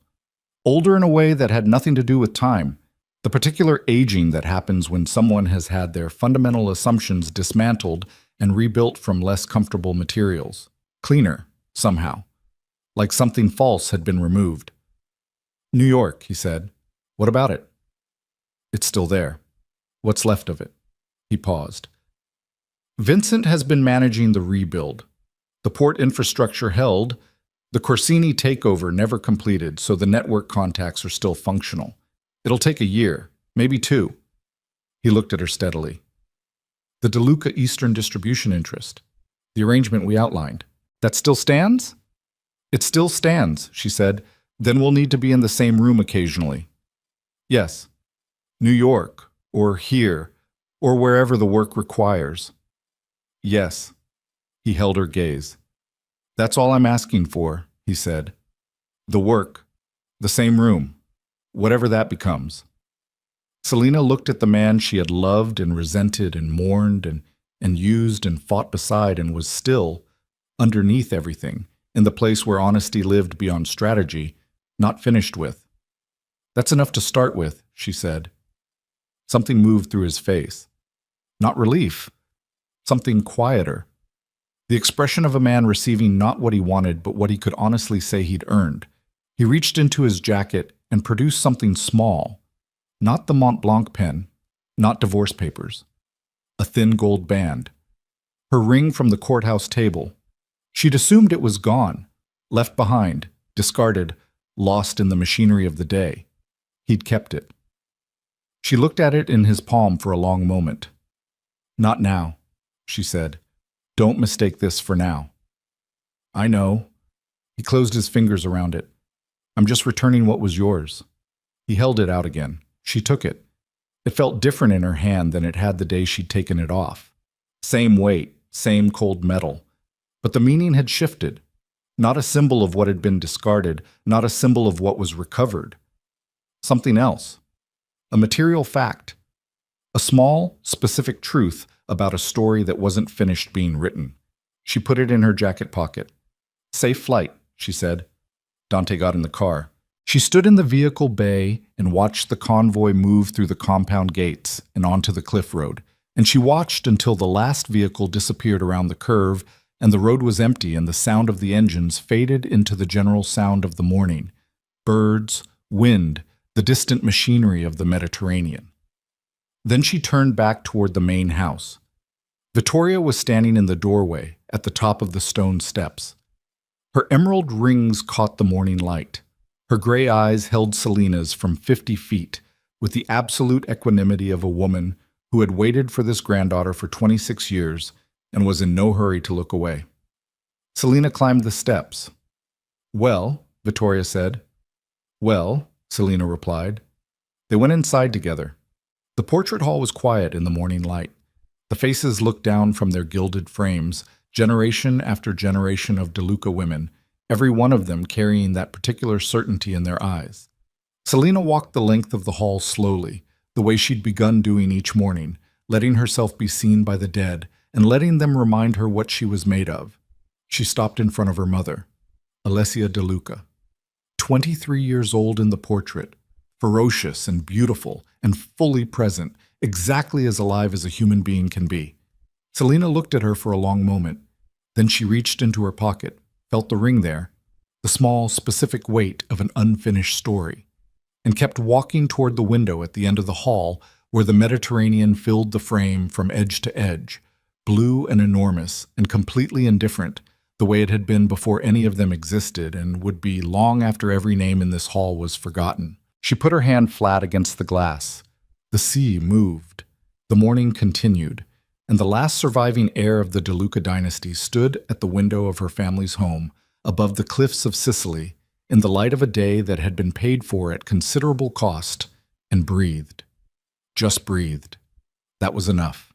Older in a way that had nothing to do with time, the particular aging that happens when someone has had their fundamental assumptions dismantled and rebuilt from less comfortable materials. Cleaner, somehow. Like something false had been removed. "New York," he said. "What about it?" "It's still there. What's left of it?" He paused. Vincent has been managing the rebuild. The port infrastructure held, the Corsini takeover never completed, so the network contacts are still functional. It'll take a year, maybe 2. He looked at her steadily. "The De Luca Eastern distribution interest, the arrangement we outlined, that still stands?" "It still stands," she said. "Then we'll need to be in the same room occasionally." "Yes. New York, or here, or wherever the work requires." "Yes." He held her gaze. "That's all I'm asking for," he said. "The work, the same room, whatever that becomes." Selina looked at the man she had loved and resented and mourned and used and fought beside and was still, underneath everything, in the place where honesty lived beyond strategy, not finished with. "That's enough to start with," she said. Something moved through his face. Not relief, something quieter. The expression of a man receiving not what he wanted, but what he could honestly say he'd earned. He reached into his jacket and produced something small. Not the Mont Blanc pen, not divorce papers. A thin gold band. Her ring from the courthouse table. She'd assumed it was gone, left behind, discarded, lost in the machinery of the day. He'd kept it. She looked at it in his palm for a long moment. "Not now," she said. "Don't mistake this for now." "I know." He closed his fingers around it. "I'm just returning what was yours." He held it out again. She took it. It felt different in her hand than it had the day she'd taken it off. Same weight, same cold metal. But the meaning had shifted. Not a symbol of what had been discarded, not a symbol of what was recovered. Something else. A material fact. A small, specific truth about a story that wasn't finished being written. She put it in her jacket pocket. "Safe flight," she said. Dante got in the car. She stood in the vehicle bay and watched the convoy move through the compound gates and onto the cliff road, and she watched until the last vehicle disappeared around the curve and the road was empty and the sound of the engines faded into the general sound of the morning. Birds, wind, the distant machinery of the Mediterranean. Then she turned back toward the main house. Vittoria was standing in the doorway at the top of the stone steps. Her emerald rings caught the morning light. Her gray eyes held Selina's from 50 feet with the absolute equanimity of a woman who had waited for this granddaughter for 26 years and was in no hurry to look away. Selina climbed the steps. "Well," Vittoria said. "Well," Selina replied. They went inside together. The portrait hall was quiet in the morning light. The faces looked down from their gilded frames, generation after generation of DeLuca women, every one of them carrying that particular certainty in their eyes. Selina walked the length of the hall slowly, the way she'd begun doing each morning, letting herself be seen by the dead and letting them remind her what she was made of. She stopped in front of her mother, Alessia DeLuca. 23 years old in the portrait, ferocious and beautiful and fully present, exactly as alive as a human being can be. Selina looked at her for a long moment. Then she reached into her pocket, felt the ring there, the small, specific weight of an unfinished story, and kept walking toward the window at the end of the hall where the Mediterranean filled the frame from edge to edge, blue and enormous and completely indifferent, the way it had been before any of them existed and would be long after every name in this hall was forgotten. She put her hand flat against the glass. The sea moved. The morning continued, and the last surviving heir of the DeLuca dynasty stood at the window of her family's home, above the cliffs of Sicily, in the light of a day that had been paid for at considerable cost, and breathed. Just breathed. That was enough.